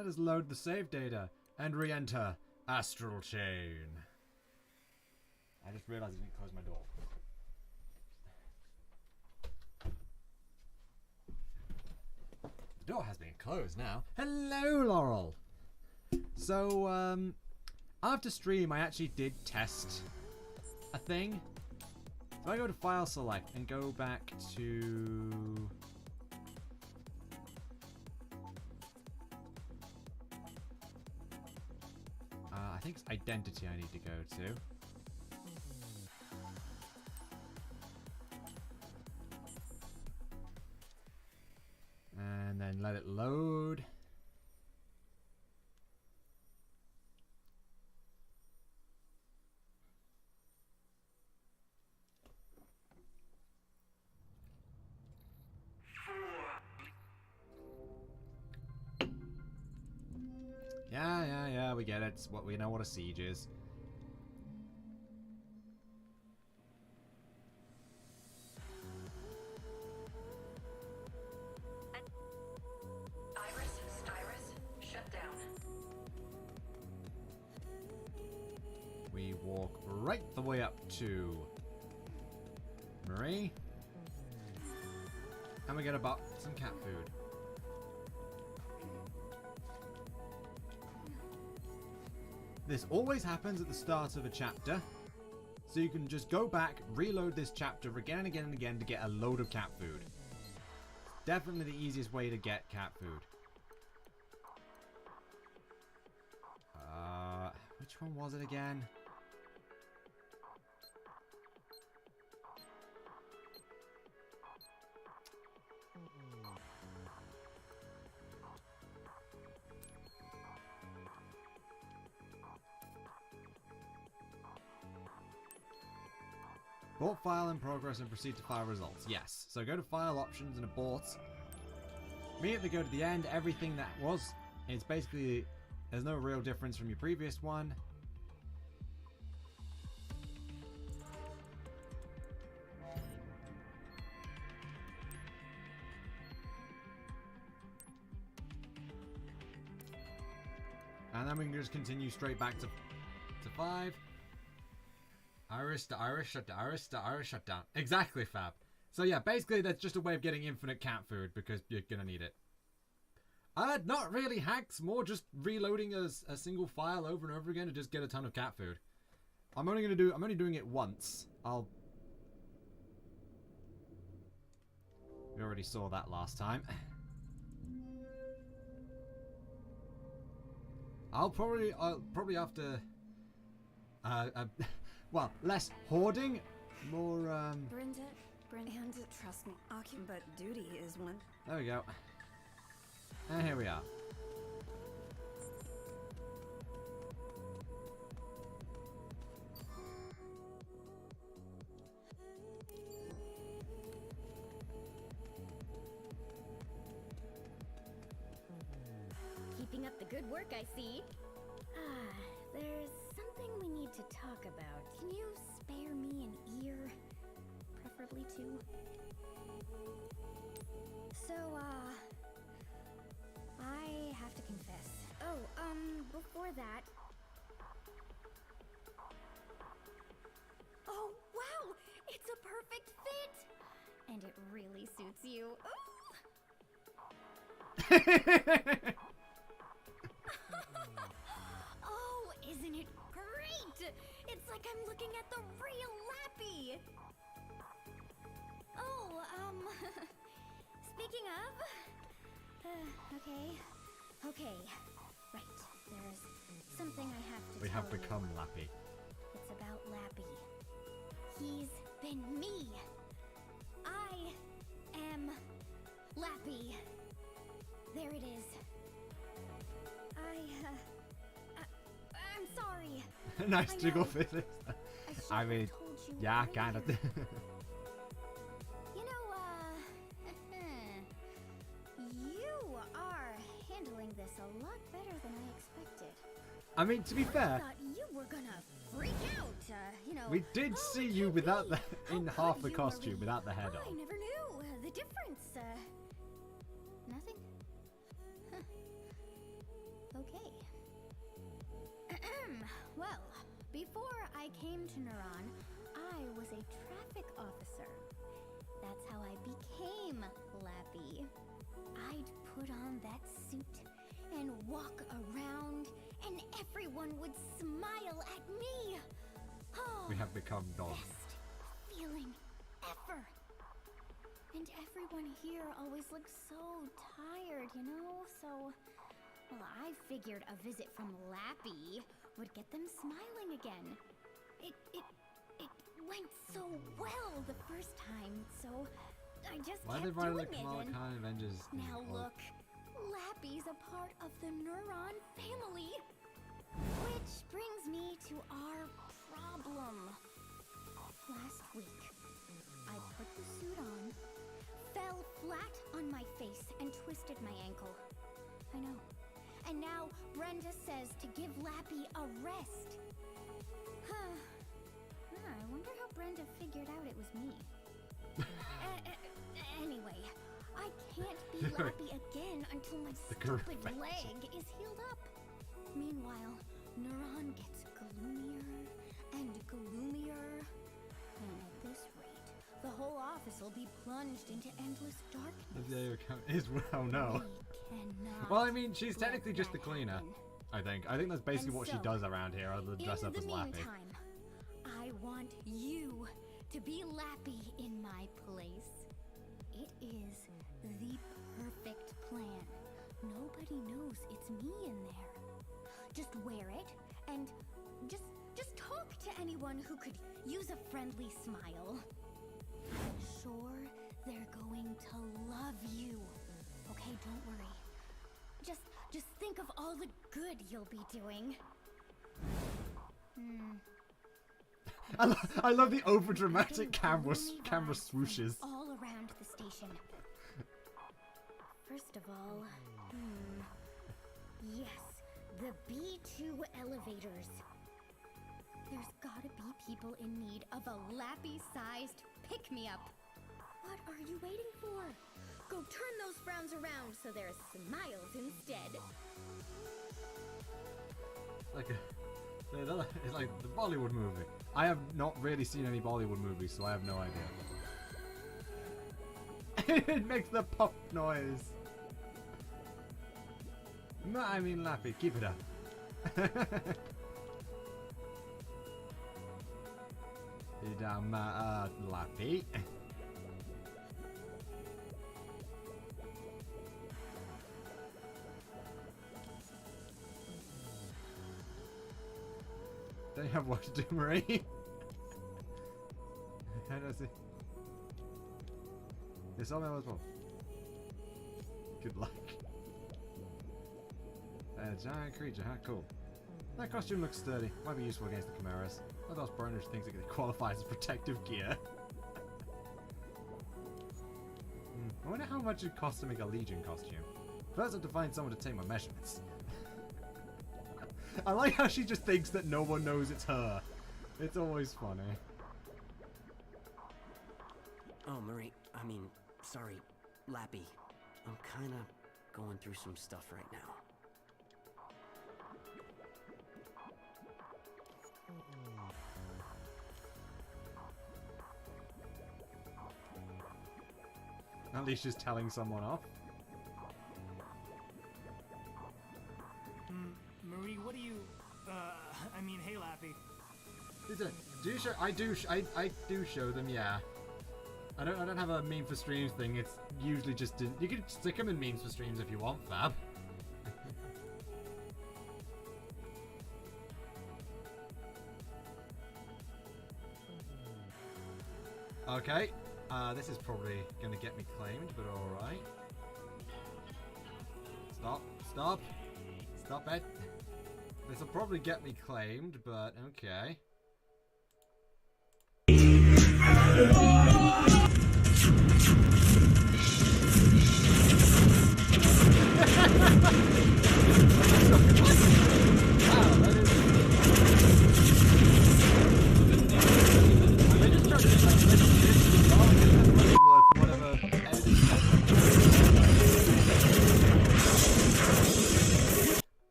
Let us load the save data and re-enter Astral Chain. I just realized I didn't close my door. The door has been closed now. Hello, Laurel! So, after stream, I actually did test a thing. So I go to File Select and go back to... I think it's Identity I need to go to. And then let it load. Yeah, we get it. It's what we know what a siege is. Iris, shut down. We walk right the way up to Marie. And we get about some cat food. This always happens at the start of a chapter, so you can just go back, reload this chapter again and again and again to get a load of cat food. Definitely the easiest way to get cat food. Which one was it again? Abort file in progress and proceed to file results. Yes. So go to file options and abort. Immediately go to the end. Everything that was. It's basically... There's no real difference from your previous one. And then we can just continue straight back to 5. Iris, shut down. Exactly, Fab. So yeah, basically that's just a way of getting infinite cat food because you're gonna need it. Not really hacks, more just reloading a single file over and over again to just get a ton of cat food. I'm only doing it once. We already saw that last time. I'll probably after well, less hoarding, more Brenda, and trust me, but duty is one. There we go. And here we are. Keeping up the good work, I see. There's something we need to talk about. Can you spare me an ear? Preferably two. So, I have to confess. Oh, before that... Oh, wow! It's a perfect fit! And it really suits you. Oh, isn't it great? It's like I'm looking at the real Lappy. Oh, speaking of... Okay. Right, there's something I have to tell you. We have become Lappy. It's about Lappy. He's been me. I am Lappy. There it is. I'm sorry. Nice jiggle physics. I mean, yeah, kind of. You know, you are handling this a lot better than I expected. I mean, to be I fair, thought you were gonna freak out, you know. we did see you without the in half the costume, without the head I on. never knew the difference. Nothing? Huh. I came to Neuron, I was a traffic officer. That's how I became Lappy. I'd put on that suit and walk around, and everyone would smile at me. Oh, We have become dogs. best feeling ever. And everyone here always looked so tired, you know? So, well, I figured a visit from Lappy would get them smiling again. It went so well the first time, so I just Why kept did Violet doing Kamala it. And Khan Avengers? now look, Lappy's a part of the Neuron family. Which brings me to our problem. Last week, I put the suit on, fell flat on my face, and twisted my ankle. I know. And now Brenda says to give Lappy a rest. I wonder how Brenda figured out it was me. Anyway, I can't be Lappy again until my stupid leg is healed up. Meanwhile, Neuron gets gloomier and gloomier. And at this rate, the whole office will be plunged into endless darkness. Oh no. We cannot Well, I mean, she's let technically just the that cleaner. happen. I think that's basically And what she so, does around here, other than dress In up the as Lappy. meantime, I want you to be Lappy in my place. It is the perfect plan. Nobody knows it's me in there. Just wear it and just talk to anyone who could use a friendly smile. I'm sure they're going to love you. Okay, don't worry. Just think of all the good you'll be doing. I love the over dramatic Getting camera gloomy vibes from swooshes. all around the station. First of all, yes, the B2 elevators. There's gotta be people in need of a Lappy-sized pick-me-up. What are you waiting for? Go turn those frowns around so there's smiles instead. It's like the Bollywood movie. I have not really seen any Bollywood movies, so I have no idea. It makes the pop noise. No, I mean Lappy, keep it up. Lappy. Don't you have work to do, Marie? How does it? It's all as well. Good luck. A giant creature, huh? Cool. That costume looks sturdy. Might be useful against the Chimeras. What those burners thinks it qualifies as protective gear. I wonder how much it costs to make a Legion costume. First I have to find someone to take my measurements. I like how she just thinks that no one knows it's her. It's always funny. Oh, sorry, Lappy. I'm kinda going through some stuff right now. At least she's telling someone off. Marie, what do you... hey, Lappy. Do you show? I do show them. Yeah. I don't have a meme for streams thing. It's usually just you can stick them in memes for streams if you want, Fab. Okay. This is probably gonna get me claimed, but all right. Stop it. This will probably get me claimed, but okay.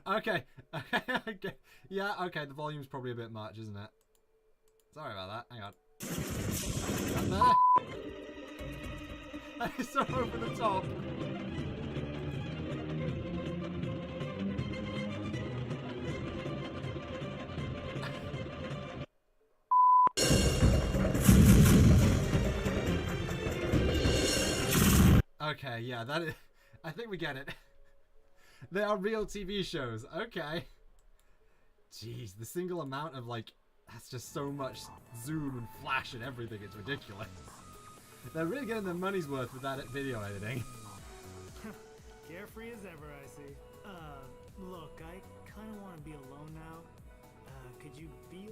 Okay. Okay. Yeah, okay, the volume's probably a bit much, isn't it? Sorry about that. Hang on. Got there. That is so over the top. Okay, yeah, that is... I think we get it. They are real TV shows. Okay. Jeez, the single amount of, like... That's just so much zoom and flash and everything. It's ridiculous. They're really getting their money's worth with that video editing. Carefree as ever, I see. Look, I kind of want to be alone now. Could you be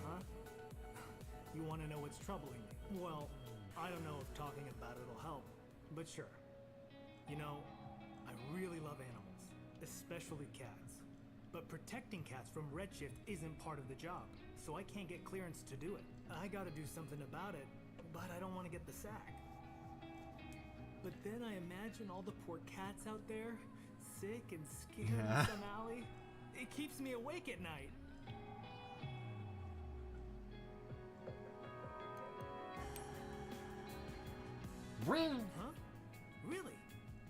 Huh? You want to know what's troubling me? Well, I don't know if talking about it'll help, but sure. You know, I really love animals, especially cats. But protecting cats from redshift isn't part of the job, so I can't get clearance to do it. I gotta do something about it, but I don't want to get the sack. But then I imagine all the poor cats out there, sick and scared in some alley. It keeps me awake at night. Huh? Really?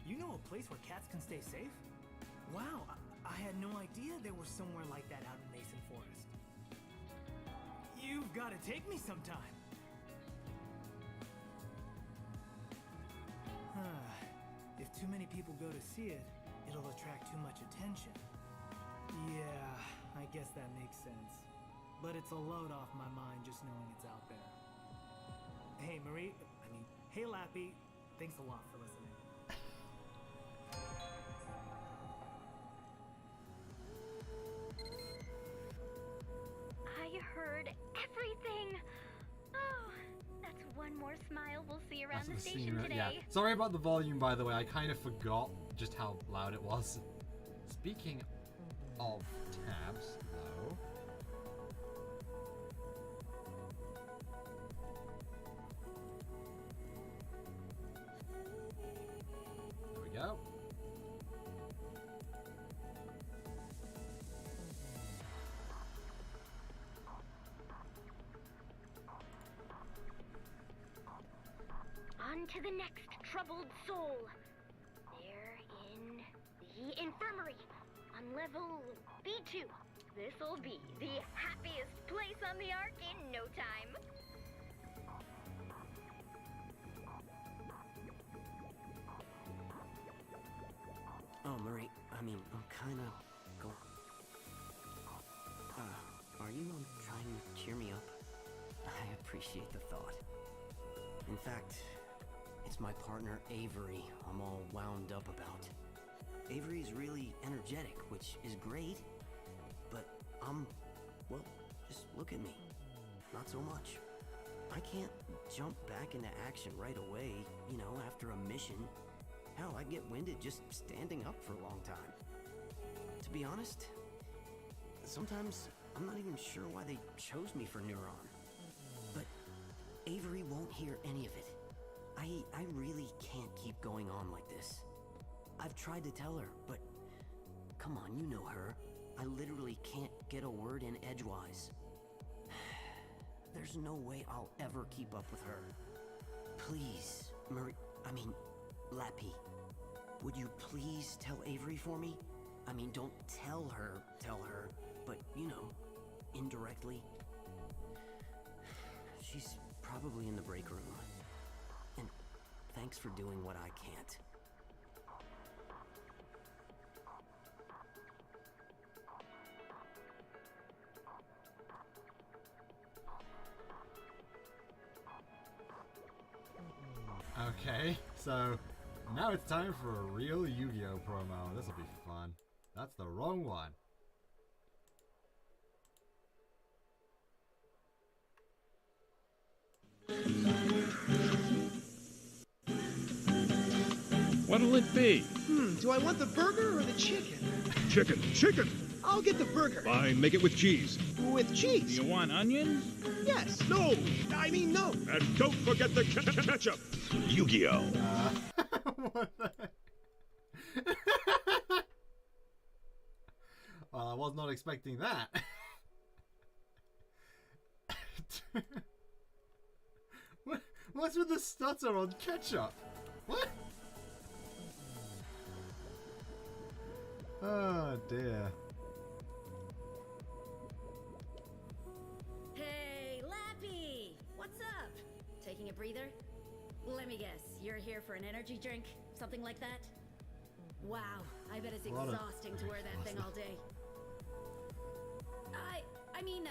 You know a place where cats can stay safe? Wow, I had no idea there was somewhere like that out in Mason Forest. You've got to take me sometime. If too many people go to see it, it'll attract too much attention. Yeah, I guess that makes sense. But it's a load off my mind just knowing it's out there. Hey, hey, Lappy. Thanks a lot for listening. I heard everything. Oh, that's one more smile we'll see around the station today. Yeah. Sorry about the volume, by the way. I kind of forgot just how loud it was. Speaking of tabs, though. There we go. On to the next troubled soul. They're in the infirmary on level B2. This'll be the happiest place on the Ark in no time. Oh, Marie, I'm kinda are you trying to cheer me up? I appreciate the thought. In fact, it's my partner Avery I'm all wound up about. Avery's really energetic, which is great, but well, just look at me. Not so much. I can't jump back into action right away, you know, after a mission. Hell, I get winded just standing up for a long time. To be honest, sometimes I'm not even sure why they chose me for Neuron. But Avery won't hear any of it. I really can't keep going on like this. I've tried to tell her, but come on, you know her. I literally can't get a word in edgewise. There's no way I'll ever keep up with her. Please, Lappy, would you please tell Avery for me? Don't tell her, but you know, indirectly. She's probably in the break room. And thanks for doing what I can't. Okay, so now it's time for a real Yu-Gi-Oh promo. This'll be fun. That's the wrong one. What'll it be? Do I want the burger or the chicken? Chicken! I'll get the burger. Fine, make it with cheese. With cheese? Do you want onions? Yes. No! No. And don't forget the ketchup! Yu-Gi-Oh! What the heck? Well, I was not expecting that. What's with the stutter on ketchup? What? Oh dear. Hey, Lappy! What's up? Taking a breather? Let me guess, you're here for an energy drink? Something like that? Wow, I bet it's exhausting to wear that thing all day. I mean,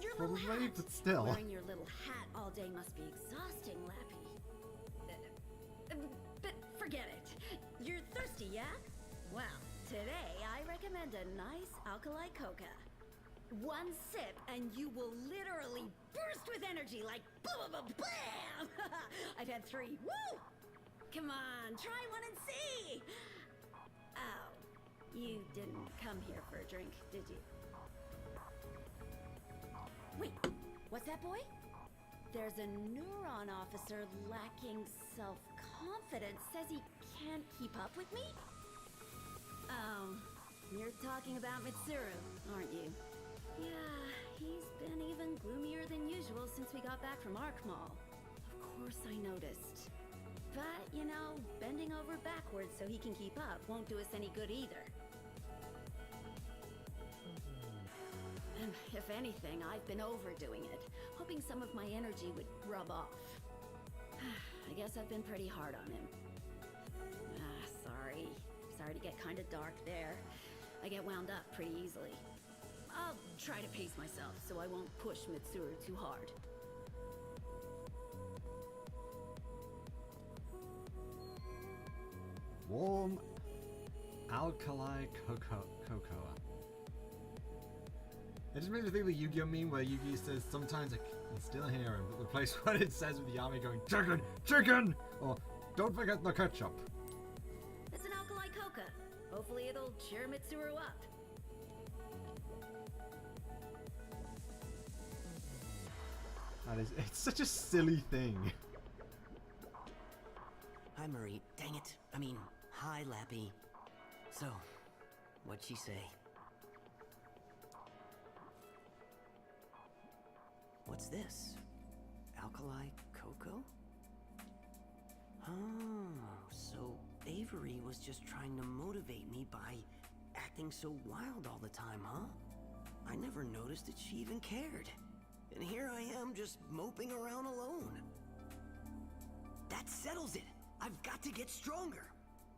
your little Probably, hat. but still. Wearing your little hat all day must be exhausting, Lappy. But forget it. You're thirsty, yeah? Well, today I recommend a nice alkali coca. One sip and you will literally burst with energy like blah blah blah blam! I've had 3. Woo! Come on, try one and see! Oh, you didn't come here for a drink, did you? Wait, what's that, boy? There's a neuron officer lacking self-confidence. Says he can't keep up with me? Oh, you're talking about Mitsuru, aren't you? Yeah, he's been even gloomier than usual since we got back from Arc Mall. Of course I noticed. But, you know, bending over backwards so he can keep up won't do us any good either. If anything, I've been overdoing it, hoping some of my energy would rub off. I guess I've been pretty hard on him. Sorry. Sorry to get kind of dark there. I get wound up pretty easily. I'll try to pace myself so I won't push Mitsuru too hard. Warm alkali cocoa. It just makes me think of the Yu-Gi-Oh meme where Yu-Gi says sometimes I can still hear him, but replace what it says with the army going chicken, chicken, or don't forget the ketchup. It's an alkali coca. Hopefully it'll cheer Mitsuru up. It's such a silly thing. Hi, Marie. Dang it. I mean, hi, Lappy. So, what'd she say? What's this? Alkali cocoa? Oh, so Avery was just trying to motivate me by acting so wild all the time, huh? I never noticed that she even cared. And here I am just moping around alone. That settles it. I've got to get stronger.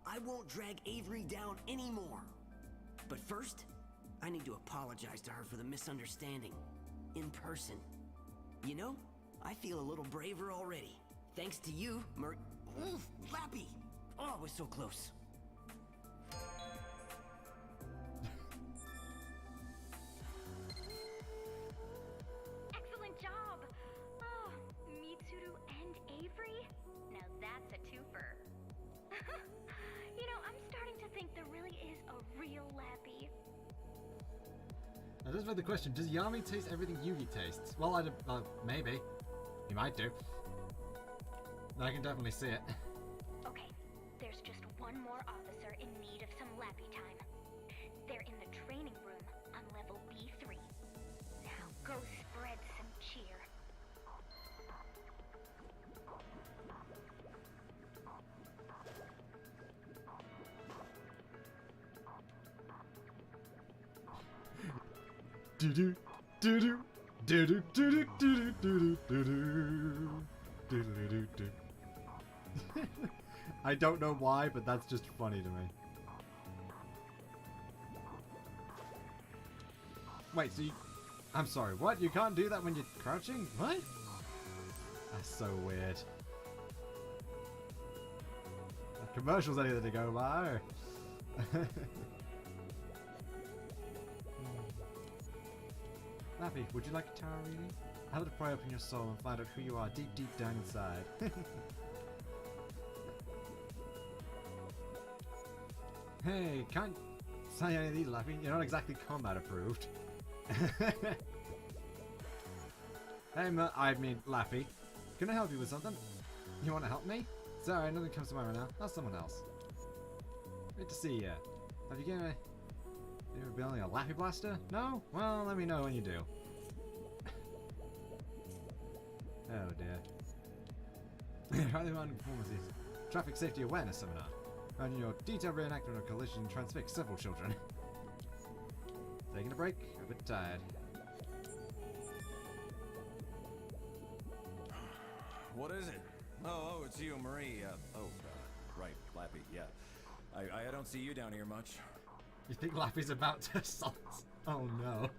I won't drag Avery down anymore. But first, I need to apologize to her for the misunderstanding. In person. You know, I feel a little braver already. Thanks to you, Oof, Lappy! Oh, it was so close. Excellent job! Oh, Mitsuru and Avery? Now that's a twofer. You know, I'm starting to think there really is a real Lappy. Now just for the question, does Yami taste everything Yugi tastes? Well, maybe. He might do. I can definitely see it. Okay, there's just one more officer in need of some Lappy time. They're in the training room on level B3. Now go spread some cheer. Do do do do do do do do do do do do do. I don't know why, but that's just funny to me. Wait, so you... I'm sorry, what? You can't do that when you're crouching? What? That's so weird. The commercial's anything to go by. Lappy, would you like a tarot reading? How to pry open your soul and find out who you are deep, deep down inside. Hey, can't say any of these, Lappy. You're not exactly combat approved. Hey, Lappy. Can I help you with something? You want to help me? Sorry, nothing comes to mind right now. That's someone else. Great to see you. Have you given You're building a Lappy Blaster? No? Well, let me know when you do. Oh dear. Highly random performances. Traffic Safety Awareness Seminar. Imagine your detailed reenactment of a collision transfixed several children. Taking a break? A bit tired. What is it? Oh, it's you, Marie. Right, Lappy, yeah. I don't see you down here much. You think Lappy's about to assault? Oh no.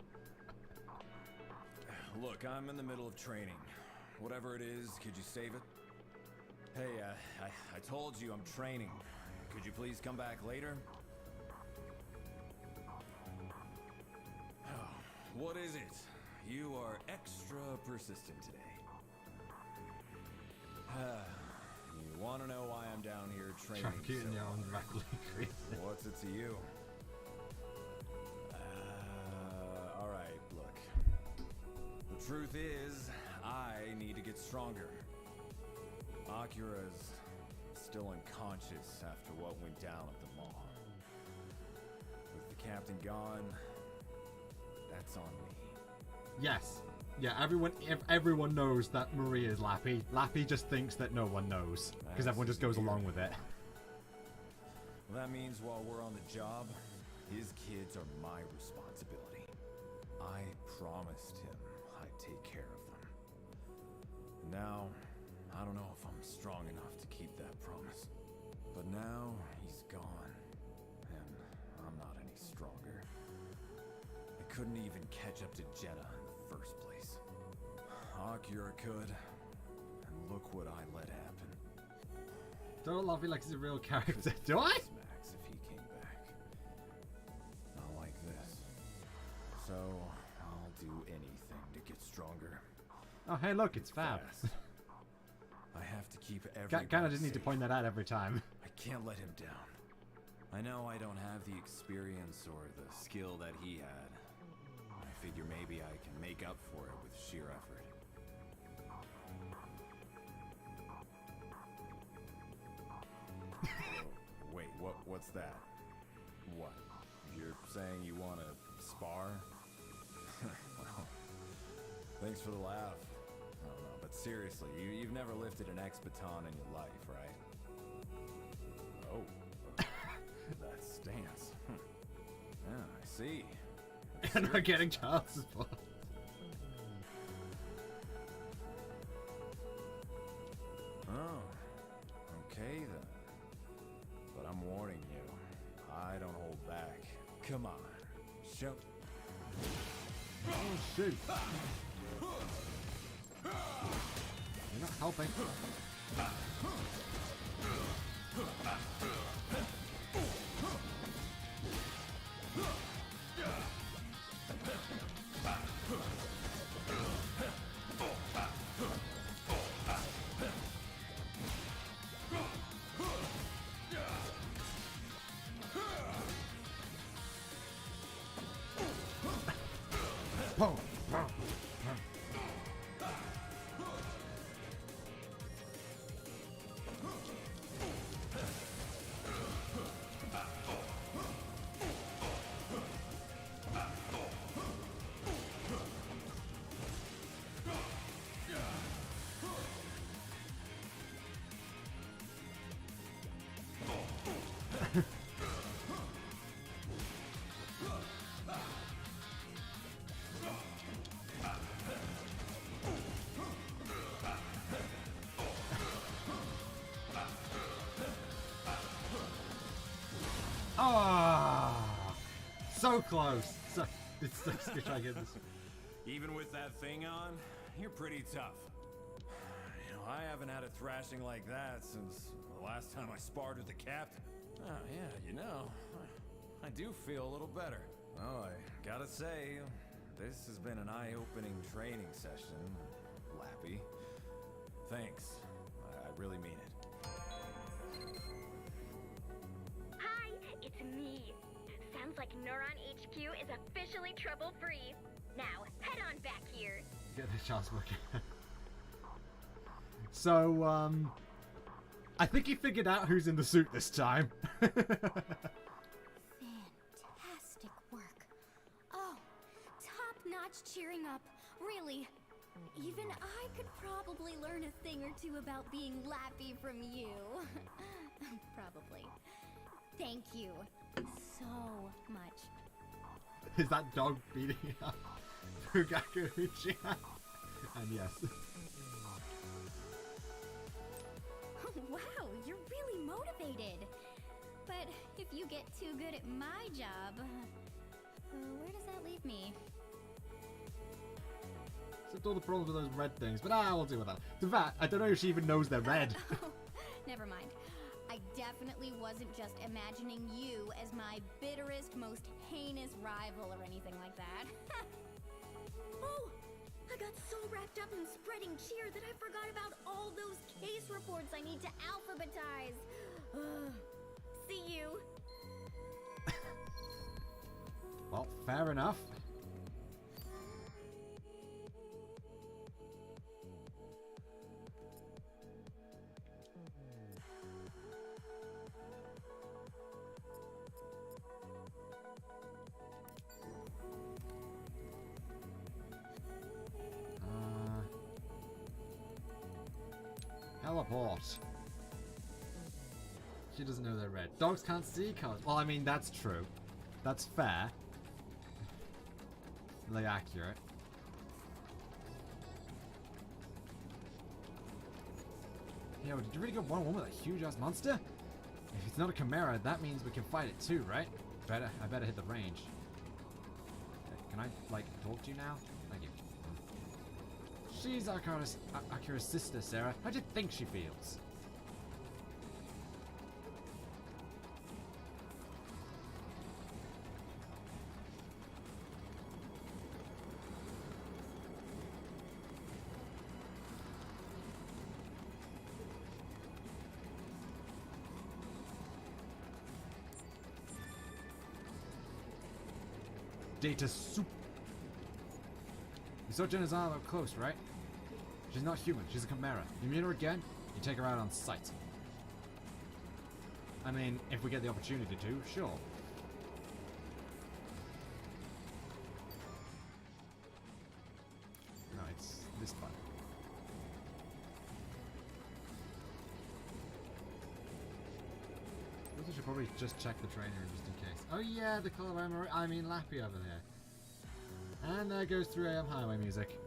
Look, I'm in the middle of training. Whatever it is, could you save it? Hey, I told you I'm training. Could you please come back later? Oh, what is it? You are extra persistent today. You want to know why I'm down here training so hard? What's it to you? Alright, look. The truth is, I need to get stronger. Akira's still unconscious after what went down at the mall. With the captain gone, that's on me. Yes. Yeah, everyone knows that Marie is Lappy. Lappy just thinks that no one knows. Because everyone just goes along with it. Well, that means while we're on the job, his kids are my responsibility. I promised him I'd take care of them. Now, I don't know if I'm strong enough to keep that promise. But now, he's gone. And I'm not any stronger. I couldn't even catch up to Jeddah in the first place. Akira could. And look what I let happen. Don't love you like he's a real character, do I? Max if he came back. Not like this. So, I'll do anything to get stronger. Oh, hey, look, it's Fab. I have to keep everybody Kinda just need to safe. point that out every time. I can't let him down. I know I don't have the experience or the skill that he had. I figure maybe I can make up for it with sheer effort. Wait, what's that? What? You're saying you want to spar? Well, thanks for the laugh. I don't know, but seriously, you've never lifted an X-Baton in your life, right? Oh. That stance. Yeah, I see. And we're getting child support. Oh. Okay then. But I'm warning you, I don't hold back. Come on. Show. Oh, shoot. You're not helping. Boom. Ah, so close. So it's so good trying to get this. Even with that thing on, you're pretty tough. You know, I haven't had a thrashing like that since the last time I sparred with the captain. Oh yeah, you know, I do feel a little better. Oh, I gotta say, this has been an eye-opening training session, Lappy. Thanks. I really mean it. Hi, it's me. Sounds like Neuron HQ is officially trouble-free. Now, head on back here. Get the child support. So, I think he figured out who's in the suit this time. Fantastic work. much cheering up. Really. Even I could probably learn a thing or two about being Lappy from you. Probably. Thank you so much. Is that dog beating up Fugaku Uchiha? And yes. Wow, you're really motivated. But if you get too good at my job, where does that leave me? Except all the problems with those red things, but we'll deal with that. In fact, I don't know if she even knows they're red. Oh, never mind. I definitely wasn't just imagining you as my bitterest, most heinous rival or anything like that. Oh! I got so wrapped up in spreading cheer that I forgot about all those case reports I need to alphabetize. See you. Well, fair enough. Teleport. She doesn't know they're red. Dogs can't see colors. Well, I mean, that's true. That's fair. Really accurate. Yo, did you really go one-on-one with a huge-ass monster? If it's not a chimera, that means we can fight it too, right? I better hit the range. Okay, can I, like, talk to you now? Thank you. She's Akira's sister, Sarah. How do you think she feels? Data soup. You saw Jenna's arm up close, right? She's not human, she's a chimera. You meet her again, you take her out on sight. I mean, if we get the opportunity to, sure. No, it's this button. I should probably just check the trainer just in case. Oh yeah, the colour I mean Lappy over there. And there goes 3 AM highway music.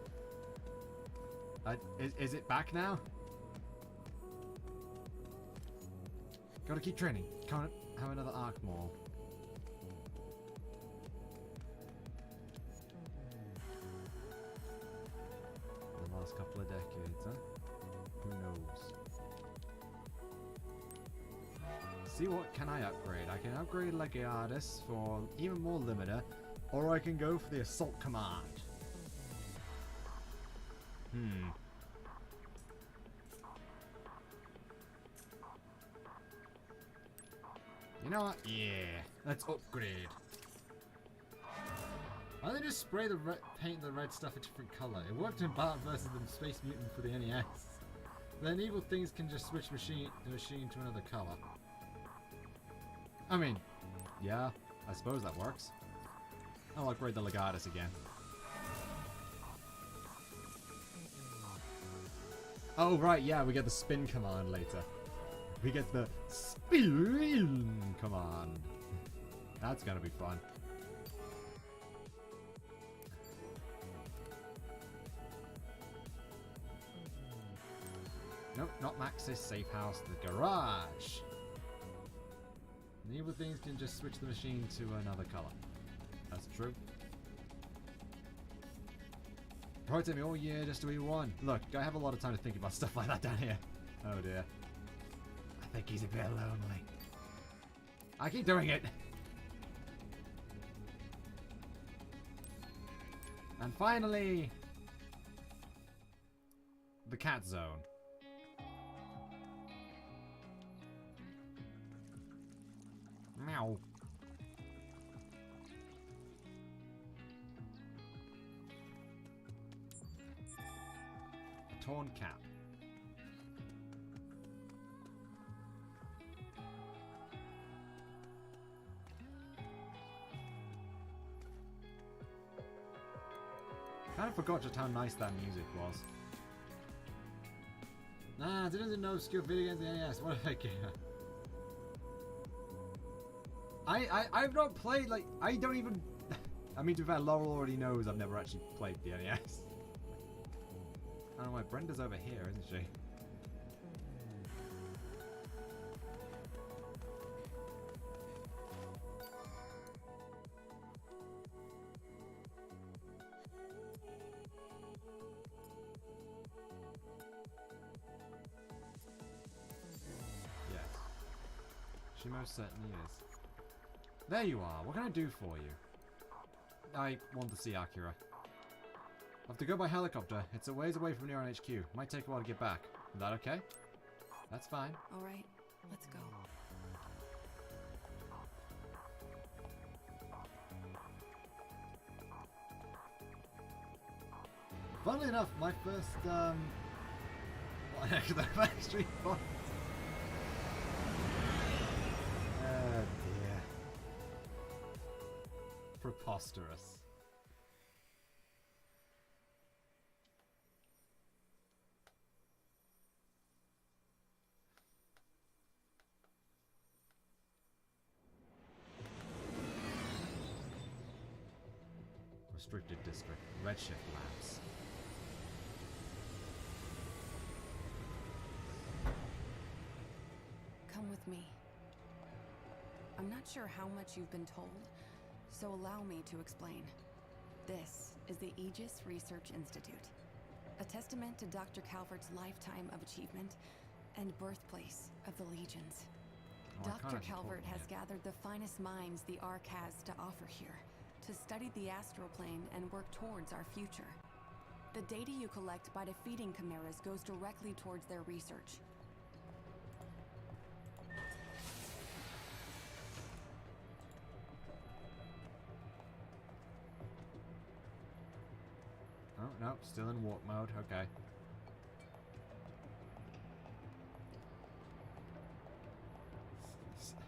Is it back now? Gotta keep training. Can't have another arc more. The last couple of decades, huh? Who knows? See, what can I upgrade? I can upgrade Legatus for even more limiter, or I can go for the Assault Command. You know what? Yeah, let's upgrade. Why don't they just spray the paint the red stuff a different color? It worked in Bart versus the Space Mutant for the NES. Then evil things can just switch the machine to another color. I mean, yeah, I suppose that works. I'll upgrade the Legatus again. Oh, right, yeah, we get the spin command later. We get the spin command. That's gonna be fun. Nope, not Max's safe house, the garage. And evil things can just switch the machine to another color. That's true. Probably take me all year just to be one. Look, I have a lot of time to think about stuff like that down here. Oh dear. I think he's a bit lonely. I keep doing it. And finally, the cat zone. Meow. A torn cap. Kind of forgot just how nice that music was. Nah, it doesn't know skill video games in the NES. What if I care? I've not played, like, I don't even... I mean, to be fair, Laurel already knows I've never actually played the NES. I don't know why Brenda's over here, isn't she? Yes. She most certainly is. There you are. What can I do for you? I want to see Akira. I have to go by helicopter. It's a ways away from Neuron HQ. Might take a while to get back. Is that okay? That's fine. All right, let's go. Funnily enough, my first, what the heck is that Backstreet Boys? Oh dear. Preposterous. Restricted District, Redshift Labs. Come with me. I'm not sure how much you've been told, so allow me to explain. This is the Aegis Research Institute, a testament to Dr. Calvert's lifetime of achievement and birthplace of the Legions. Oh, Dr. Calvert has gathered the finest minds the Ark has to offer here, to study the astral plane and work towards our future. The data you collect by defeating chimeras goes directly towards their research. Oh, no, still in warp mode, okay.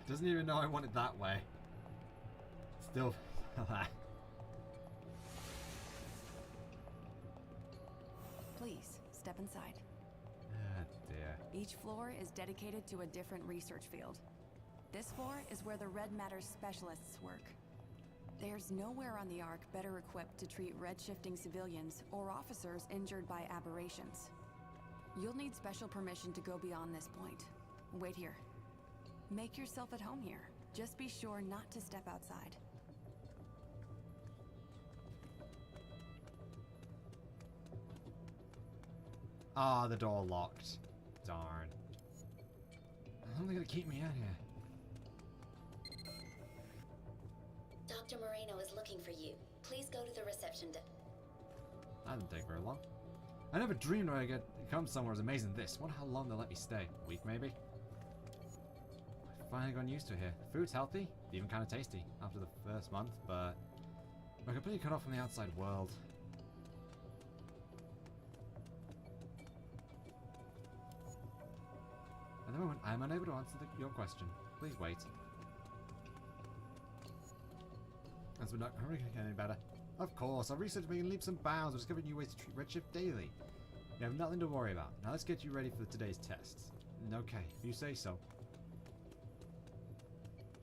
Doesn't even know I want it that way. Still... Please, step inside. Ah, dear. Each floor is dedicated to a different research field. This floor is where the red matter specialists work. There's nowhere on the Ark better equipped to treat red-shifting civilians or officers injured by aberrations. You'll need special permission to go beyond this point. Wait here. Make yourself at home here. Just be sure not to step outside. Ah, the door locked. Darn. How are they gonna keep me out here? Dr. Moreno is looking for you. Please go to the reception desk. That didn't take very long. I never dreamed I'd get come somewhere as amazing as this. Wonder how long they'll let me stay. A week, maybe? I've finally gotten used to it here. Food's healthy, even kind of tasty after the first month, but we're completely cut off from the outside world. At the moment, I am unable to answer your question. Please wait. As we're not hurry to get any better. Of course, I've researched making leaps and bounds. I've discovered new ways to treat redshift daily. You have nothing to worry about. Now let's get you ready for today's tests. Okay, if you say so.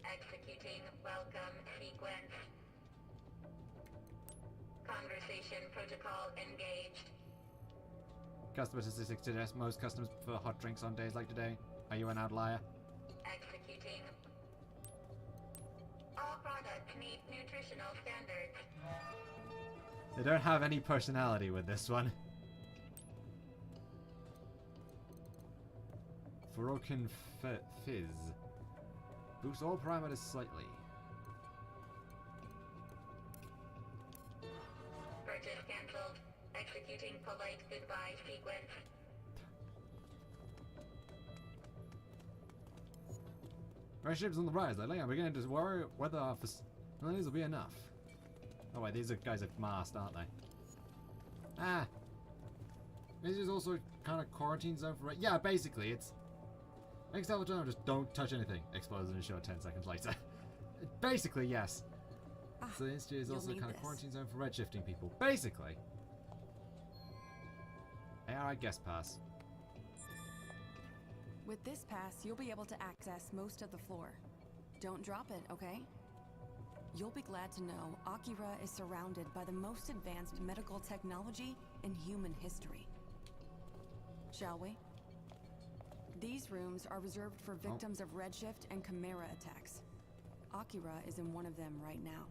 Executing welcome sequence. Conversation protocol engaged. Customer statistics suggest most customers prefer hot drinks on days like today. Are you an outlier? Executing. All products meet nutritional standards. They don't have any personality with this one. Furokin Fizz. Boosts all parameters slightly. Purchase cancelled. Executing polite goodbye sequence. Our ship's on the rise lately. I'm beginning to worry whether our facilities will be enough. Oh wait, these are guys at mast, aren't they? Ah! This is also kind of quarantine zone for... Yeah, basically, it's... Next time just don't touch anything. Explodes in a show 10 seconds later. Basically, yes. So the institute is also kind of quarantine zone for redshifting people. Basically. ARI guest pass. With this pass, you'll be able to access most of the floor. Don't drop it, okay? You'll be glad to know Akira is surrounded by the most advanced medical technology in human history. Shall we? These rooms are reserved for victims of redshift and chimera attacks. Akira is in one of them right now.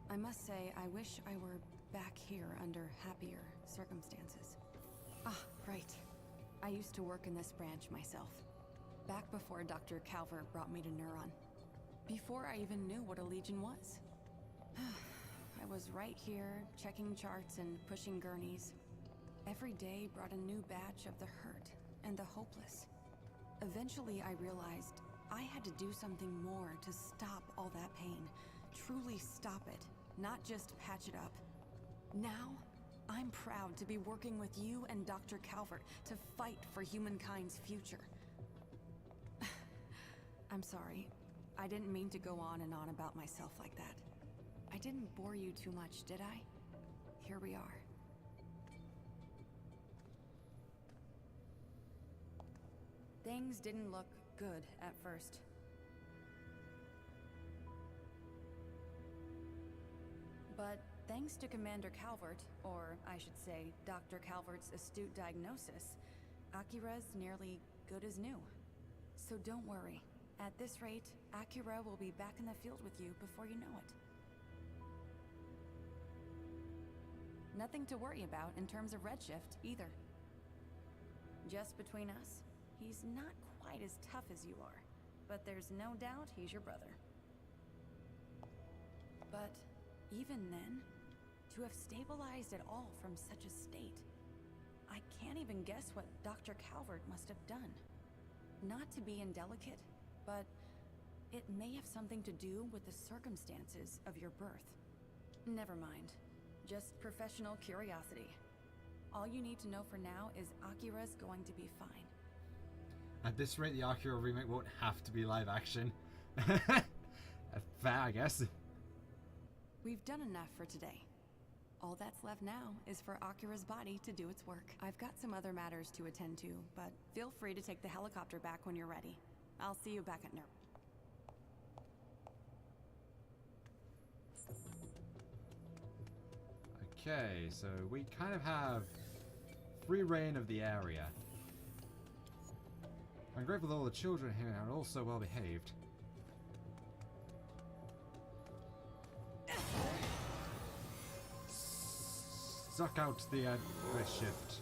I must say, I wish I were back here under happier circumstances. Ah, right. I used to work in this branch myself. Back before Dr. Calvert brought me to Neuron. Before I even knew what a Legion was. I was right here, checking charts and pushing gurneys. Every day brought a new batch of the hurt and the hopeless. Eventually I realized I had to do something more to stop all that pain. Truly stop it, not just patch it up. Now, I'm proud to be working with you and Dr. Calvert to fight for humankind's future. I'm sorry. I didn't mean to go on and on about myself like that. I didn't bore you too much, did I? Here we are. Things didn't look good at first. But thanks to Commander Calvert, or I should say, Dr. Calvert's astute diagnosis, Akira's nearly good as new. So don't worry. At this rate, Akira will be back in the field with you before you know it. Nothing to worry about in terms of redshift, either. Just between us, he's not quite as tough as you are, but there's no doubt he's your brother. But even then, to have stabilized at all from such a state, I can't even guess what Dr. Calvert must have done. Not to be indelicate, but it may have something to do with the circumstances of your birth. Never mind. Just professional curiosity. All you need to know for now is Akira's going to be fine. At this rate, the Akira remake won't have to be live action. Fair, I guess. We've done enough for today. All that's left now is for Akira's body to do its work. I've got some other matters to attend to, but feel free to take the helicopter back when you're ready. I'll see you back at Nerp. Okay, so we kind of have free reign of the area. I'm grateful that all the children here are also well behaved. Suck out the red shift.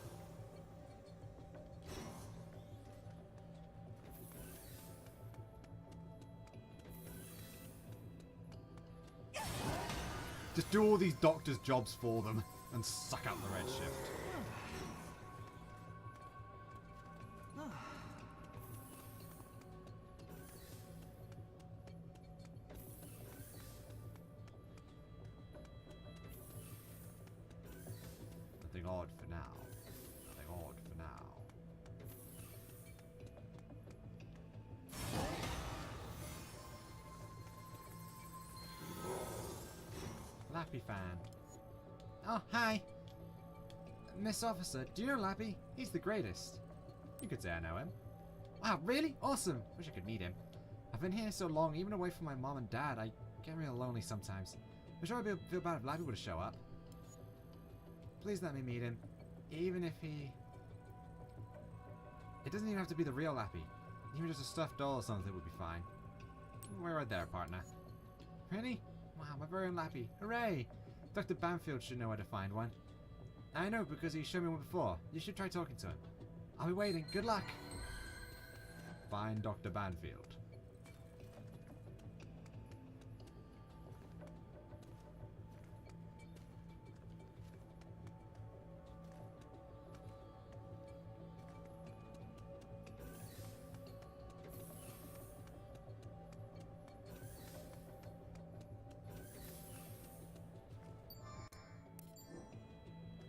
Just do all these doctors' jobs for them and suck out the red shift. Nothing odd for now. Nothing odd for now. Lappy fan. Oh, hi. Miss Officer, do you know Lappy? He's the greatest. You could say I know him. Wow, really? Awesome. Wish I could meet him. I've been here so long, even away from my mom and dad, I get real lonely sometimes. I'm sure I'd feel bad if Lappy would show up. Please let me meet him. Even if he... It doesn't even have to be the real Lappy. Even just a stuffed doll or something would be fine. We're right there, partner. Really? Wow, my very own Lappy. Hooray! Dr. Banfield should know where to find one. I know, because he showed me one before. You should try talking to him. I'll be waiting. Good luck! Find Dr. Banfield.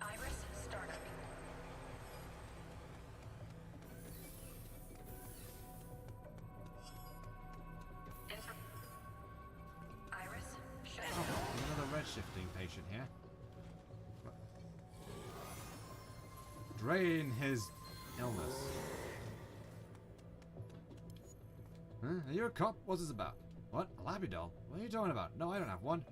Iris, startup. patient here. Drain his illness. Huh? Are you a cop? What's this about? What? A Lappy doll? What are you talking about? No, I don't have one.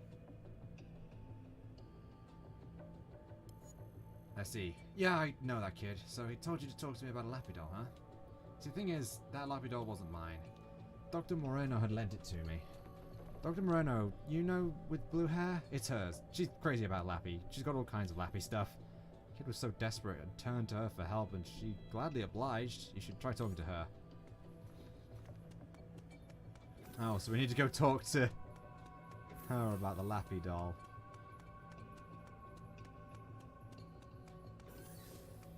I see. Yeah, I know that kid. So he told you to talk to me about a Lappy doll, huh? See, the thing is, that Lappy doll wasn't mine. Dr. Moreno had lent it to me. Dr. Moreno, you know, with blue hair? It's hers. She's crazy about Lappy. She's got all kinds of Lappy stuff. Kid was so desperate and turned to her for help, and she gladly obliged. You should try talking to her. Oh, so we need to go talk to her about the Lappy doll.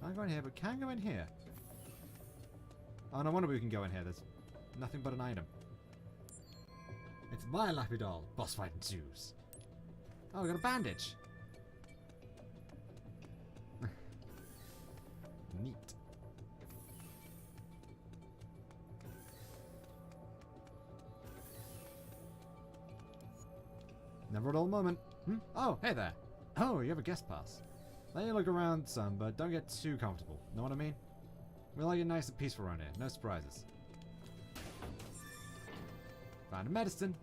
Can't go in here, but can go in here. Oh, no wonder we can go in here. There's nothing but an item. It's my Lappy doll. Boss fight ensues. Oh, we got a bandage. Neat. Never a dull moment. Oh, hey there. Oh, you have a guest pass. Let you look around some, but don't get too comfortable. Know what I mean? We like it nice and peaceful around here. No surprises. Found a medicine.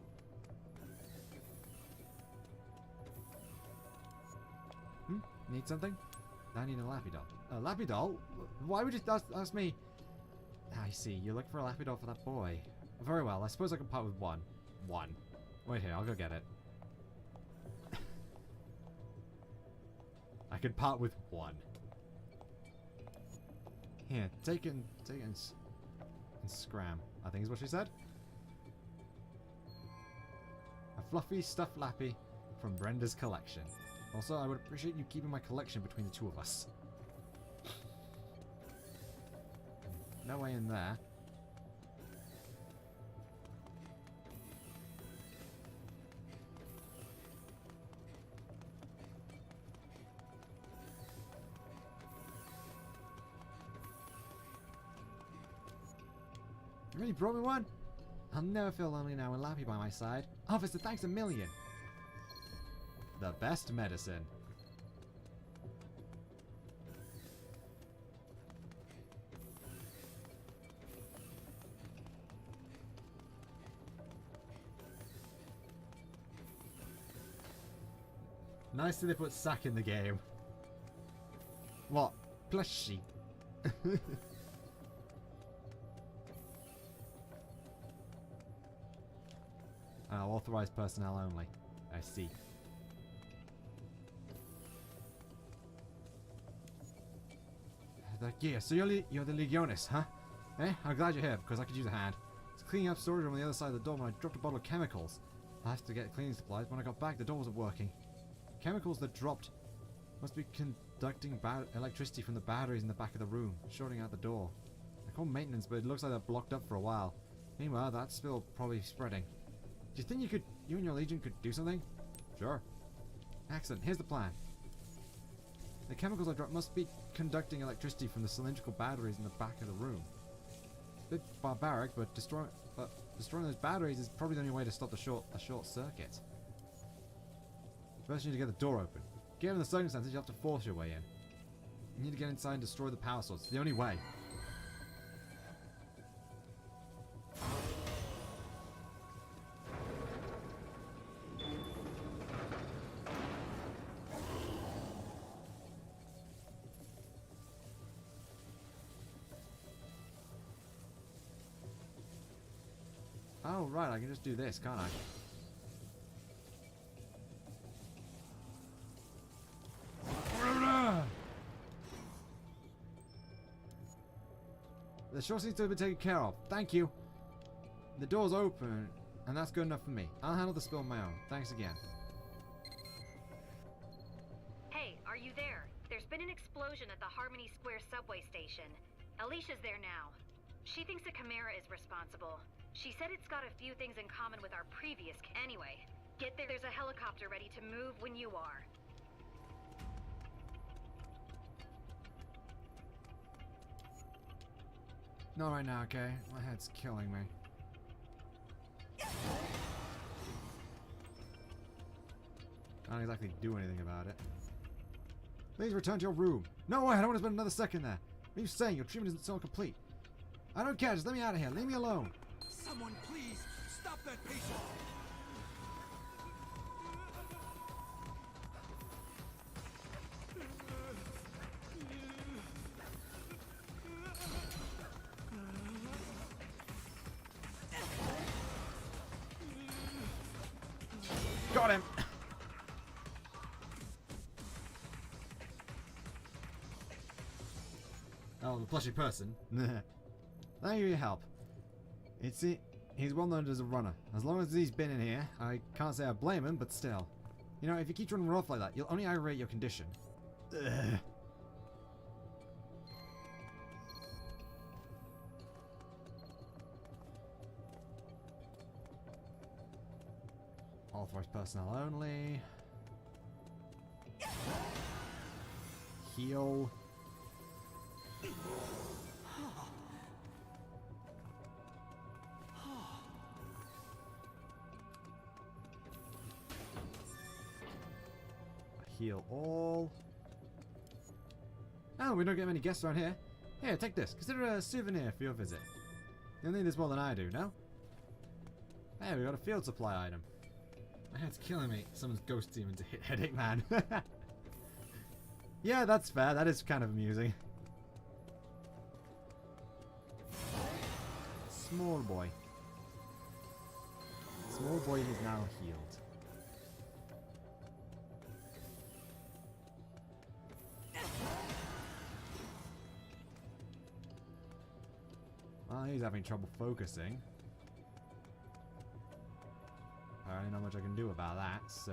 Need something? I need a Lappy doll. A Lappy doll? Why would you ask me? I see. You're looking for a Lappy doll for that boy. Very well. I suppose I can part with one. Wait here. I'll go get it. I could part with one. Here, take it and scram, I think is what she said. A fluffy stuffed Lappy from Brenda's collection. Also, I would appreciate you keeping my collection between the two of us. No way in there. You really brought me one? I'll never feel lonely now with Lappy by my side. Officer, thanks a million. The best medicine. Nice that they put sack in the game. What? Plushie. Authorized personnel only. I see. Yeah, so you're the Legionis, huh? Eh? I'm glad you're here, because I could use a hand. I was cleaning up storage room on the other side of the door when I dropped a bottle of chemicals. I had to get cleaning supplies. When I got back, the door wasn't working. Chemicals that dropped must be conducting electricity from the batteries in the back of the room, shorting out the door. I called maintenance, but it looks like they're blocked up for a while. Meanwhile, that spill probably spreading. Do you think you and your Legion could do something? Sure. Excellent. Here's the plan. The chemicals I dropped must be conducting electricity from the cylindrical batteries in the back of the room. A bit barbaric, but destroying those batteries is probably the only way to stop a short circuit. First, you need to get the door open. Given the circumstances, you have to force your way in. You need to get inside and destroy the power source. It's the only way. Oh, right, I can just do this, can't I? The short seems to have been taken care of. Thank you. The door's open, and that's good enough for me. I'll handle the spill on my own. Thanks again. Hey, are you there? There's been an explosion at the Harmony Square subway station. Alicia's there now. She thinks the Chimera is responsible. She said it's got a few things in common with our previous... Anyway, get there. There's a helicopter ready to move when you are. Not right now, okay? My head's killing me. Can't exactly do anything about it. Please return to your room. No, I don't want to spend another second there. What are you saying? Your treatment isn't so complete. I don't care. Just let me out of here. Leave me alone. Someone please stop that patient. Got him. Oh, the plushy person. Thank you for your help. He's well known as a runner. As long as he's been in here, I can't say I blame him, but still. You know, if you keep running off like that, you'll only aggravate your condition. Ugh. Authorized personnel only. Heal. Heal all. Oh, we don't get many guests around here. Here, take this. Consider it a souvenir for your visit. You'll need this more than I do, no? Hey, we got a field supply item. My head's killing me. Someone's ghost demon's a headache man. Yeah, that's fair. That is kind of amusing. Small boy. Small boy is now healed. Well, he's having trouble focusing. I don't know much I can do about that, so...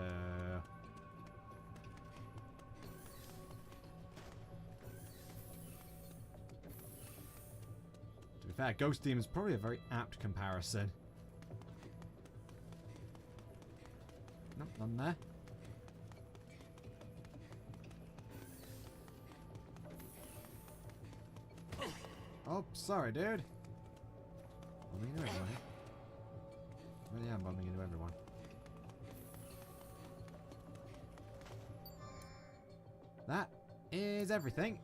To be fair, Ghost Demon is probably a very apt comparison. Nope, none there. Oh, sorry, dude. Bumping into everyone here. Really am bumping into everyone. That is everything.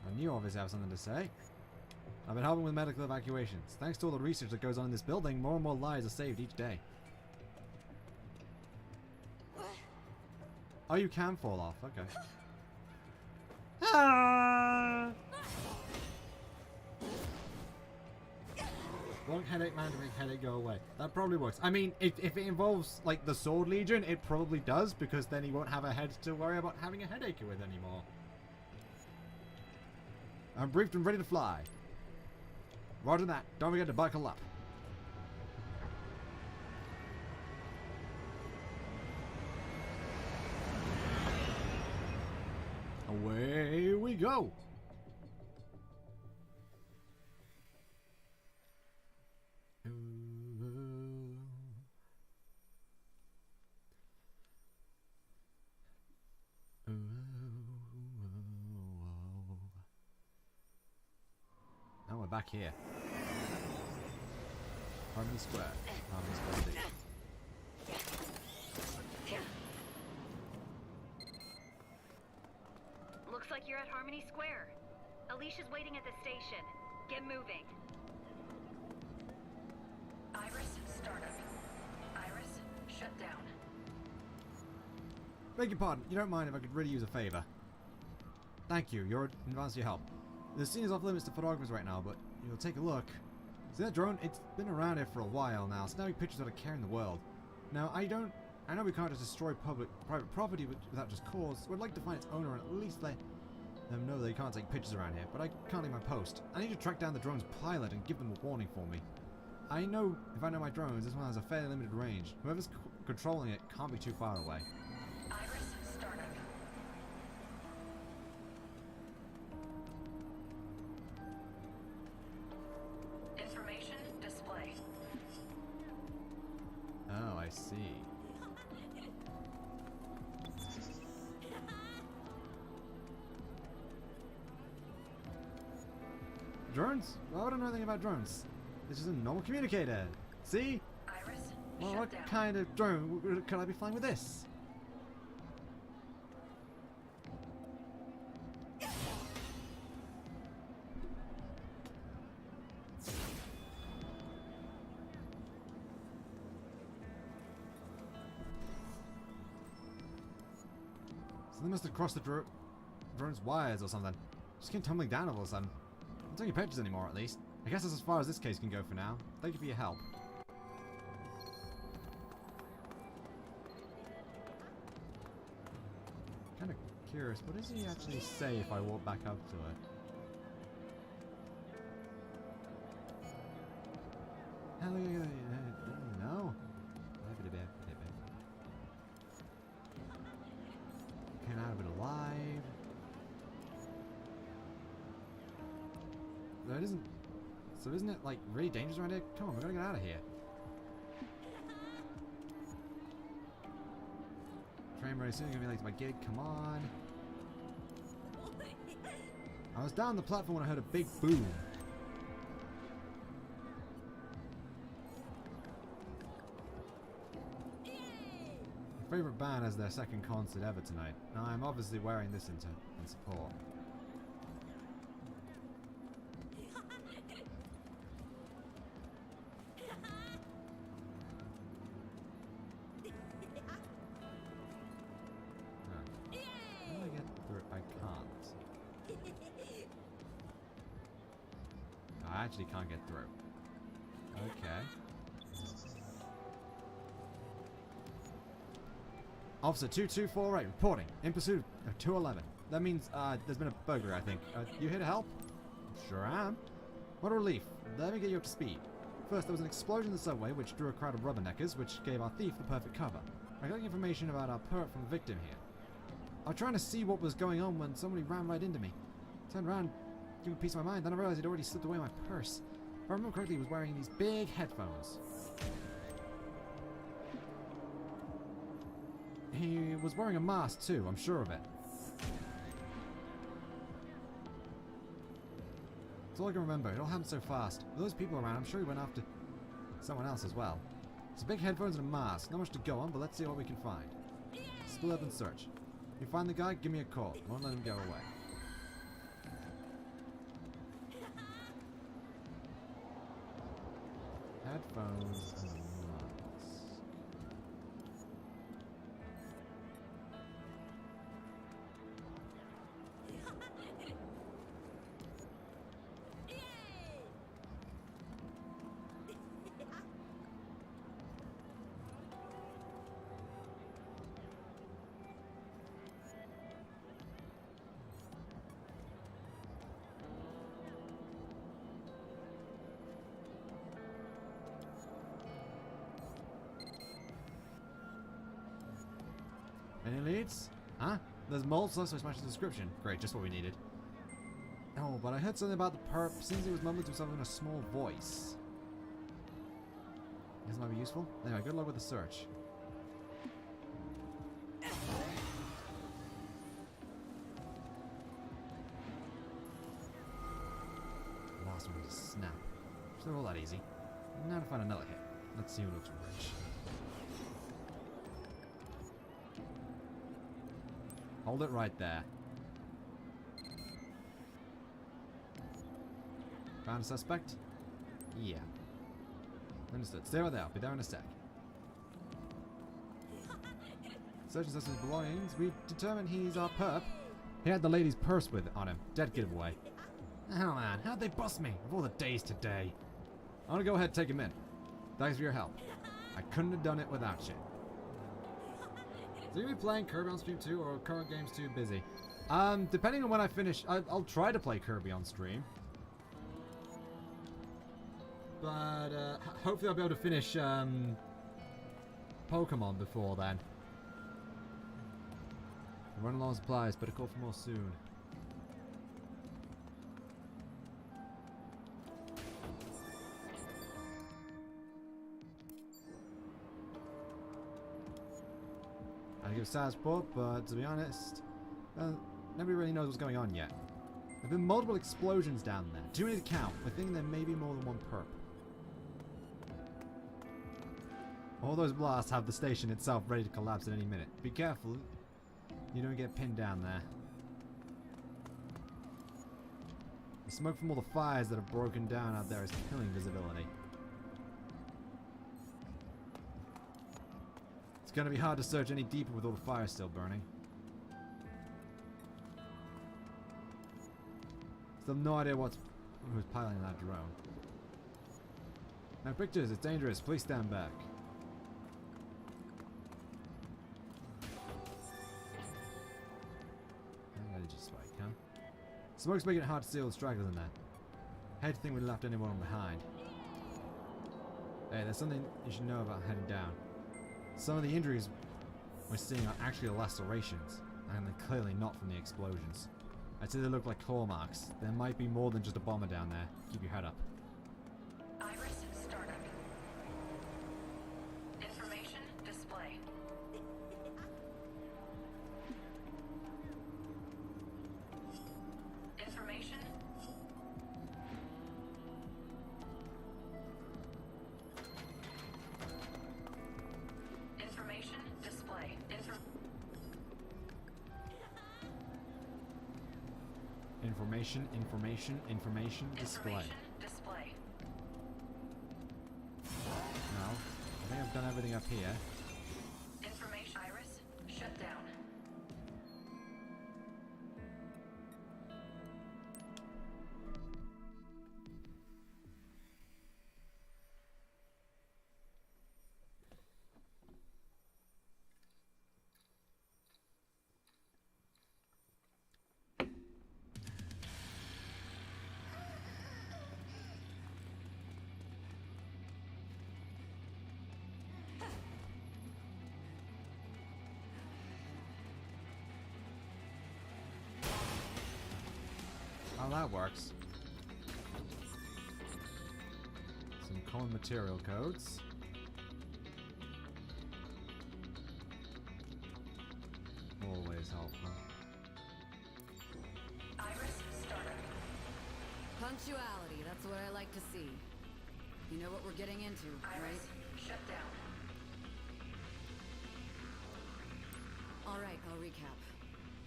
I knew obviously I have something to say. I've been helping with medical evacuations. Thanks to all the research that goes on in this building, more and more lives are saved each day. Oh, you can fall off. Okay. Ah! One headache man to make headache go away. That probably works. I mean, if it involves, like, the Sword Legion, it probably does, because then he won't have a head to worry about having a headache with anymore. I'm briefed and ready to fly. Roger that. Don't forget to buckle up. Away we go. Now we're back here. Harmony Square. Harmony Square D. Looks like you're at Harmony Square. Alicia's waiting at the station. Get moving. Iris, startup. Iris, shut down. Beg your pardon. You don't mind if I could really use a favor? Thank you. You're in advance of your help. The scene is off limits to photographers right now, but you'll take a look. See that drone? It's been around here for a while now, snapping pictures without a care in the world. Now, I know we can't just destroy private property without just cause, so I'd like to find its owner and at least let them know they can't take pictures around here, but I can't leave my post. I need to track down the drone's pilot and give them a warning for me. I know if I know my drones, this one has a fairly limited range. Whoever's controlling it can't be too far away. Iris, startup. Drones? Why would I know anything about drones? This is a normal communicator. See? Iris, Well, shut what down. kind of drone could I be flying with this? So they must have crossed the drone's wires or something. Just came tumbling down all of a sudden. I'm taking pictures anymore, at least. I guess that's as far as this case can go for now. Thank you for your help. Kind of curious, what does he actually say if I walk back up to it? No. Came out of it alive. No, it isn't. So isn't it like really dangerous around here? Come on, we gotta get out of here. Train very soon, gonna be late to my gig. Come on. I was down the platform when I heard a big boom. My favorite band has their second concert ever tonight. Now I'm obviously wearing this in support. How do I get through? I can't. I actually can't get through. Okay. Officer 2248 reporting. In pursuit of 211. That means there's been a burglary, I think. You here to help? Sure am. What a relief. Let me get you up to speed. First, there was an explosion in the subway which drew a crowd of rubberneckers, which gave our thief the perfect cover. I got information about our perp from the victim here. I was trying to see what was going on when somebody ran right into me. Turned around, gave me a piece of my mind, then I realized he'd already slipped away my purse. If I remember correctly, he was wearing these big headphones. He was wearing a mask too, I'm sure of it. That's all I can remember. It all happened so fast. With those people around, I'm sure he went after someone else as well. It's big headphones and a mask. Not much to go on, but let's see what we can find. Split up and search. If you find the guy, give me a call. I won't let him go away. Headphones and a mask. Any leads? Huh? There's multiple suspects matching the description. Great, just what we needed. Oh, but I heard something about the perp. Seems he was mumbling to himself in a small voice. This might be useful. Anyway, good luck with the search. Last one was a snap. It's not all that easy. Now to find another hit. Let's see who looks rich. Hold it right there. Found a suspect? Yeah. Understood. Stay right there. I'll be there in a sec. Searching suspect's belongings. We've determined he's our perp. He had the lady's purse with on him. Dead giveaway. Oh man, how'd they bust me? Of all the days today. I want to go ahead and take him in. Thanks for your help. I couldn't have done it without you. So you be playing Kirby on stream too, or current games too busy? Depending on when I finish, I'll try to play Kirby on stream. But hopefully I'll be able to finish Pokemon before then. Run along supplies, better call for more soon. I give sad support, but to be honest, nobody really knows what's going on yet. There have been multiple explosions down there. Too many to count. I think there may be more than one perp. All those blasts have the station itself ready to collapse at any minute. Be careful. You don't get pinned down there. The smoke from all the fires that have broken down out there is killing visibility. It's gonna be hard to search any deeper with all the fires still burning. Still have no idea who's piloting that drone. Now pictures, it's dangerous. Please stand back. Energy spike, huh? Smoke's making it hard to see all the stragglers in there. Hate to think we left anyone behind. Hey, there's something you should know about heading down. Some of the injuries we're seeing are actually lacerations, and they're clearly not from the explosions. I'd say they look like claw marks. There might be more than just a bomber down there. Keep your head up. Iris startup. Information display. Information. Information display. Information display. Display. No. I think I've done everything up here. Information. Iris shut down. Oh, that works. Some common material codes. Always helpful. Iris startup. Punctuality, that's what I like to see. You know what we're getting into, right? Iris shut down. Alright, I'll recap.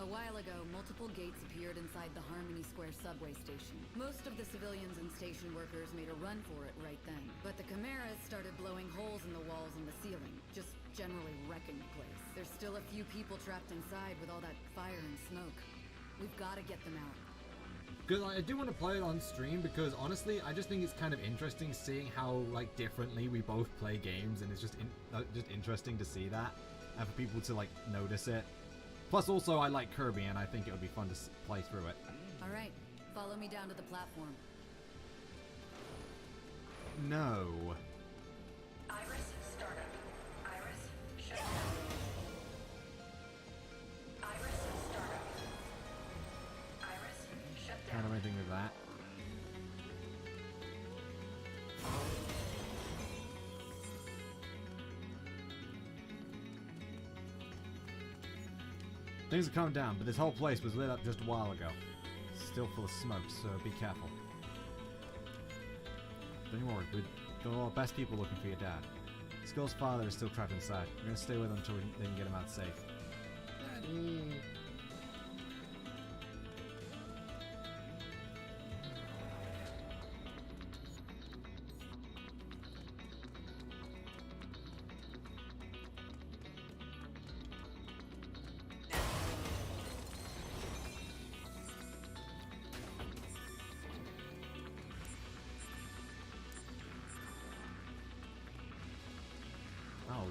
A while ago, multiple gates appeared inside the Harmony Square subway station. Most of the civilians and station workers made a run for it right then. But the Chimeras started blowing holes in the walls and the ceiling, just generally wrecking the place. There's still a few people trapped inside with all that fire and smoke. We've got to get them out. Because I do want to play it on stream, because honestly, I just think it's kind of interesting seeing how like differently we both play games, and it's just interesting to see that, and for people to like notice it. Plus, also, I like Kirby, and I think it would be fun to play through it. All right, follow me down to the platform. No. Iris startup. Iris shut down. Iris startup. Iris shut down. Can't do anything with that. Things have calmed down, but this whole place was lit up just a while ago. Still full of smoke, so be careful. Don't worry, we've got all the best people looking for your dad. Skull's father is still trapped inside. We're gonna stay with him until they can get him out safe. Daddy. Oh.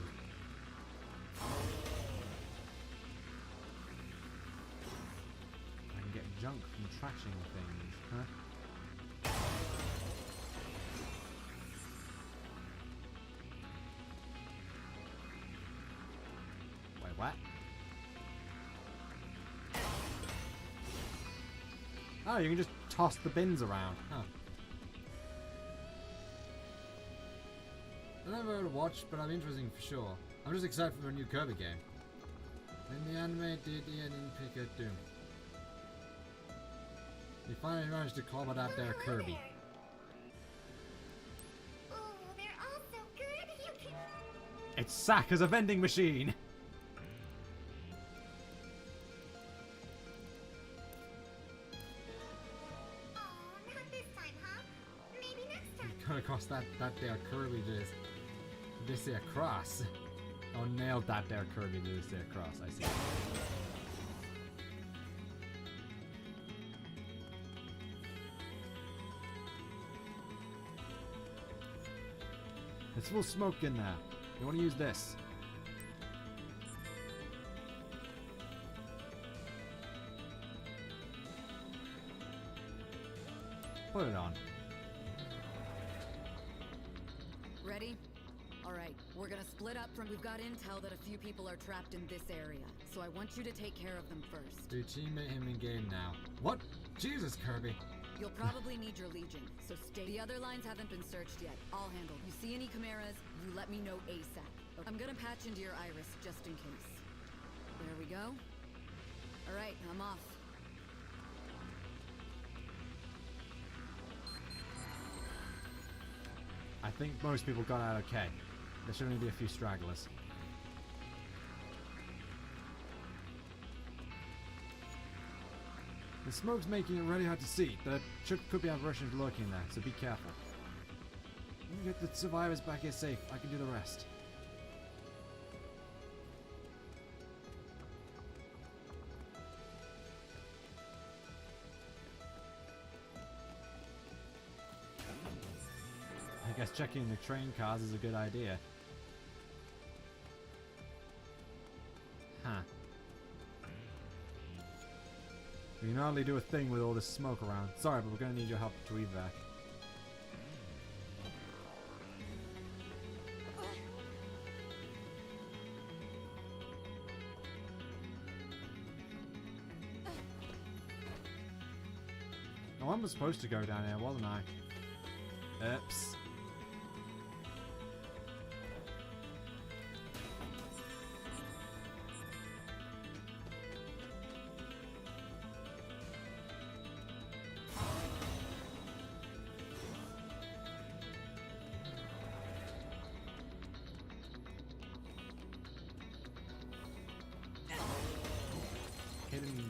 I can get junk from trashing things, huh? Wait, what? Oh, you can just toss the bins around, huh? I've never heard of watch, but I'm interested for sure. I'm just excited for a new Kirby game. And the anime did Ian and Pikachu. You finally managed to clobber that there Kirby. Oh, they're all so good. You can. It's Sack as a vending machine! Oh, not this time, huh? Maybe next time. Cut across that there Kirby to this there cross. Oh, nailed that there Kirby to this there cross, I see. There's full smoke in there. You want to use this? Put it on. Ready? Alright, we're gonna split up from. We've got intel that a few people are trapped in this area, so I want you to take care of them first. Your teammate him in game now. What? Jesus, Kirby. You'll probably need your Legion, so stay. The other lines haven't been searched yet. I'll handle. You see any chimeras, you let me know ASAP. I'm gonna patch into your iris just in case. There we go. Alright, I'm off. I think most people got out okay. There should only be a few stragglers. The smoke's making it really hard to see. There could be apparitions lurking there, so be careful. Let me get the survivors back here safe. I can do the rest. I guess checking the train cars is a good idea. Huh. We can hardly do a thing with all this smoke around. Sorry, but we're gonna need your help to evac. Oh, I was supposed to go down here, wasn't I? Oops. Hidden.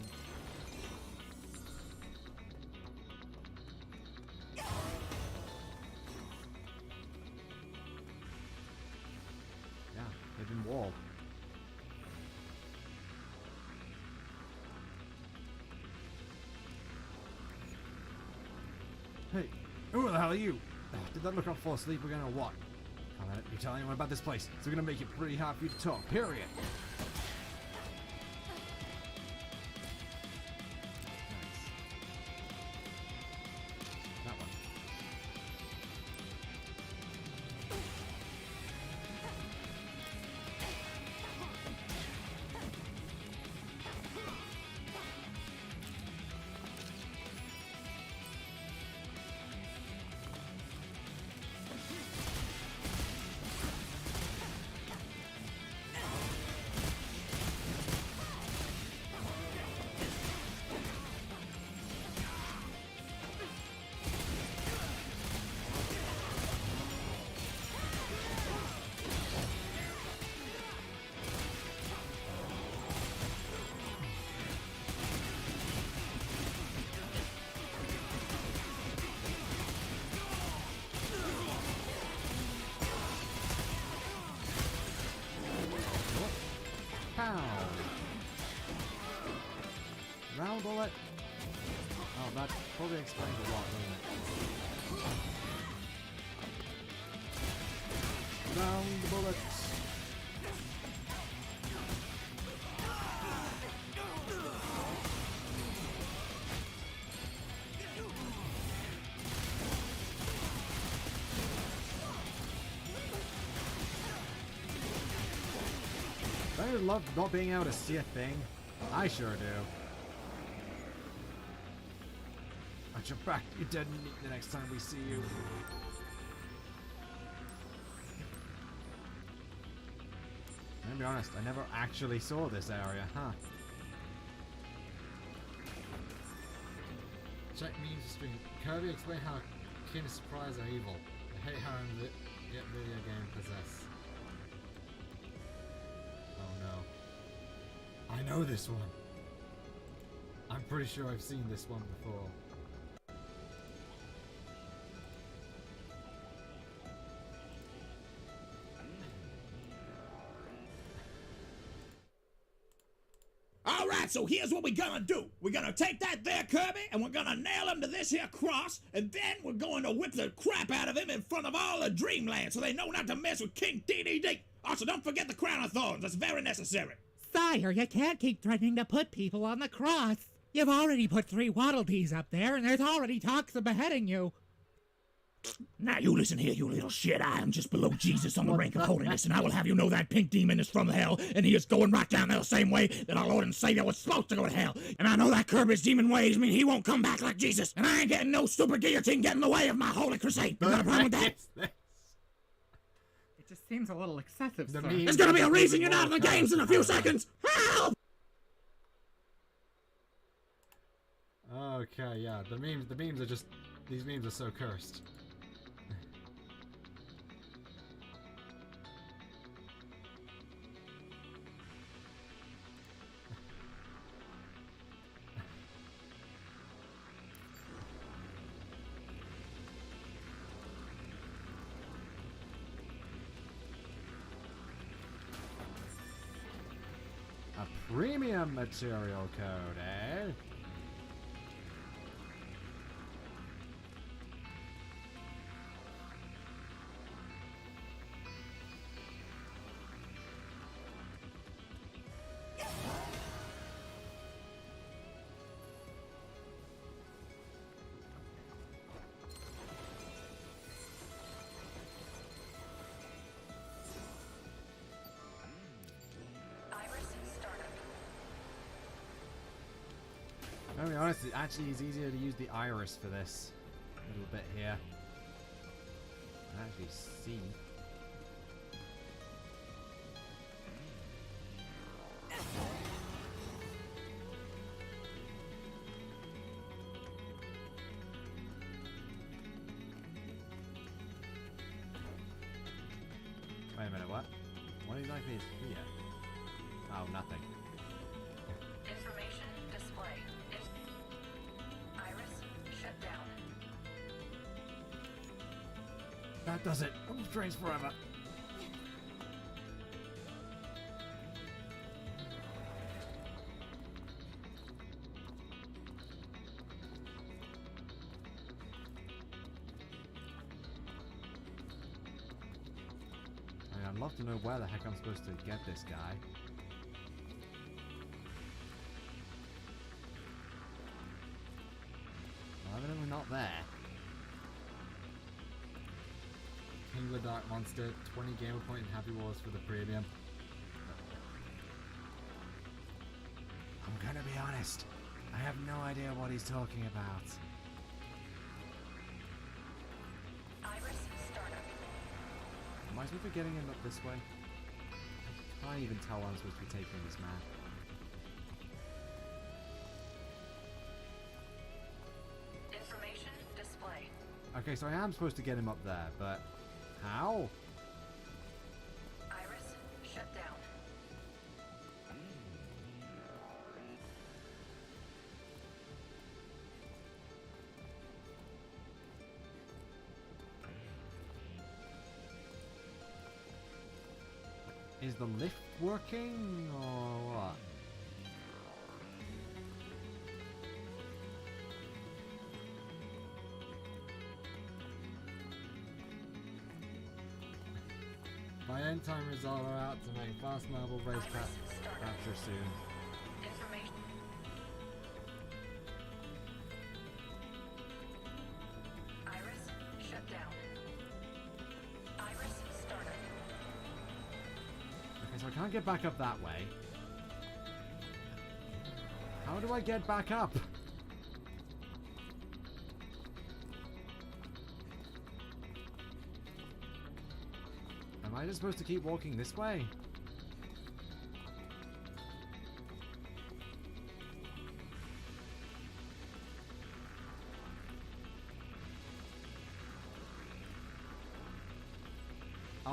Yeah, hidden wall. Hey, who the hell are you? Did that look up fall asleep again or what? Can't let you tell anyone about this place, so we're gonna make it pretty hard for you to talk, period. That one. Pow! Round bullet? Oh, that probably explains a lot, doesn't it? Round the bullet! I love not being able to see a thing. I sure do. Watch your back, you dead meat the next time we see you. To be honest, I never actually saw this area, huh? Check memes stream. Kirby, explain how kin surprise are evil. I hate how I'm get video game possessed. Oh no. I know this one. I'm pretty sure I've seen this one before. Alright, so here's what we're gonna do. We're gonna take that there Kirby, and we're gonna nail him to this here cross, and then we're going to whip the crap out of him in front of all of Dreamland, so they know not to mess with King DDD. Also, don't forget the crown of thorns. That's very necessary. Sire, you can't keep threatening to put people on the cross. You've already put 3 Waddle Dees up there, and there's already talks of beheading you. Now you listen here, you little shit. I am just below Jesus on the rank of holiness, and I will have you know that pink demon is from hell, and he is going right down there the same way that our Lord and Savior was supposed to go to hell. And I know that Kirby's demon ways mean he won't come back like Jesus, and I ain't getting no super guillotine getting in the way of my holy crusade. You got a problem with that? It just seems a little excessive, sir. There's gonna be a reason you're not in the games in a few seconds. Help! Okay, yeah, the memes are just, these memes are so cursed. A premium material code, eh? To be honest, it actually is easier to use the iris for this little bit here. I can actually see. Wait a minute, what? What exactly is here? Oh, nothing. Information display. Iris shut down. That does it. Trains forever. I'd love to know where the heck I'm supposed to get this guy. Well, evidently not there. King of the Dark Monster, 20 gamer point in Happy Wars for the premium. I'm gonna be honest, I have no idea what he's talking about. Iris startup. Am I supposed to be getting him up this way? I can't even tell I'm supposed to be taking this man. Information display. Okay, so I am supposed to get him up there, but how? Iris shut down. Is the lift working or what? My end time resolver out to make fast marble race capture soon. Information. Iris shut down. Iris startup. Okay, so I can't get back up that way. How do I get back up? Am I just supposed to keep walking this way?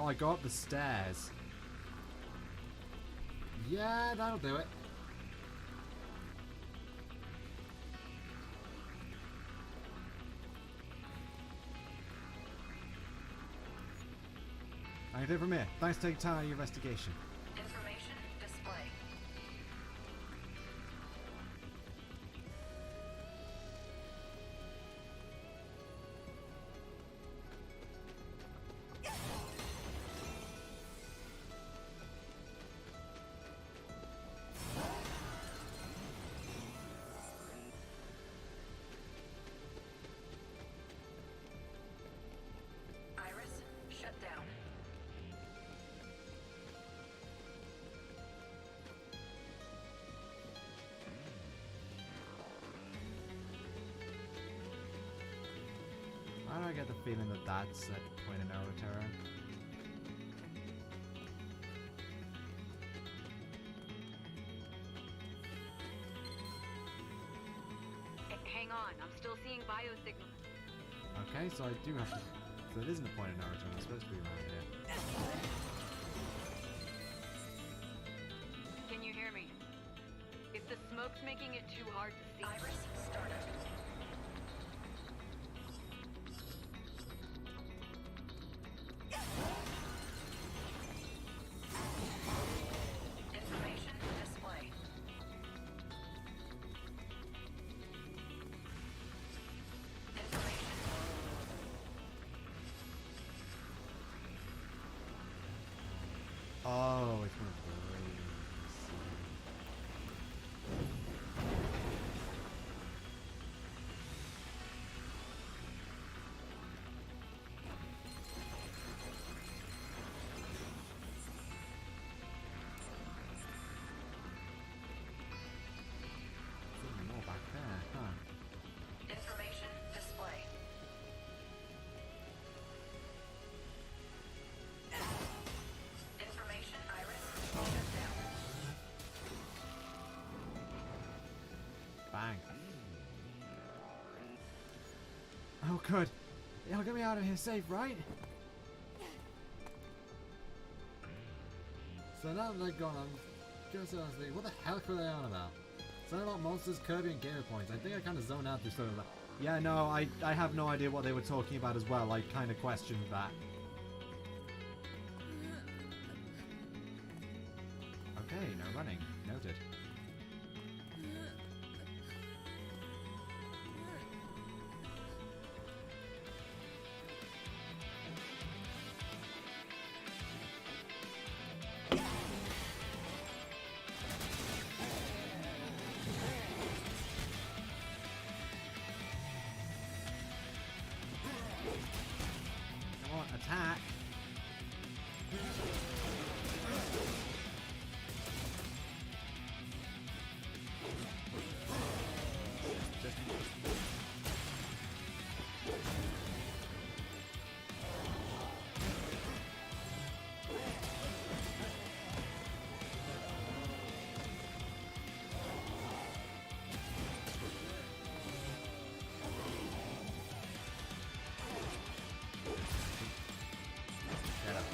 Oh, I go up the stairs. Yeah, that'll do it. I can do it from here. Thanks for taking time out of your investigation. Information display. Iris, shut down. Why do I get the feeling that that's at the point of no return? Hang on, I'm still seeing biosignals. Okay, so I do have to... So it isn't a point of no return. I'm supposed to be around here. Can you hear me? If the smoke's making it too hard to see... Iris started. Information display. Information. Oh, it's going to be more back there, huh? Information display. Information Iris shut down. Bang. Oh, good. It'll get me out of here safe, right? So now that they're gone, I'm gonna say honestly, what the heck were they on about? Something about monsters, Kirby, and gamer points. I think I kind of zoned out through sort of like, yeah, no, I have no idea what they were talking about as well. I kind of questioned that. Okay, no running. Noted. Come on, attack! Get up.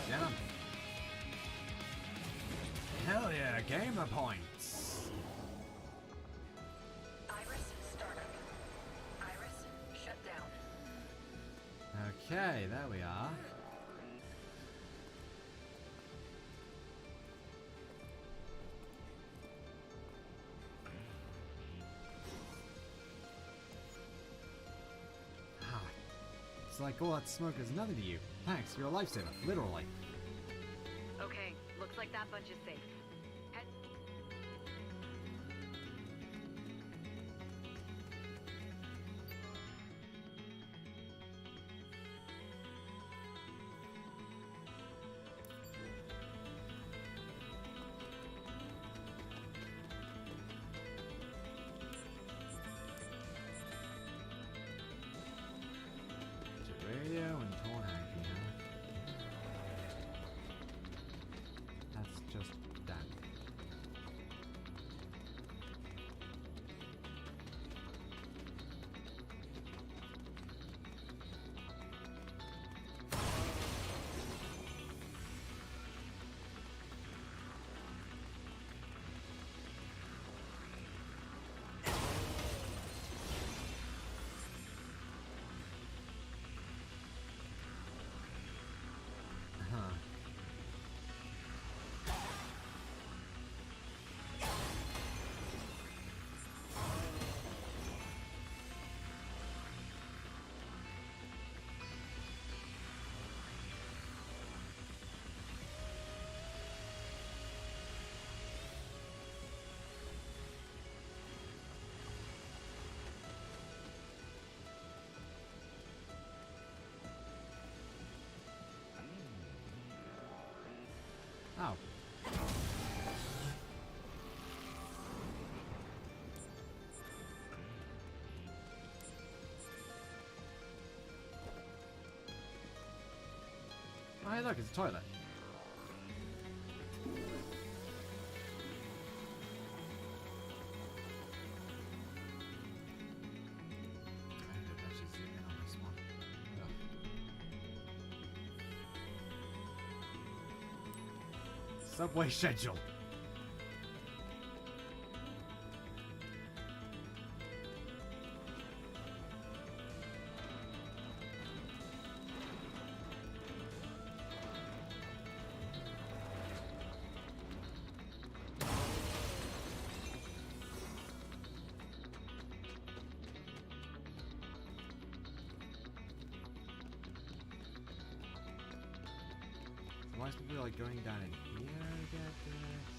Get him. Hell yeah, gamer points. Iris started. Iris shut down. Okay, there we are. Ah, it's like all that smoke is nothing to you. Thanks, you're a lifesaver, literally. Okay, looks like that bunch is safe. Head Radio and torn hanky, huh? That's just daft. Ow. Oh, hey, look, it's a toilet. I need to actually zoom in on this one. Ugh. Subway schedule. Am I supposed to be like going down in here to get this?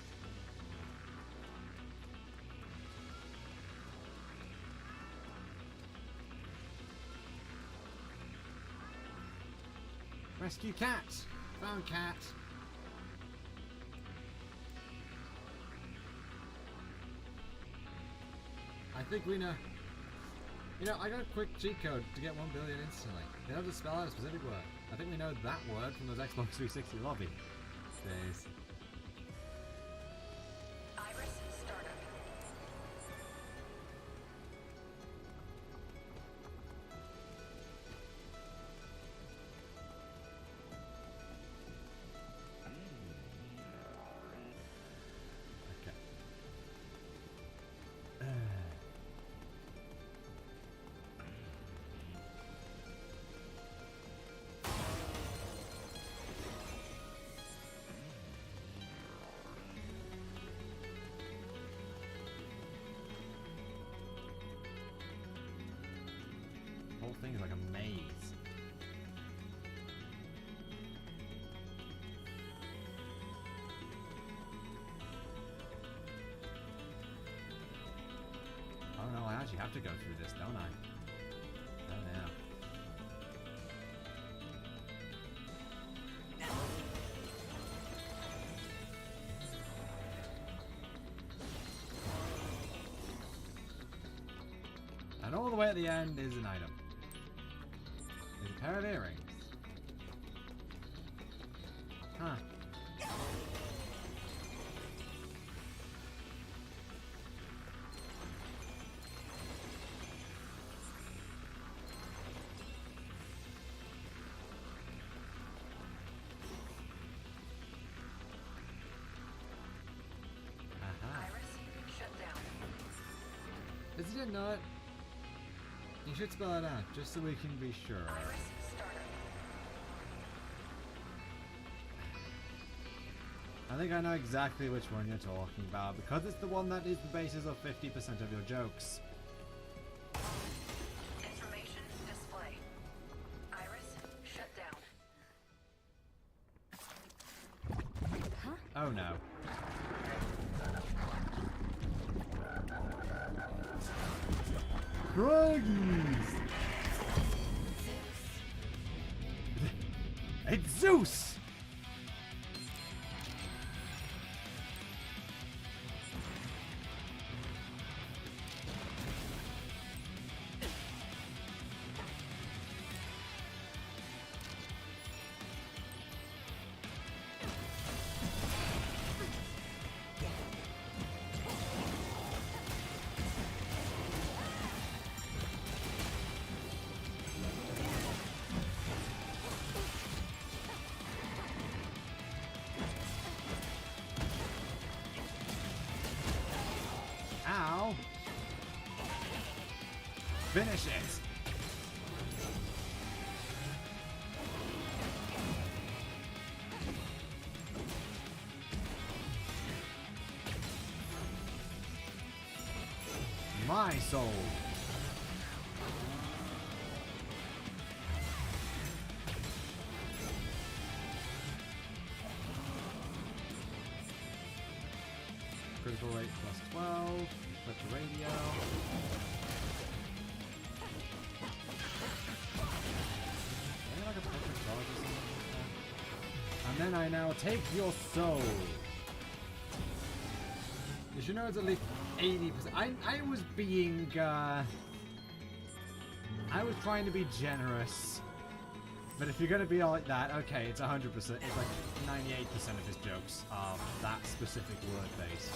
Rescue cat! Found cat! I think we know. You know, I got a quick cheat code to get 1 billion instantly. They have to spell out a specific word. I think we know that word from those Xbox 360 lobby days. Iris startup. Okay. The whole thing is like a maze. Oh no, I actually have to go through this, don't I? Oh no. And all the way at the end is an item. There's a pair of earrings. Huh. Aha. Iris, shut down. Is it not? You should spell it out, just so we can be sure. Iris startup. I think I know exactly which one you're talking about, because it's the one that is the basis of 50% of your jokes. Information display. Iris, shut down. Oh no. Froggies! It's Zeus! Ow! Finish it! My soul! Critical rate plus 12. Flip the radio. Maybe like a perfect charge or something like that. I'm And then I now take your soul. You should know it's at least 80%. I was being, I was trying to be generous. But if you're going to be like that, okay, it's 100%. It's like 98% of his jokes are that specific word based.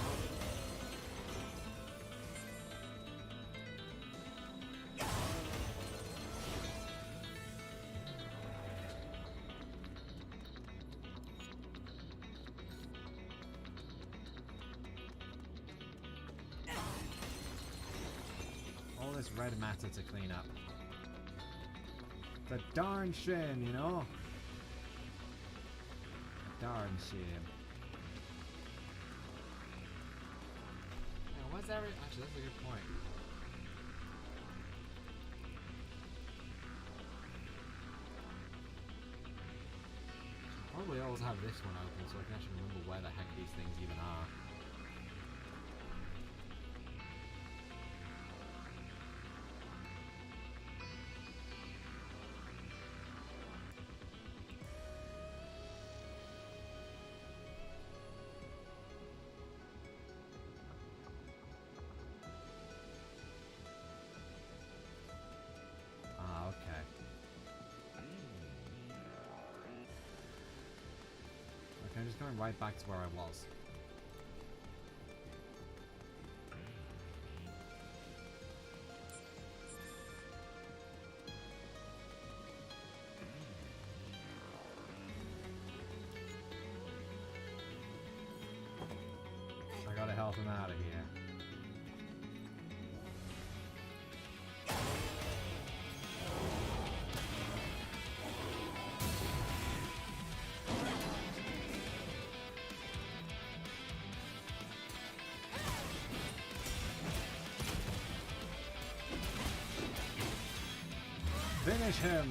All this red matter to clean up. The darn shame, you know? Darn shame. Now, what's that? Actually, that's a good point. Probably always have this one open so I can actually remember where the heck these things even are. I'm just going right back to where I was. I gotta help him out of here. Finish him!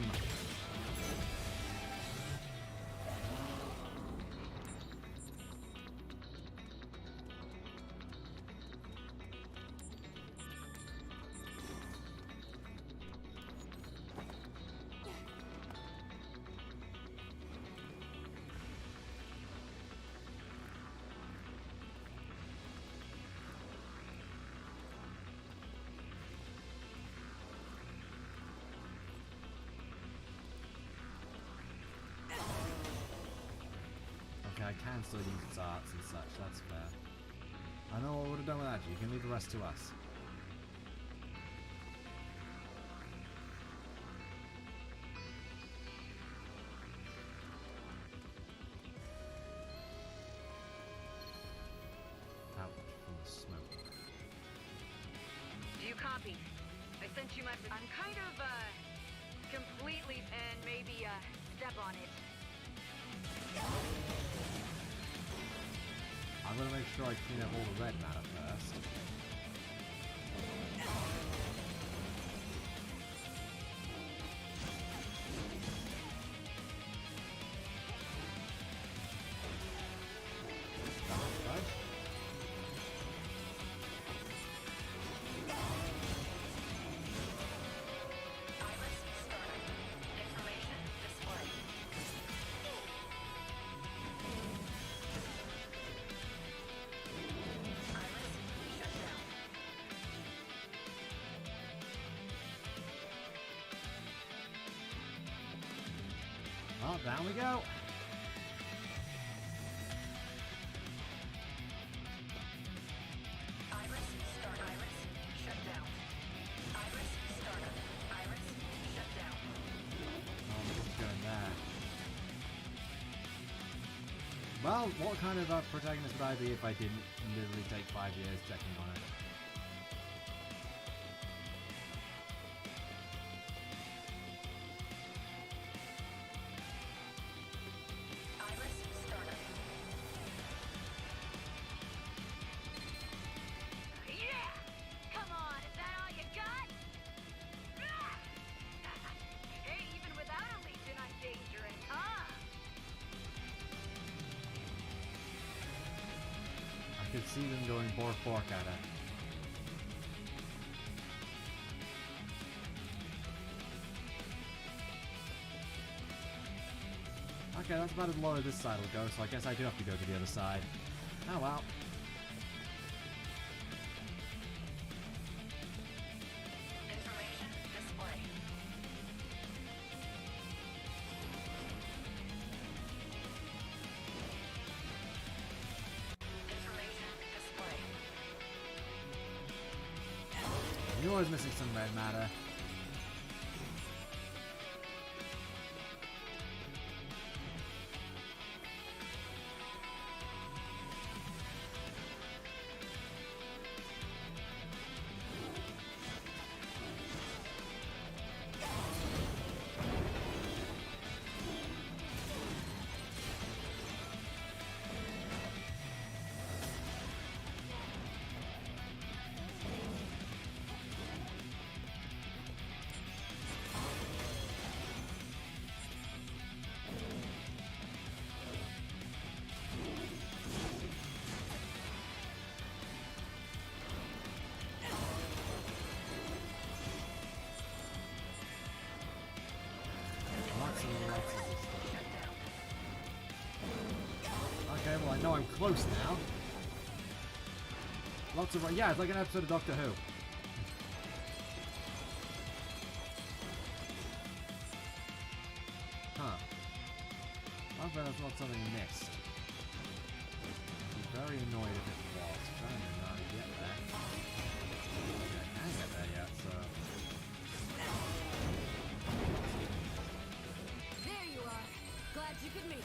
I can still use its arts and such, that's fair. I know what I would have done without you. You can leave the rest to us. Out from the smoke. Do you copy? I sent you my... I'm kind of, completely... and maybe, step on it. I'm gonna make sure I clean up all the red matter first. Oh, down we go. Iris, start. Iris, shut down. Iris, startup. Iris, shut down. Oh, this is going there. Well, what kind of protagonist would I be if I didn't literally take 5 years checking on it? I could see them going fork at it. Okay, that's about as low as this side will go, so I guess I do have to go to the other side. Oh well. Information display. Information display. I knew I was missing some red matter. Okay, well I know I'm close now. Lots of... Yeah, it's like an episode of Doctor Who. Huh. I bet that's not something missed. I'd be very annoyed if it was. Trying to not get there. Yeah, I can't get there yet, so... There you are. Glad you could make it.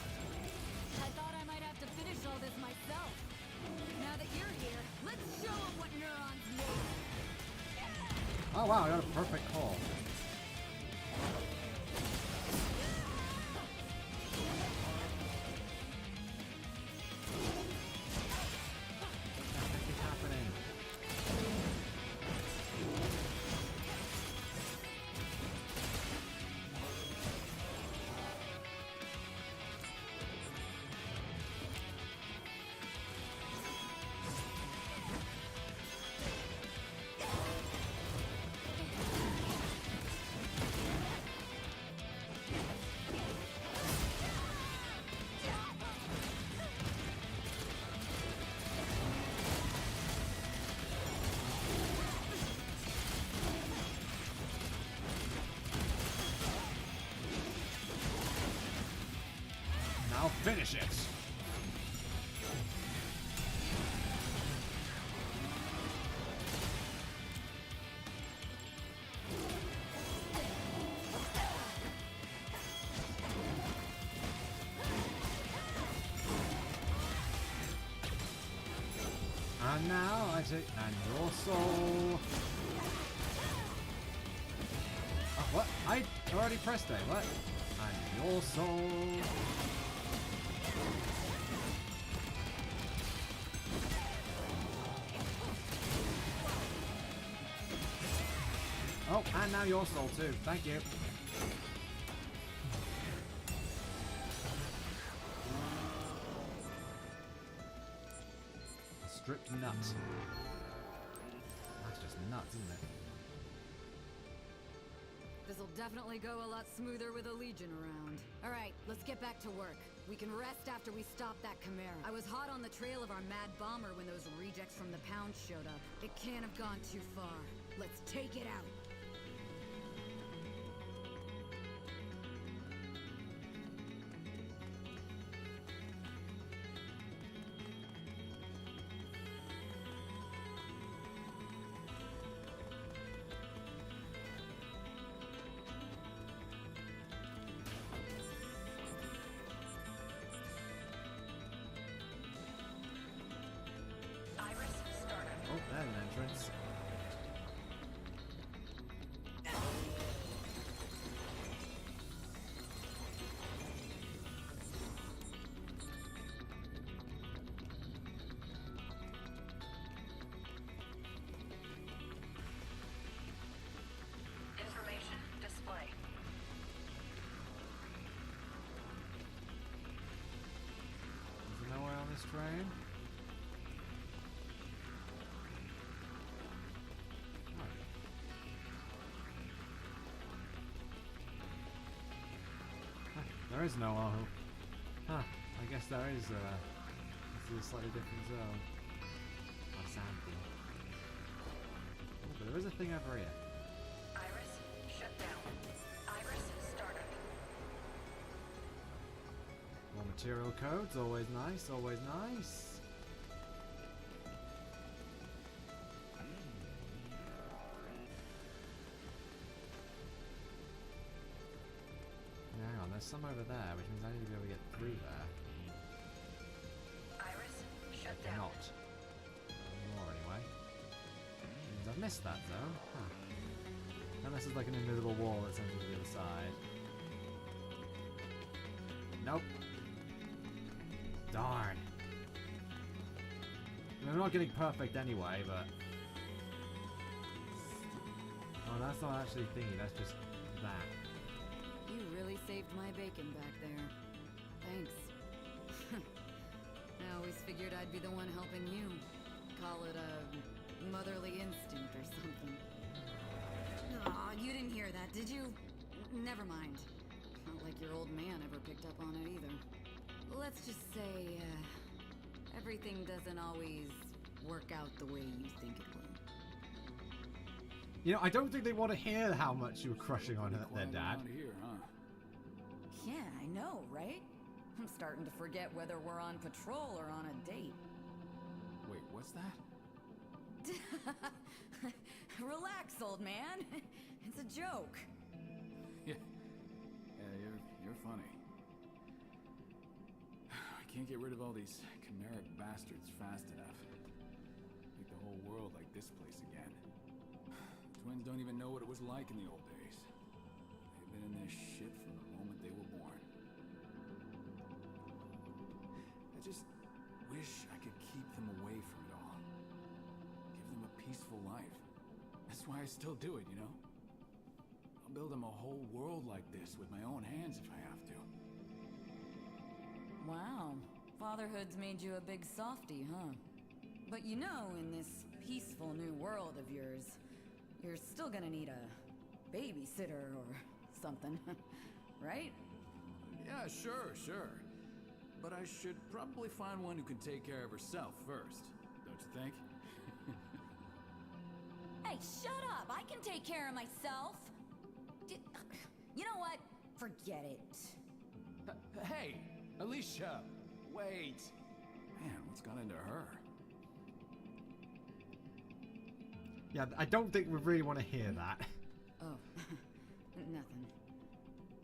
I thought I might have to finish all this myself. Now that you're here, let's show them what neurons made. Oh wow, I got a perfect call. What the heck is happening? Now finish it! And now I take... And your soul... Oh, what? I already pressed A, what? And your soul... Oh, and now your soul too. Thank you. A stripped nut. That's just nuts, isn't it? This'll definitely go a lot smoother with a Legion around. Alright, let's get back to work. We can rest after we stop that Chimera. I was hot on the trail of our mad bomber when those rejects from the pound showed up. It can't have gone too far. Let's take it out. Iris started. Oh, there's an entrance. Information display. Is there nowhere on this train? There is no Oahu. Huh, I guess there is this is a slightly different zone. Or sound thing. Oh, but there is a thing over here. Iris, shut down. Iris, startup. More material codes, always nice, always nice. Hang on, there's some over there, which means I need to be able to get through there. Iris, shut They're down. not. Not anymore, anyway. Means I've missed that zone. Huh. Unless it's like an invisible wall that sends me to the other side. Nope. Darn. I'm not getting perfect anyway, but... Oh, that's not actually thingy, that's just that. You really saved my bacon back there. Thanks. I always figured I'd be the one helping you. Call it a motherly instinct or something. Aw, you didn't hear that, did you? Never mind. Not like your old man ever picked up on it either. Let's just say, everything doesn't always work out the way you think it will. You know, I don't think they want to hear how much you were crushing on their dad. Here, huh? Yeah, I know, right? I'm starting to forget whether we're on patrol or on a date. Wait, what's that? Relax, old man. It's a joke. Yeah, you're funny. I can't get rid of all these chimeric bastards fast enough. Make the whole world like this place again. Twins don't even know what it was like in the old days. They've been in this shit from the moment they were born. I just wish I could keep them away from it all. Give them a peaceful life. That's why I still do it, you know? I'll build them a whole world like this with my own hands if I have to. Wow. Fatherhood's made you a big softie, huh? But you know, in this peaceful new world of yours, you're still gonna need a babysitter or something, right? Yeah, sure. But I should probably find one who can take care of herself first, don't you think? Hey, shut up! I can take care of myself! You know what? Forget it. Hey, Alicia! Wait! Man, what's got into her? Yeah, I don't think we really want to hear that. Oh, nothing.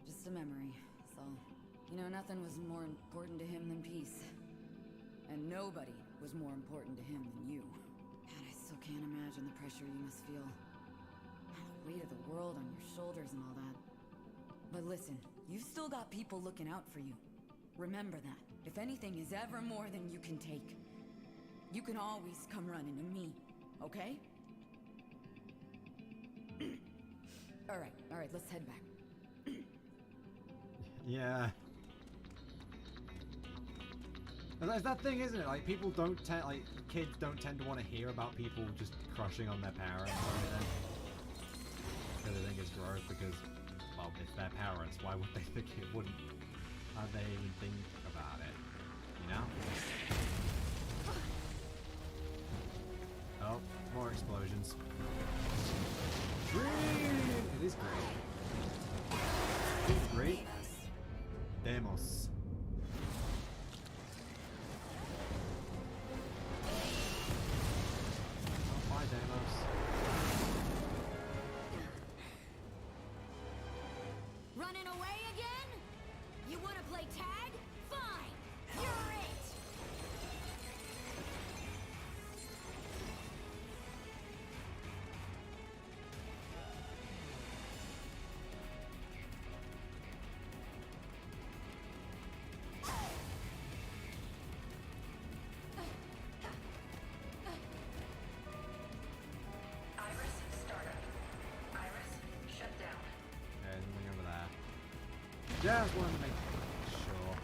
Just a memory, so... You know, nothing was more important to him than peace. And nobody was more important to him than you. Man, I still can't imagine the pressure you must feel. The weight of the world on your shoulders and all that. But listen, you've still got people looking out for you. Remember that. If anything is ever more than you can take, you can always come running to me, okay? Alright, let's head back. Yeah. It's that thing, isn't it? Like, people don't tend, like, kids don't tend to want to hear about people just crushing on their parents or anything. Because they think it's gross because, well, it's their parents. Why would they think it wouldn't? How'd they even think about it? You know? Oh, more explosions. Green! It is green. Great. Demos. Oh, bye, Demos. Running away again? You want to play tag? Fine! You're it! Iris, startup. Iris, shut down. Okay, there's nothing over there. Just wanted to make sure.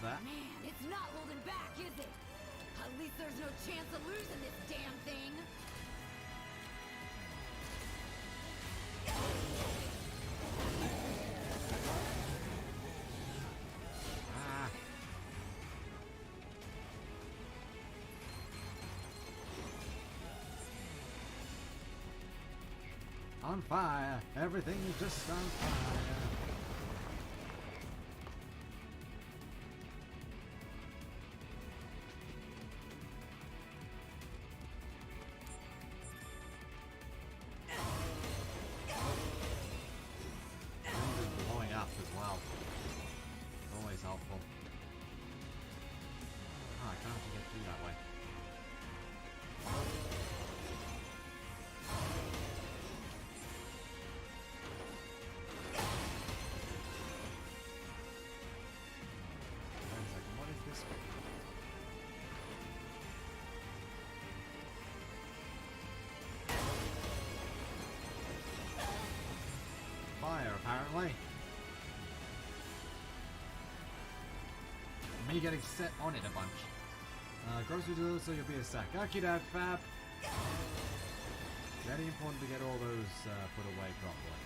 there. Man, it's not holding back, is it? At least there's no chance of losing this damn thing. Ah. On fire. Everything's just on fire. Blowing up as well. Always helpful. Oh, I can't actually get through that way. Wait a second, what is this one? Fire, apparently. Me getting set on it a bunch. Grocery delivery, so you'll be a sec. Okay, Dad, fab. Very important to get all those put away properly.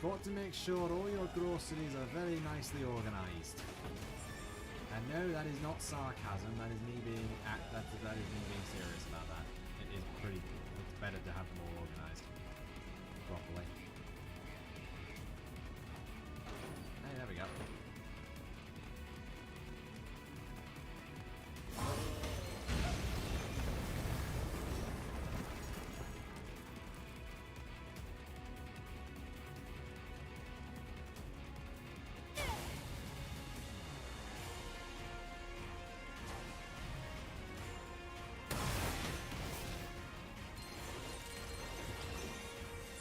Got to make sure all your groceries are very nicely organised. And no, that is not sarcasm. That is me being that is me being serious about that. It is pretty. It's better to have them all organised properly. Hey, there we go.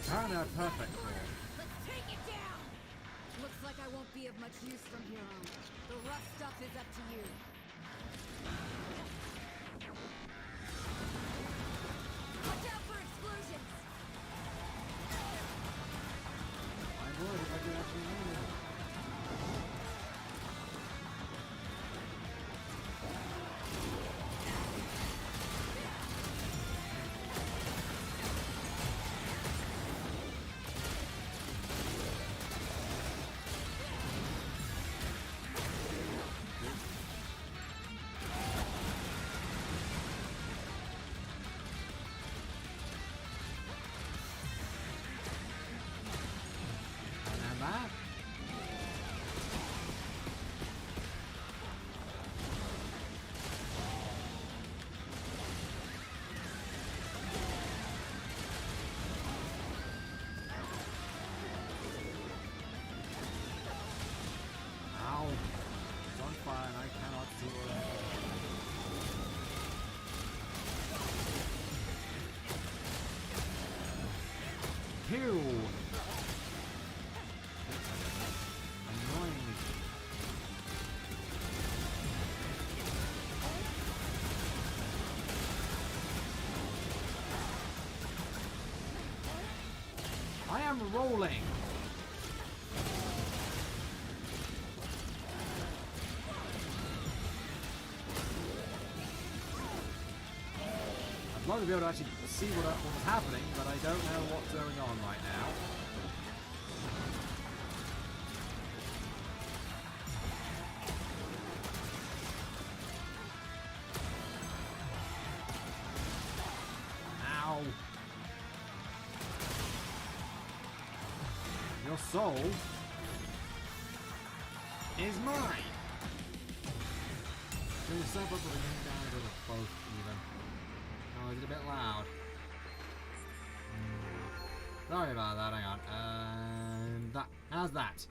Apparently I'm perfect for it. Let's take it down! Looks like I won't be of much use from here on. The rough stuff is up to you. Watch out for explosions! I would if I could actually move. And that. Ow. It's on fire and I cannot see what I'm doing. Pew! Annoyingly. I am rolling. I'd love to be able to actually see what was happening, but I don't know what's going on right now. Ow! Your soul is mine! Turn yourself up or bring it down to both even. Oh, is it a bit loud? Sorry about that, hang on. And that. How's that?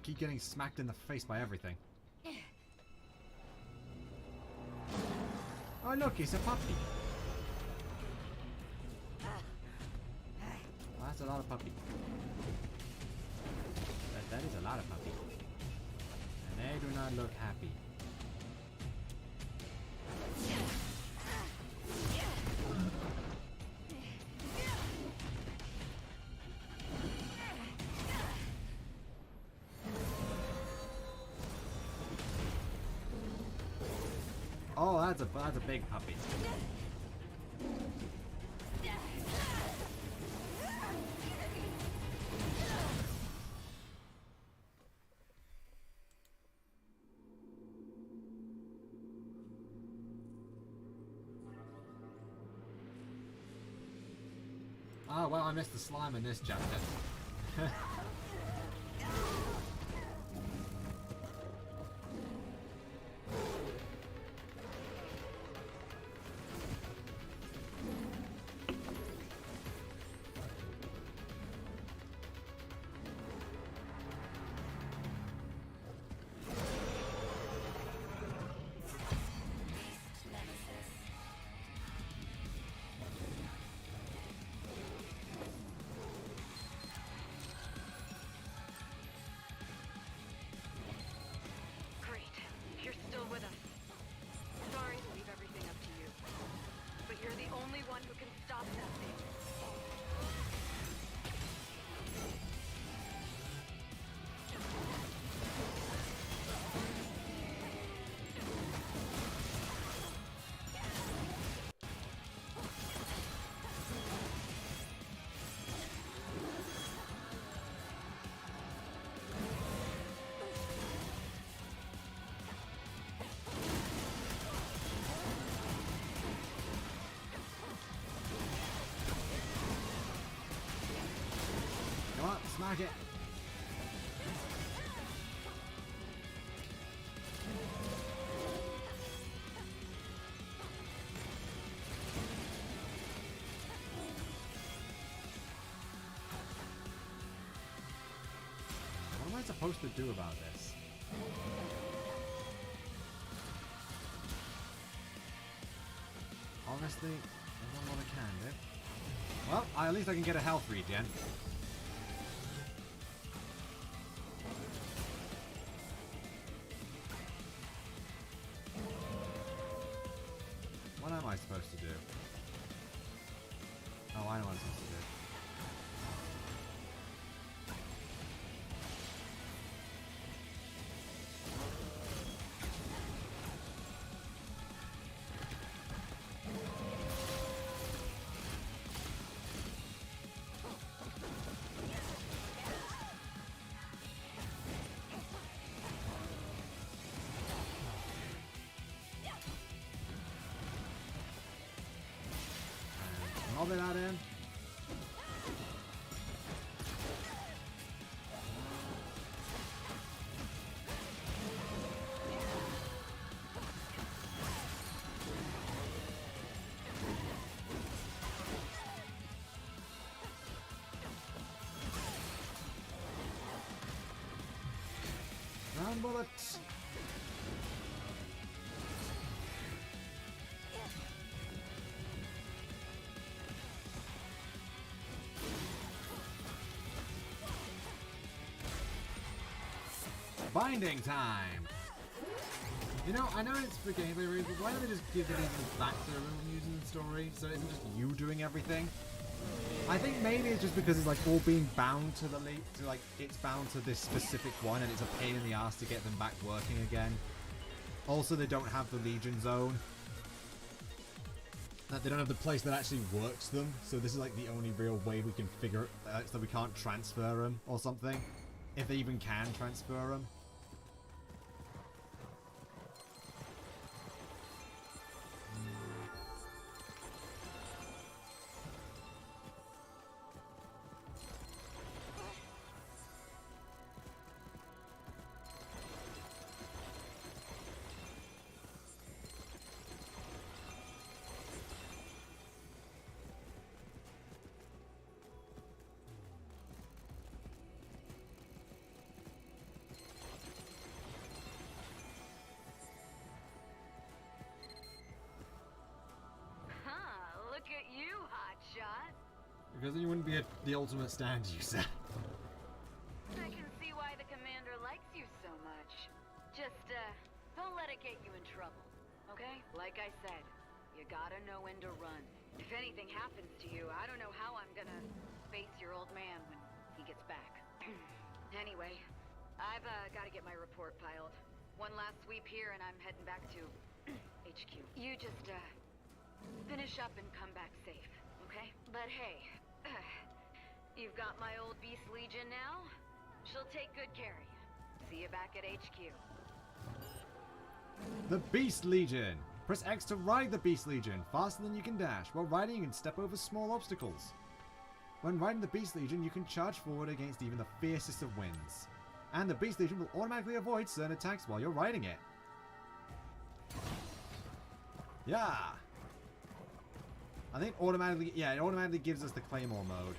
Keep getting smacked in the face by everything. Oh look, it's a puppy. Well, that's a lot of puppy. That is a lot of puppy. And they do not look happy. Oh, that's a big puppy. Oh, well, I missed the slime in this chapter. Great. You're still with us. Sorry to leave everything up to you. But you're the only one who can stop that thing. Come on, smack it. What am I supposed to do about this? Honestly, there's not a lot I can do. Well, at least I can get a health regen. What am I supposed to do? Oh, I know what I'm supposed to do. Mob it out in. Round bullets. Binding time! You know, I know it's for gameplay reasons, but why don't they just give it even back to everyone using the story, so it isn't just you doing everything? I think maybe it's just because it's like all being bound to the it's bound to this specific one, and it's a pain in the ass to get them back working again. Also, they don't have the Legion Zone. That they don't have the place that actually works them, so this is like the only real way we can figure it out, so we can't transfer them or something. If they even can transfer them. Look at you, hotshot. Because then you wouldn't be the ultimate stand user. I can see why the commander likes you so much. Just, don't let it get you in trouble, okay? Like I said, you gotta know when to run. If anything happens to you, I don't know how I'm gonna face your old man when he gets back. Anyway, I've, gotta get my report filed. One last sweep here and I'm heading back to HQ. You just, finish up and come back safe, okay? But hey, you've got my old Beast Legion now. She'll take good care of you. See you back at HQ. The Beast Legion. Press X to ride the Beast Legion. Faster than you can dash. While riding, you can step over small obstacles. When riding the Beast Legion, you can charge forward against even the fiercest of winds. And the Beast Legion will automatically avoid certain attacks while you're riding it. Yeah! I think automatically, yeah, it automatically gives us the Claymore mode.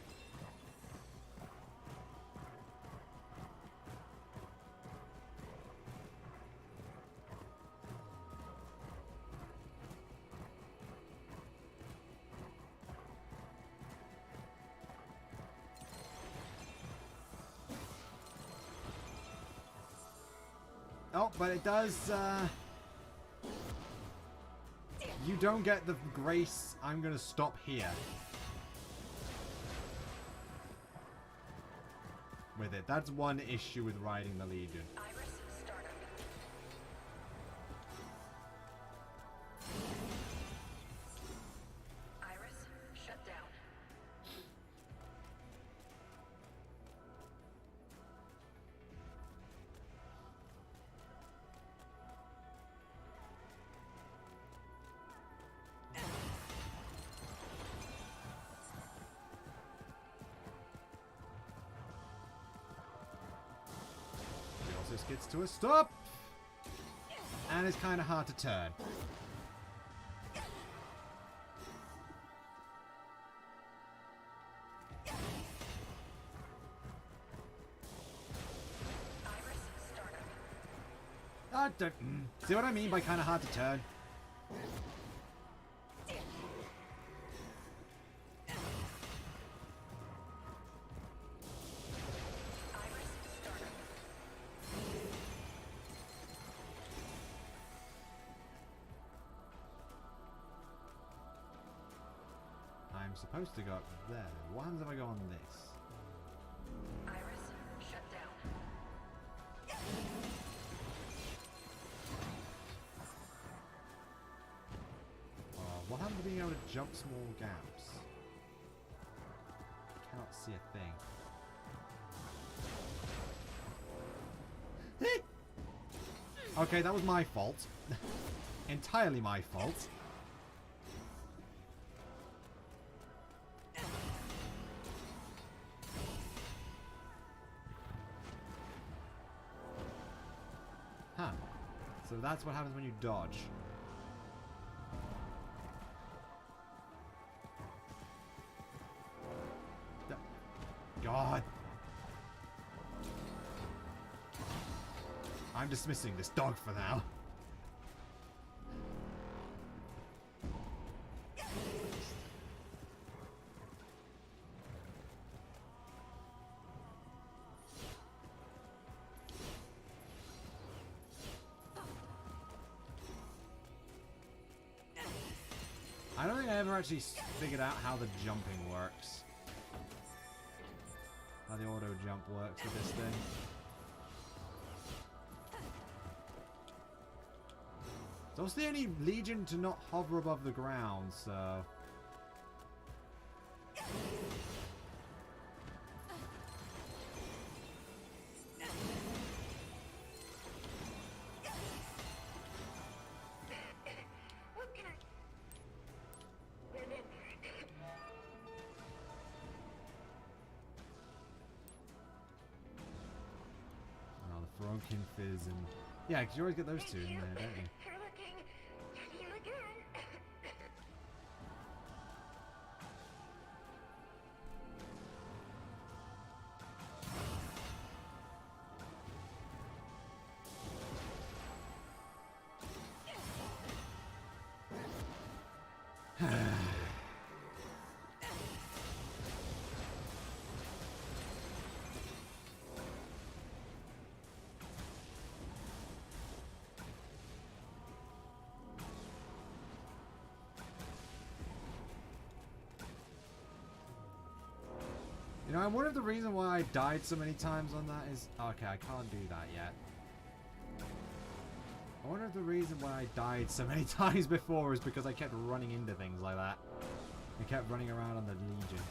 Oh, but it does, you don't get the grace, I'm gonna stop here. With it. That's one issue with riding the Legion. Iris startup. Iris shut down. It also gets to a stop! And it's kind of hard to turn. Iris startup. See what I mean by kind of hard to turn? Iris startup. I'm supposed to go up there. What happens if I go on this? Iris shut down. What happens to being able to jump small gaps? Cannot see a thing. Okay, that was my fault. Entirely my fault. Huh. So that's what happens when you dodge. God. I'm dismissing this dog for now. I don't think I ever actually figured out how the jumping works. How the auto jump works with this thing. It's also the only Legion to not hover above the ground, so... What can I... Oh, the Feronkin Fizz and... Yeah, because you always get those two in there, don't you? You're looking at you again. You know, I wonder if the reason why I died so many times on that is... Okay, I can't do that yet. of the reason why I died so many times before is because I kept running into things like that. I kept running around on the Legion.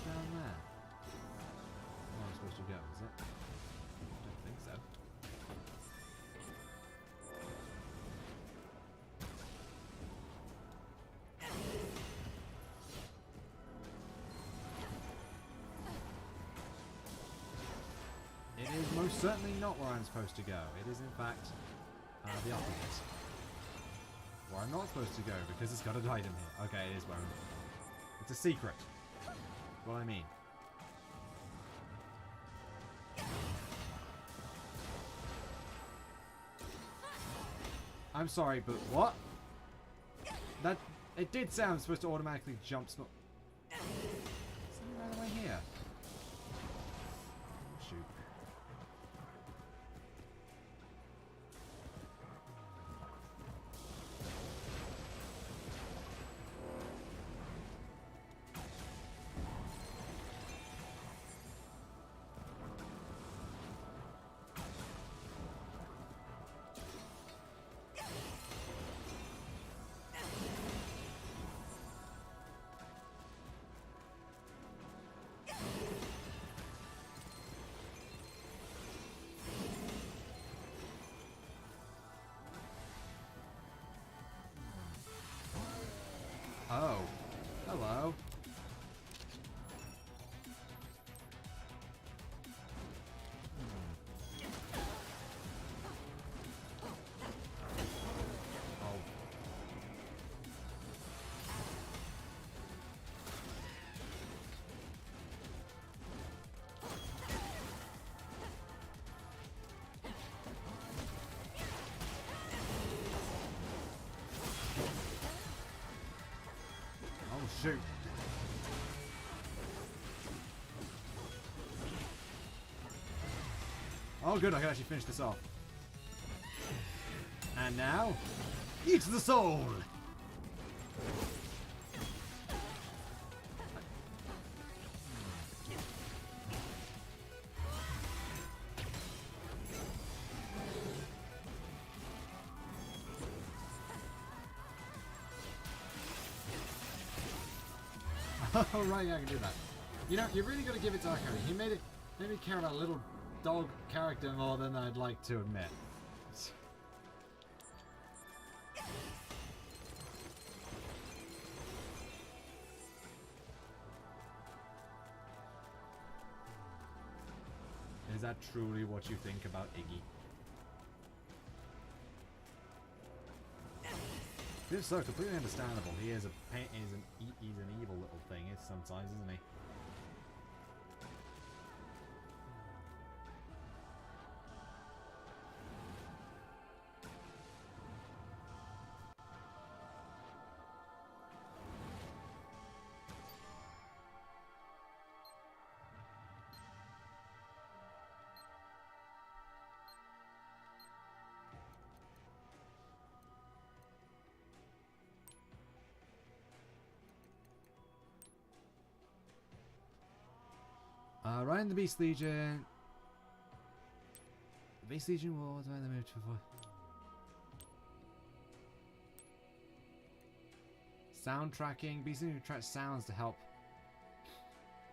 Down there. Where am I supposed to go, is it? I don't think so. It is most certainly not where I'm supposed to go. It is in fact the opposite. Where I'm not supposed to go because it's got an item here. Okay, it is where I'm... It's a secret. What I mean. I'm sorry, but what? That... It did say I'm supposed to automatically jump... Something right away here. Shoot. Oh. Hello. Oh. Oh, shoot. Oh, good. I can actually finish this off. And now, eat the soul! Oh, right, yeah, I can do that. You know, you really got to give it to Akari. He made me care about a little dog character more than I'd like to admit. Is that truly what you think about Iggy? If so, completely understandable. He is he's an evil little thing sometimes, isn't he? Ryan the Beast Legion. The Beast Legion Wars, where they moved before. Sound tracking. Beast Legion tracks sounds to help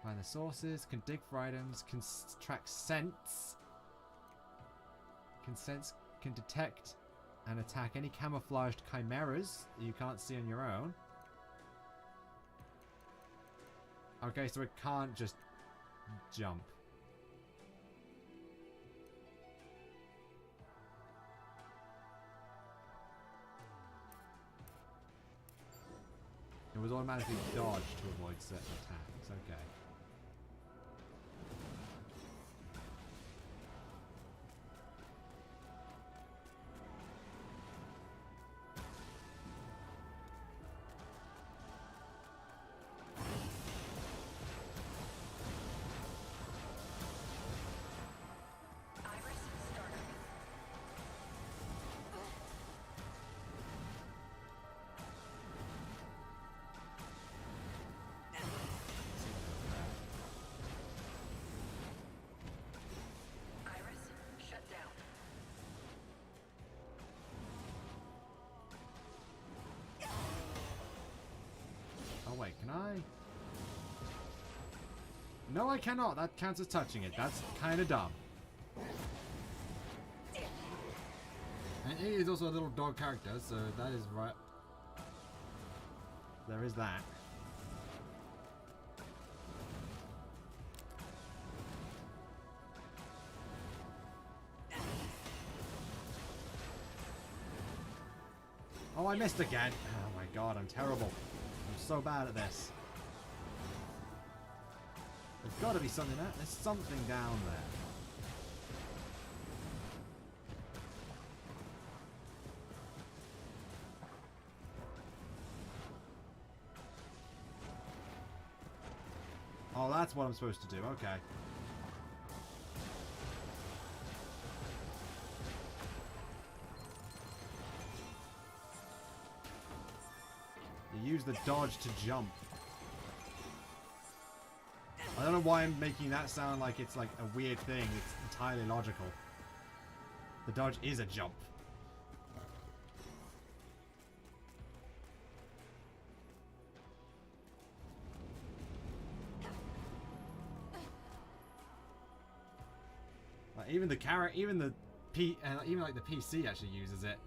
find the sources. Can dig for items. Can track scents. Can detect and attack any camouflaged chimeras that you can't see on your own. Okay, so it can't just jump. It was automatically dodged to avoid certain attacks. Okay. Wait, can I? No, I cannot. That counts as touching it. That's kind of dumb. And he is also a little dog character, so that is right. There is that. Oh, I missed again. Oh my god, I'm terrible. I'm so bad at this. There's got to be something there. There's something down there. Oh, that's what I'm supposed to do. Okay. You use the dodge to jump. I don't know why I'm making that sound like it's like a weird thing. It's entirely logical. The dodge is a jump. Like even the carrot, even the even like the PC actually uses it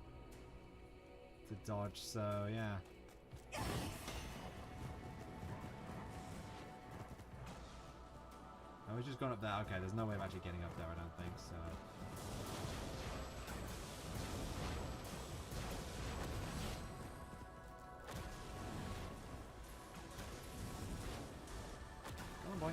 to dodge. So yeah. Oh, we've just gone up there. Okay, there's no way of actually getting up there, I don't think, so... Come on, boy.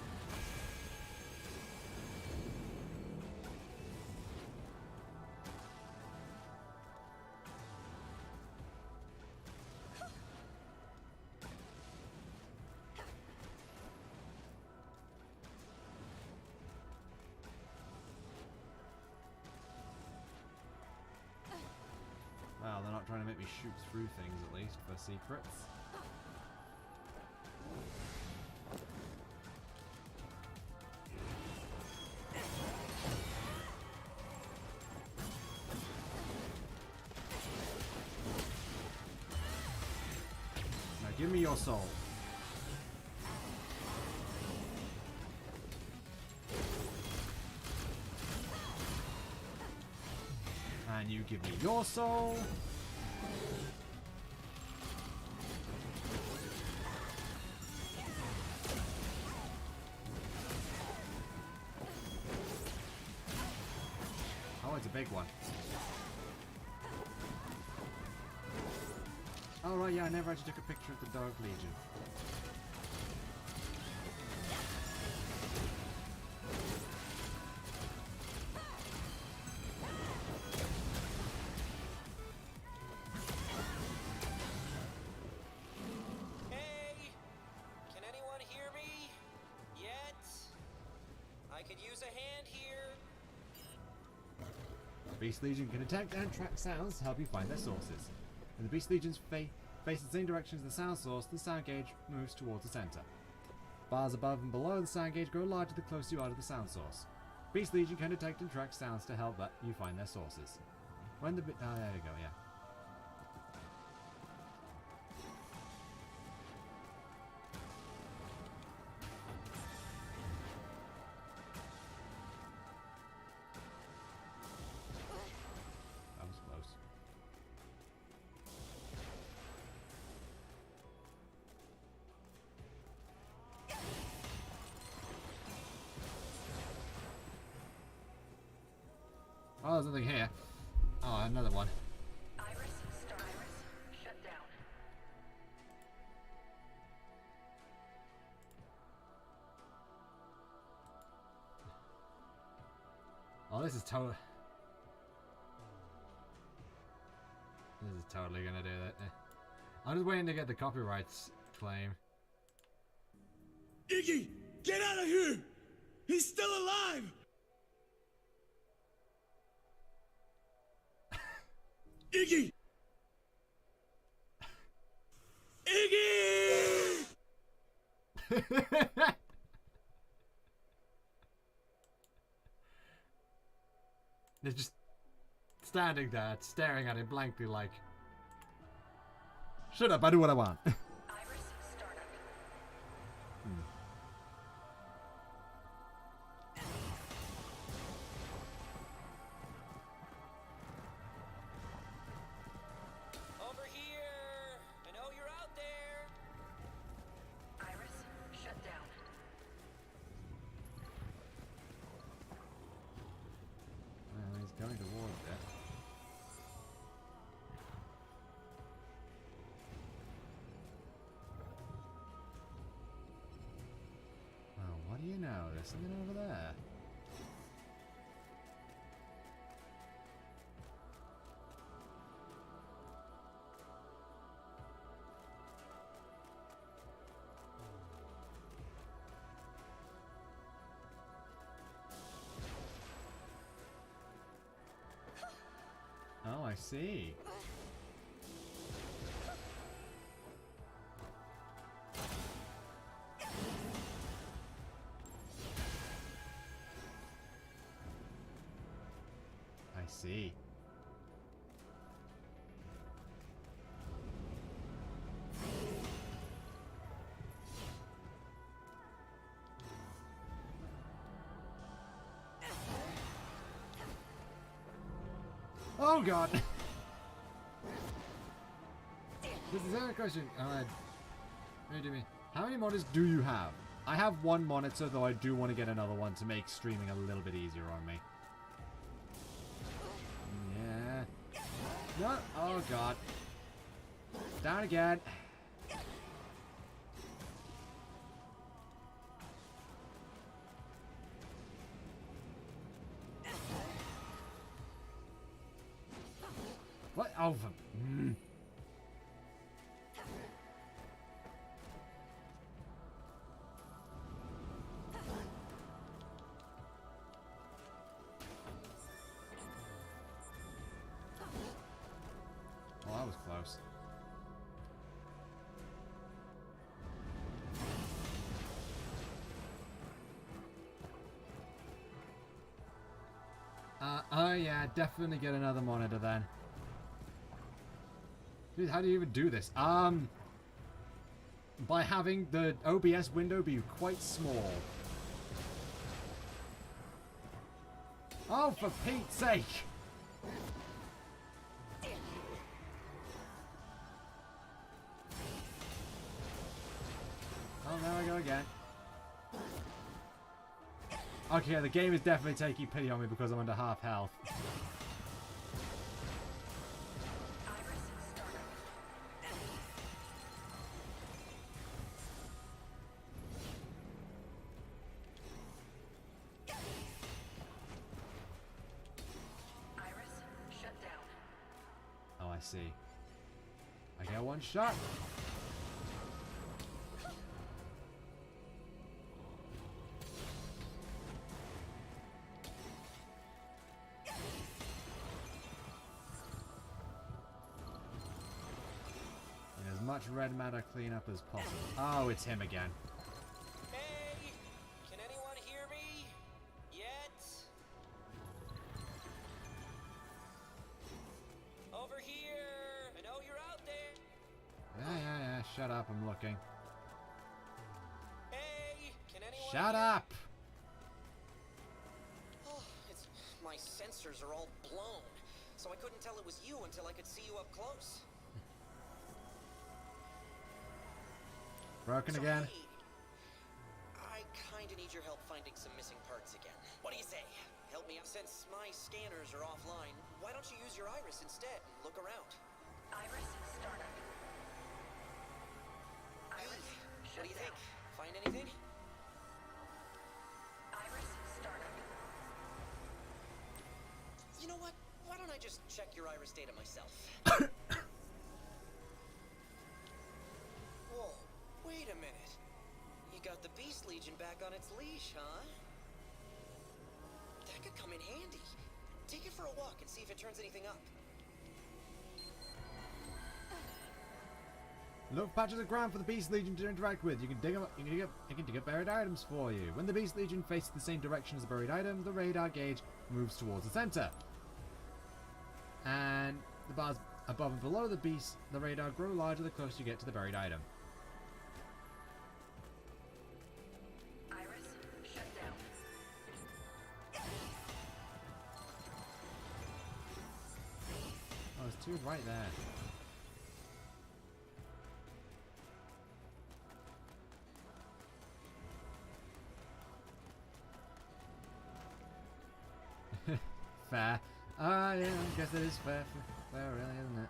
Well, they're not trying to make me shoot through things, at least, for secrets. Now give me your soul. And you give me your soul. Oh, it's a big one. Oh, right, yeah, I never actually took a picture of the Dark Legion. Beast Legion can detect and track sounds to help you find their sources. When the Beast Legions face the same direction as the sound source, the sound gauge moves towards the center. Bars above and below the sound gauge grow larger the closer you are to the sound source. Beast Legion can detect and track sounds to help you find their sources. When the there you go, yeah. Oh, there's nothing here. Oh, another one. Iris, Star Iris, shut down. Oh, this is totally... This is totally gonna do that. I'm just waiting to get the copyrights claim. Iggy! Get out of here! He's still alive! Iggy! Iggy! They're just standing there, staring at him blankly like, shut up, I do what I want. Iris, startup. there something over there? Oh, I see. I see. Oh god! This is a question. What do you mean? How many monitors do you have? I have one monitor, though I do want to get another one to make streaming a little bit easier on me. Yeah. No. Oh god. Down again. What? Oh. Well, that was close. Oh yeah, definitely get another monitor then. Dude, how do you even do this? By having the OBS window be quite small. Oh, for Pete's sake! Oh, there I go again. Okay, the game is definitely taking pity on me because I'm under half health. Oh, I see. I get one shot. And as much red matter cleanup as possible. Oh, it's him again. Hey! Can anyone hear me? Yet? Over here! I know you're out there! Yeah. Shut up, I'm looking. Hey! Can anyone Shut hear- up! Oh, my sensors are all blown, so I couldn't tell it was you until I could see you up close. Broken So, again. hey, I kinda need your help finding some missing parts again. What do you say? Help me out. Since my scanners are offline, why don't you use your iris instead and look around? Iris startup. Hey, what do you think? Find anything? Iris startup. You know what? Why don't I just check your iris data myself? Whoa, wait a minute. You got the Beast Legion back on its leash, huh? That could come in handy. Take it for a walk and see if it turns anything up. Look for patches of ground for the Beast Legion to interact with. You can dig up. It can dig up buried items for you. When the Beast Legion faces the same direction as the buried item, the radar gauge moves towards the center. And the bars above and below the beast, the radar grow larger the closer you get to the buried item. Iris shut down. Oh, there's two right there. Fair. Yeah, I guess it is fair. Fair, really, isn't it?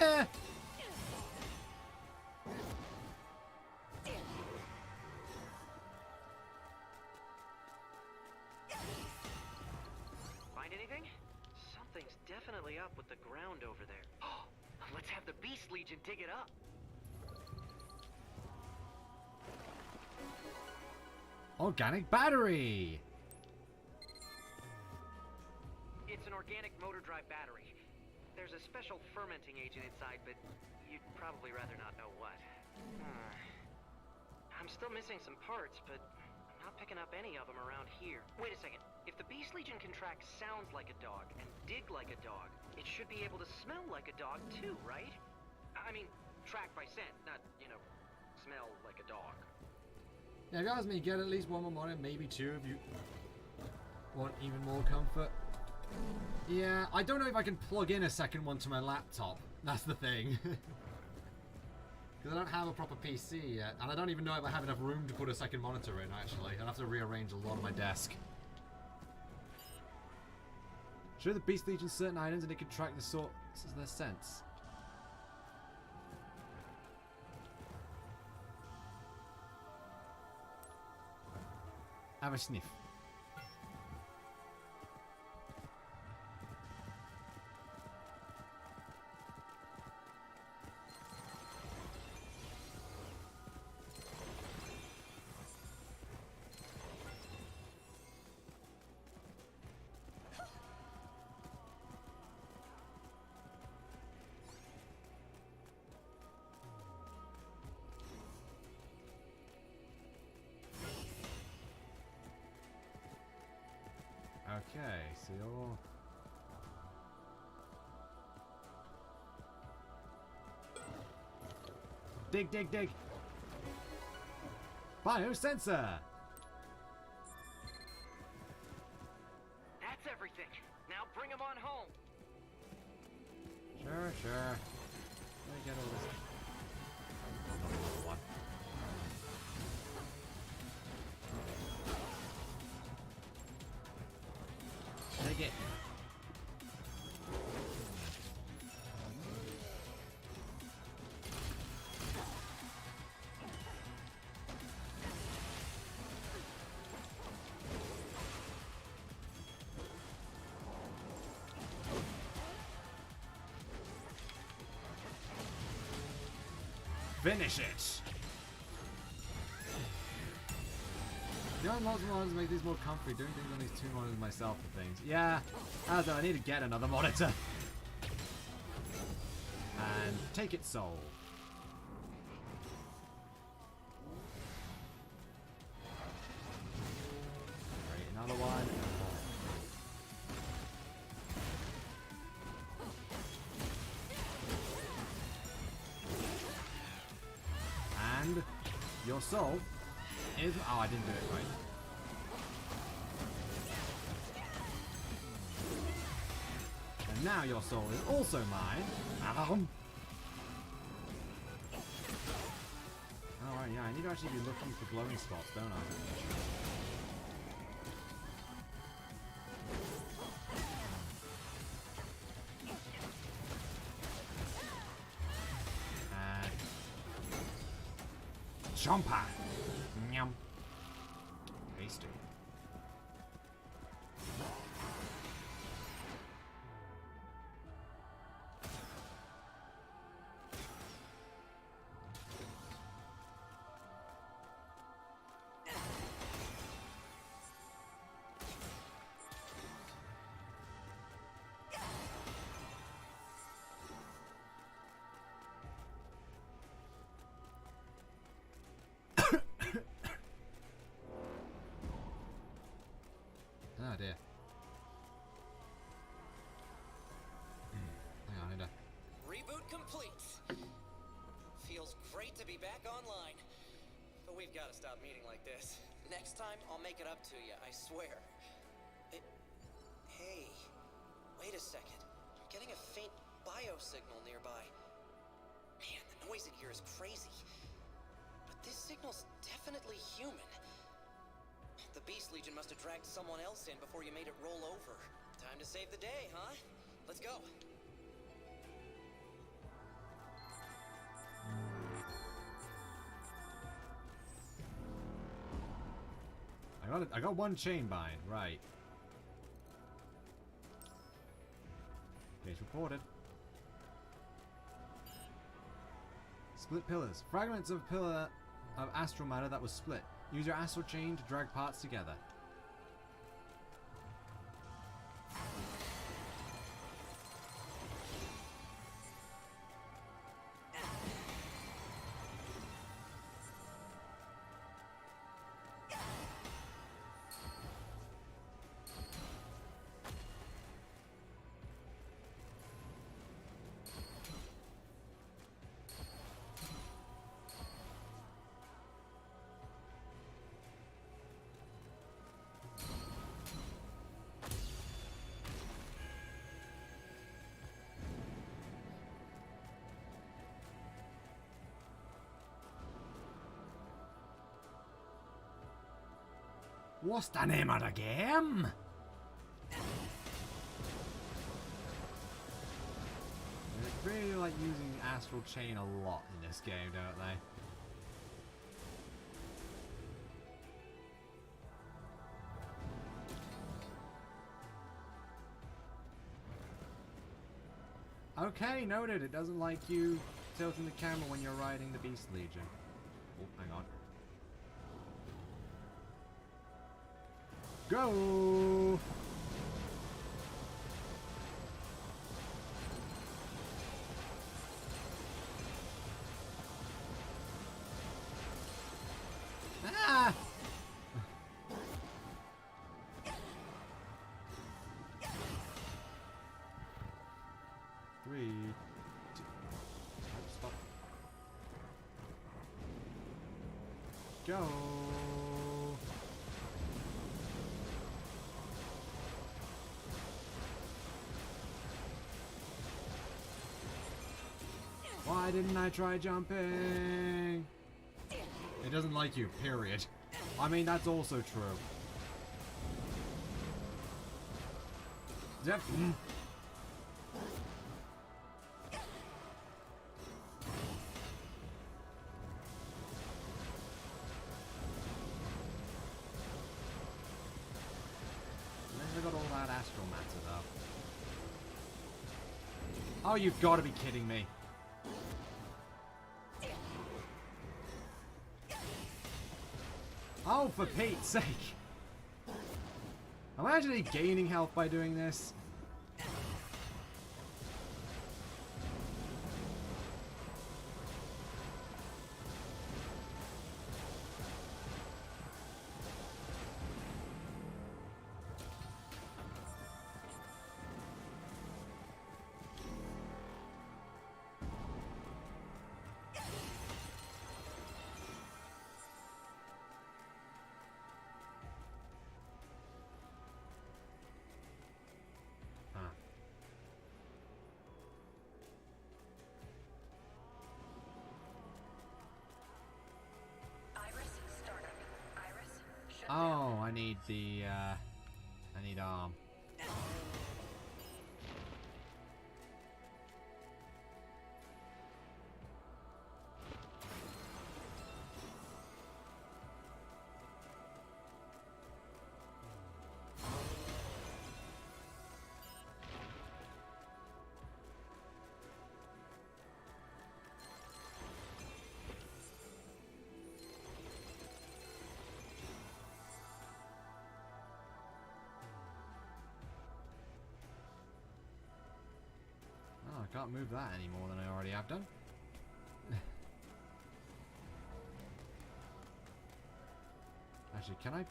Yeah! find anything? Something's definitely up with the ground over there. Let's have the Beast Legion dig it up. Organic battery! It's an organic motor drive battery. There's a special fermenting agent inside, but you'd probably rather not know what. I'm still missing some parts, but I'm not picking up any of them around here. Wait a second. If the Beast Legion can track sounds like a dog and dig like a dog, it should be able to smell like a dog too, right? I mean, track by scent, not, smell like a dog. Yeah, if you ask me, get at least one more monitor, maybe two if you want even more comfort. Yeah, I don't know if I can plug in a second one to my laptop. That's the thing. Because I don't have a proper PC yet, and I don't even know if I have enough room to put a second monitor in, actually. I'll have to rearrange a lot of my desk. Show the Beast Legion certain items and it can track the source of their sense. Have a sniff. Okay, so you're... Dig, dig, dig! Biosensor! That's everything. Now bring them on home. Sure, sure. Let me get all this. One. Take it. Finish it! The only lots of monitors make these more comfy. Doing things on these two monitors myself for things. Yeah, as I need to get another monitor. And take it, soul. Great, another one. And your soul is... Oh, I didn't do it right. And now your soul is also mine. Alright, yeah, I need to actually be looking for glowing spots, don't I? Chompa! Nyam. Tasty. Oh dear. Hang on, I need to... Reboot complete. Feels great to be back online. But we've got to stop meeting like this. Next time, I'll make it up to you, I swear. Hey, wait a second. I'm getting a faint biosignal nearby. Man, the noise in here is crazy. But this signal's definitely human. The Beast Legion must have dragged someone else in before you made it roll over. Time to save the day, huh? Let's go. I got one chain bind, right. Case reported. Split pillars. Fragments of pillar of astral matter that was split. Use your astral chain to drag parts together. What's the name of the game? They really like using Astral Chain a lot in this game, don't they? Okay, noted. It doesn't like you tilting the camera when you're riding the Beast Legion. Oh, hang on. Go! Ah! 3, 2, stop. Go! Why didn't I try jumping? It doesn't like you, period. I mean, that's also true. Yep. Never got all that astral matter, though. Oh, you've got to be kidding me. Oh, for Pete's sake! Am I actually gaining health by doing this? Oh, I need the, I need arm. I can't move that any more than I already have done. Actually, can I?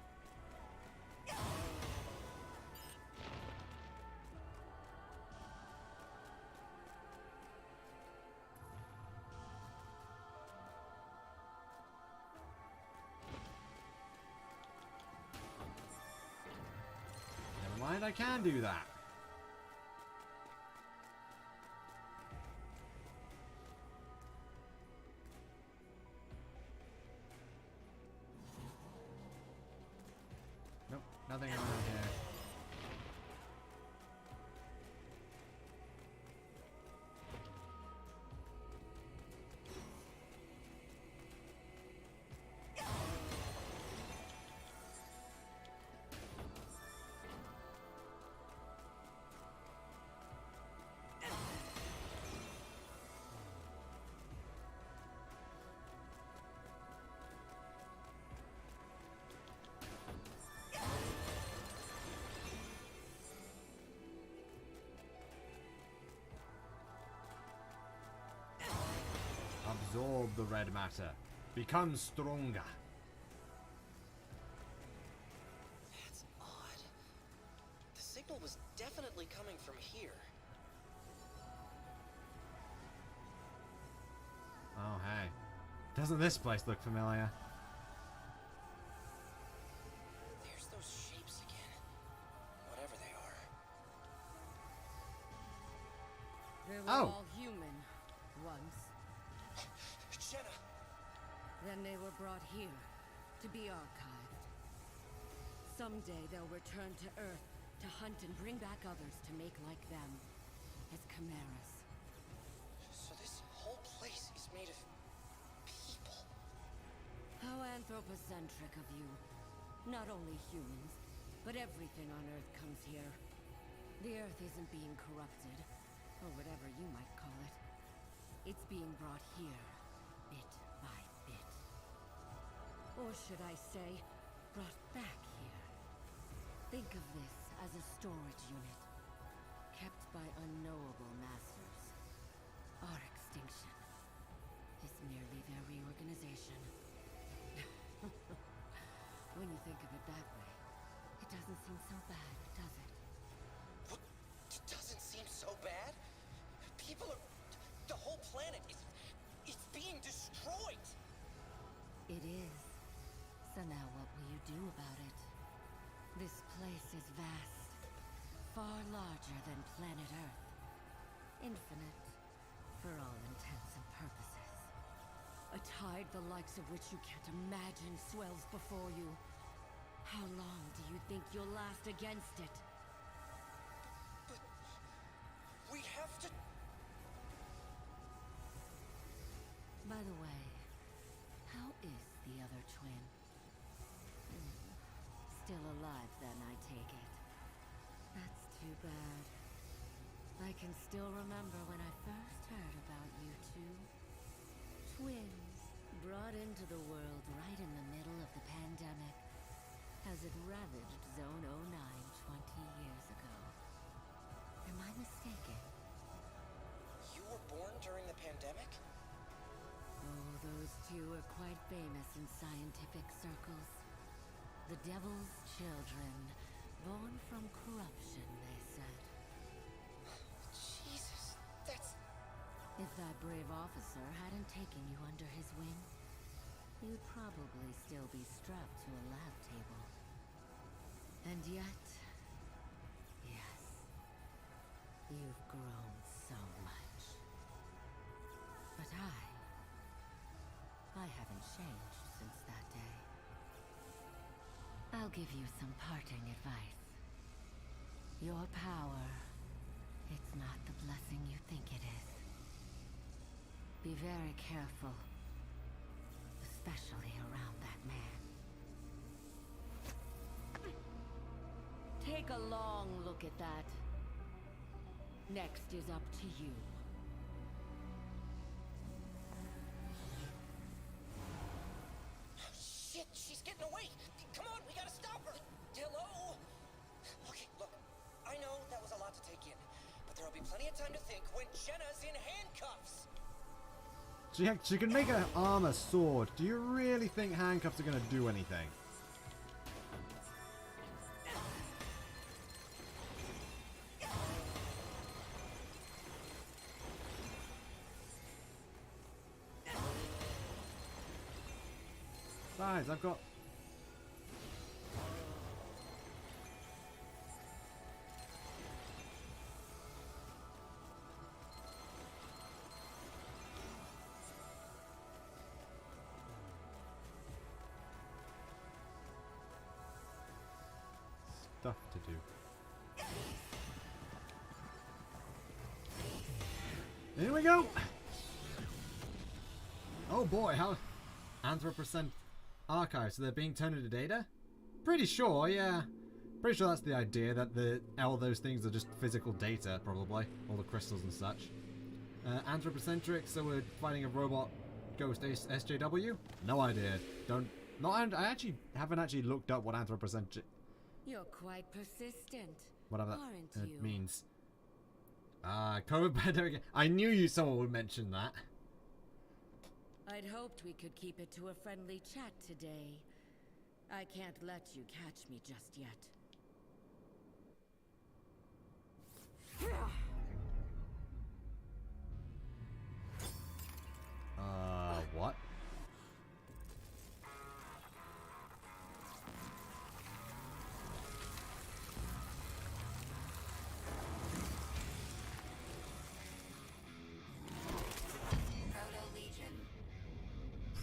Never mind, I can do that. Nothing around here. absorb the red matter. Become stronger. That's odd. The signal was definitely coming from here. Oh, hey. Doesn't this place look familiar? There's those shapes again. Whatever they are. They were Oh. all human once. Jenna! Then they were brought here to be archived. Someday they'll return to Earth to hunt and bring back others to make like them as chimeras. So this whole place is made of people. How anthropocentric of you. Not only humans, but everything on Earth comes here. The Earth isn't being corrupted, or whatever you might call it. It's being brought here, bit by bit. Or should I say, brought back here. Think of this as a storage unit, kept by unknowable masters. Our extinction is merely their reorganization. When you think of it that way, it doesn't seem so bad, does it? What? It doesn't seem so bad? People are... The whole planet is... It's being destroyed! It is. So now what will you do about it? This place is vast. Far larger than planet Earth. Infinite, for all intents and purposes. A tide the likes of which you can't imagine swells before you. How long do you think you'll last against it? But... We have to... By the way, how is the other twin? Still alive then, I take it. That's too bad. I can still remember when I first heard about you two. Twins, brought into the world right in the middle of the pandemic, as it ravaged Zone 09 20 years ago. Am I mistaken? You were born during the pandemic? Oh, those two are quite famous in scientific circles. The devil's children, born from corruption, they said. Jesus, that's... If that brave officer hadn't taken you under his wing, you'd probably still be strapped to a lab table. And yet, yes, you've grown so much. But I haven't changed since that day. I'll give you some parting advice. Your power, it's not the blessing you think it is. Be very careful, especially around that man. Take a long look at that. Next is up to you. Shit, she's getting away! Come on, we gotta stop her! Hello? Okay, look, I know that was a lot to take in, but there'll be plenty of time to think when Jenna's in handcuffs! She can make her arm a sword. Do you really think handcuffs are going to do anything? Besides, I've got... stuff to do. Here we go! Oh boy, how... Anthropocent archive, so they're being turned into data? Pretty sure, yeah. Pretty sure that's the idea, that all those things are just physical data, probably. All the crystals and such. Anthropocentric, so we're fighting a robot ghost SJW? No idea. I haven't actually looked up what anthropocentric... You're quite persistent, whatever aren't that you? means. COVID pandemic. I knew someone would mention that. I'd hoped we could keep it to a friendly chat today. I can't let you catch me just yet. What?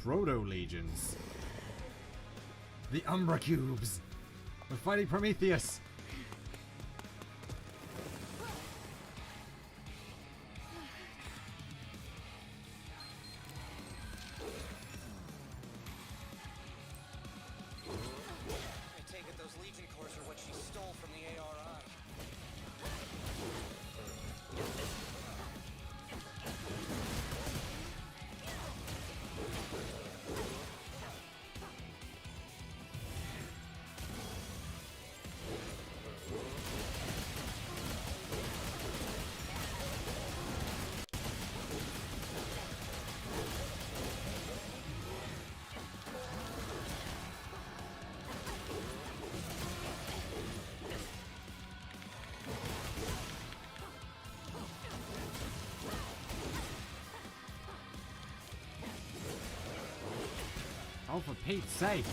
Proto-legions. The Umbra Cubes. We're fighting Prometheus. I take it those Legion cores are what she stole from the ARI. Oh, for Pete's sake.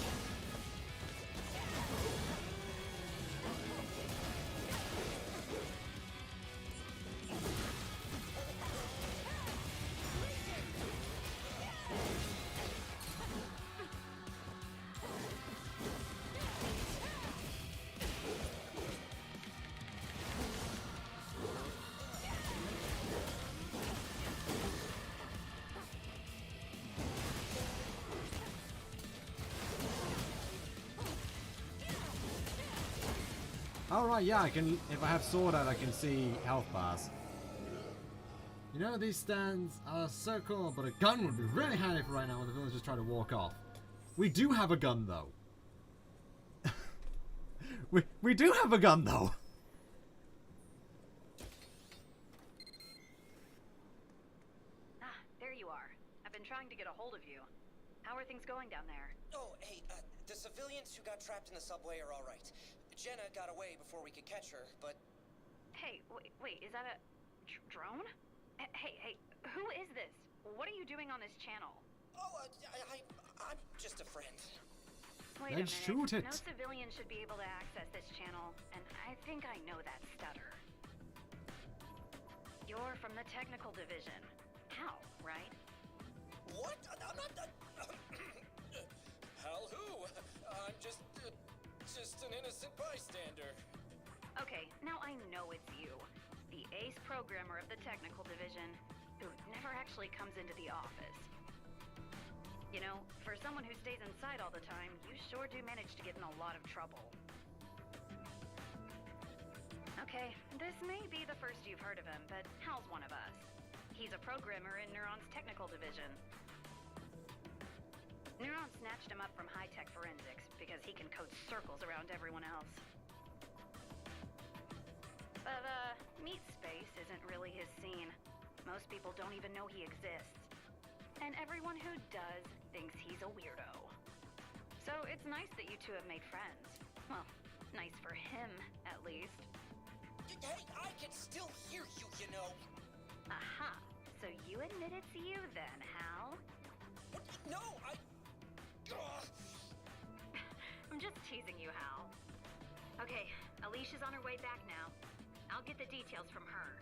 Alright, yeah, I can, if I have sword out, I can see health bars. You know, these stands are so cool, but a gun would be really handy for right now when the villains just try to walk off. We do have a gun, though. we do have a gun, though. Ah, there you are. I've been trying to get a hold of you. How are things going down there? Oh, hey, the civilians who got trapped in the subway are all right. Jenna got away before we could catch her, but... Hey, wait, is that a drone? Hey, who is this? What are you doing on this channel? Oh, I'm just a friend. Wait Then a minute. shoot it. No civilian should be able to access this channel, and I think I know that stutter. You're from the technical division. Hal, right? What? I'm not... Hal who? I'm just an innocent bystander. Okay, now I know it's you. The ace programmer of the technical division, who never actually comes into the office. You know, for someone who stays inside all the time, you sure do manage to get in a lot of trouble. Okay, this may be the first you've heard of him, but Hal's one of us. He's a programmer in Neuron's technical division. Neuron snatched him up from high-tech forensics because he can code circles around everyone else. But, meat space isn't really his scene. Most people don't even know he exists. And everyone who does thinks he's a weirdo. So it's nice that you two have made friends. Well, nice for him, at least. Hey, I can still hear you, you know. Aha. So you admit it's you then, Hal? What? No, I'm just teasing you, Hal. Okay, Alicia's on her way back now. I'll get the details from her.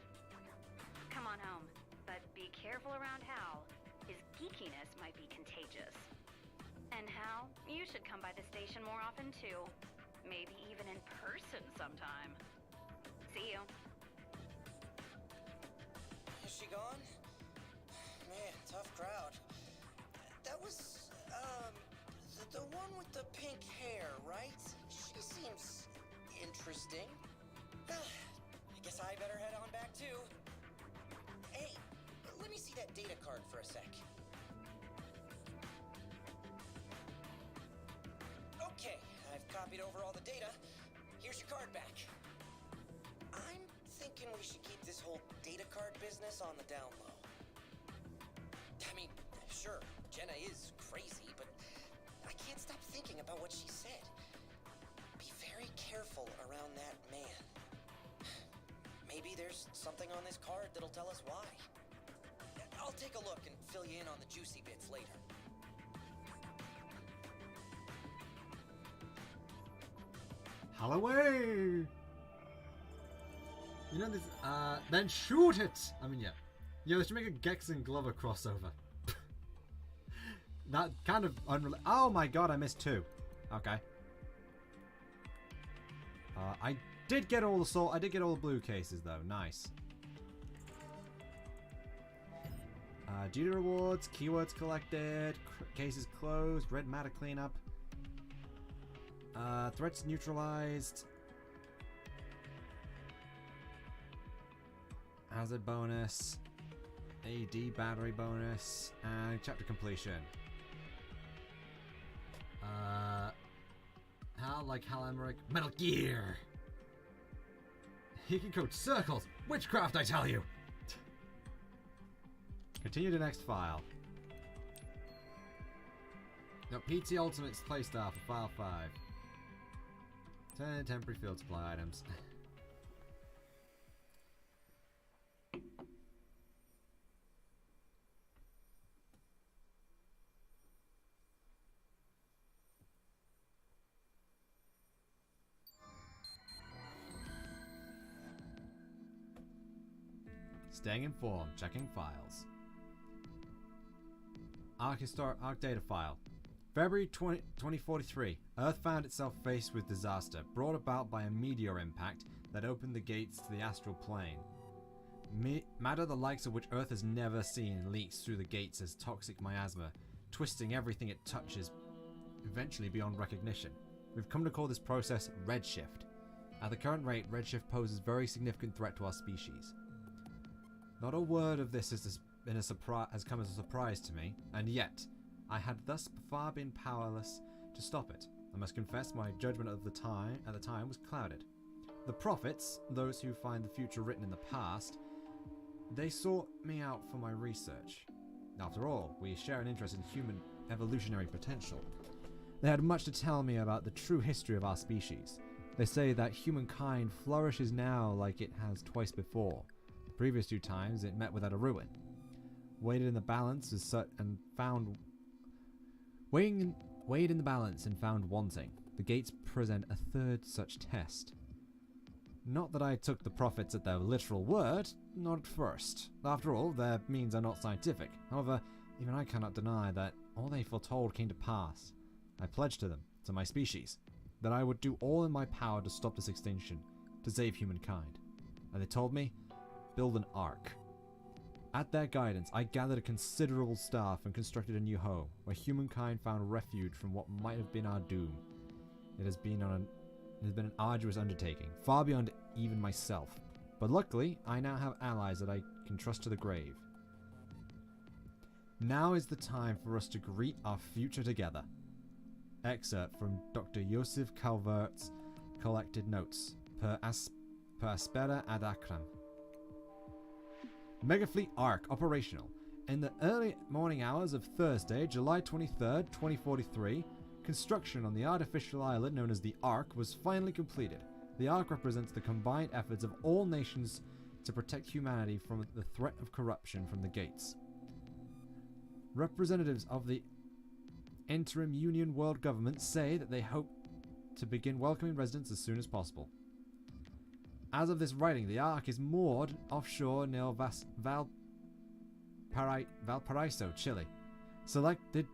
Come on home, but be careful around Hal. His geekiness might be contagious. And Hal, you should come by the station more often too. Maybe even in person sometime. See you. Is she gone? Man, tough crowd. That was, the one with the pink hair, right? She seems interesting. I guess I better head on back too. Hey, let me see that data card for a sec. Okay, I've copied over all the data. Here's your card back. I'm thinking we should keep this whole data card business on the down low. I mean, sure, Jenna is crazy, but I can't stop thinking about what she said. Be very careful around that man. Maybe there's something on this card that'll tell us why. I'll take a look and fill you in on the juicy bits later. Holloway! You know this, then shoot it! I mean, yeah. Yeah, they should make a Gex and Glover crossover. That kind of unrelated. Oh my god, I missed 2. Okay. I did get all the blue cases though. Nice. Duty rewards, keywords collected, cases closed, red matter cleanup. Threats neutralized. Hazard bonus. AD battery bonus. And chapter completion. Hal like Hal Emmerich. Metal Gear! He can code circles! Witchcraft, I tell you! Continue to next file. No, PT Ultimate's playstyle for file 5. 10 temporary field supply items. Staying informed, checking files. Arc data file. February 2043. Earth found itself faced with disaster, brought about by a meteor impact that opened the gates to the astral plane. Matter the likes of which Earth has never seen leaks through the gates as toxic miasma, twisting everything it touches, eventually beyond recognition. We've come to call this process redshift. At the current rate, redshift poses a very significant threat to our species. Not a word of this has come as a surprise to me, and yet I had thus far been powerless to stop it. I must confess my judgment at the time was clouded. The prophets, those who find the future written in the past, they sought me out for my research. After all, we share an interest in human evolutionary potential. They had much to tell me about the true history of our species. They say that humankind flourishes now like it has twice before. The previous 2 times it met without a ruin. Weighed in the balance and found wanting. The gates present a third such test. Not that I took the prophets at their literal word, not at first. After all, their means are not scientific. However, even I cannot deny that all they foretold came to pass. I pledged to them, to my species, that I would do all in my power to stop this extinction, to save humankind. And they told me, build an ark. At their guidance, I gathered a considerable staff and constructed a new home, where humankind found refuge from what might have been our doom. It has been an arduous undertaking, far beyond even myself. But luckily, I now have allies that I can trust to the grave. Now is the time for us to greet our future together. Excerpt from Dr. Yosef Calvert's collected notes, per aspera ad acram. Megafleet Ark operational. In the early morning hours of Thursday, July 23rd, 2043, construction on the artificial island known as the Ark was finally completed. The Ark represents the combined efforts of all nations to protect humanity from the threat of corruption from the gates. Representatives of the interim Union World Government say that they hope to begin welcoming residents as soon as possible. As of this writing, the Ark is moored offshore near Valparaiso, Chile. Selected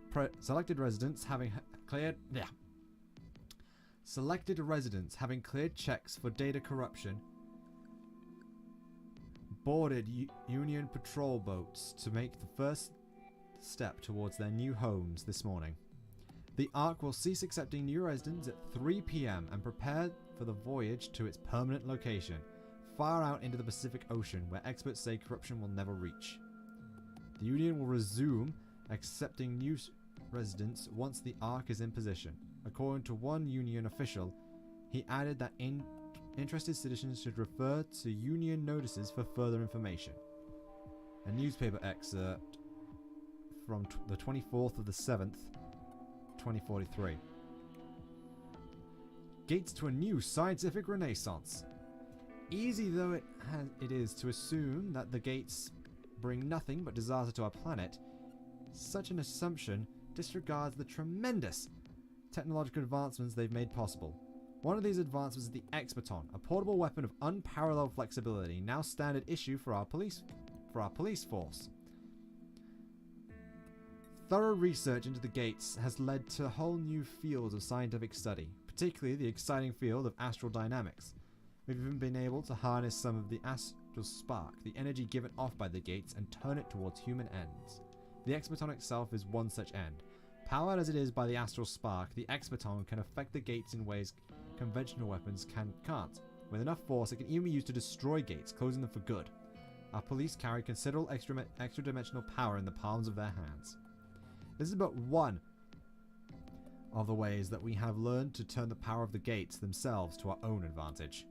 residents having cleared checks for data corruption boarded Union patrol boats to make the first step towards their new homes this morning. The Ark will cease accepting new residents at 3 p.m. and prepare for the voyage to its permanent location, far out into the Pacific Ocean, where experts say corruption will never reach. The Union will resume accepting new residents once the Ark is in position. According to one Union official, he added that interested citizens should refer to Union notices for further information. A newspaper excerpt from the 24th of the 7th, 2043. Gates to a new scientific renaissance. Easy though it is to assume that the gates bring nothing but disaster to our planet, such an assumption disregards the tremendous technological advancements they've made possible. One of these advancements is the Expaton, a portable weapon of unparalleled flexibility, now standard issue for our police force. Thorough research into the gates has led to whole new fields of scientific study, particularly the exciting field of astral dynamics. We've even been able to harness some of the astral spark, the energy given off by the gates, and turn it towards human ends. The Expaton itself is one such end. Powered as it is by the astral spark, the Expaton can affect the gates in ways conventional weapons can't. With enough force, it can even be used to destroy gates, closing them for good. Our police carry considerable extra-dimensional power in the palms of their hands. This is but one of the ways that we have learned to turn the power of the gates themselves to our own advantage.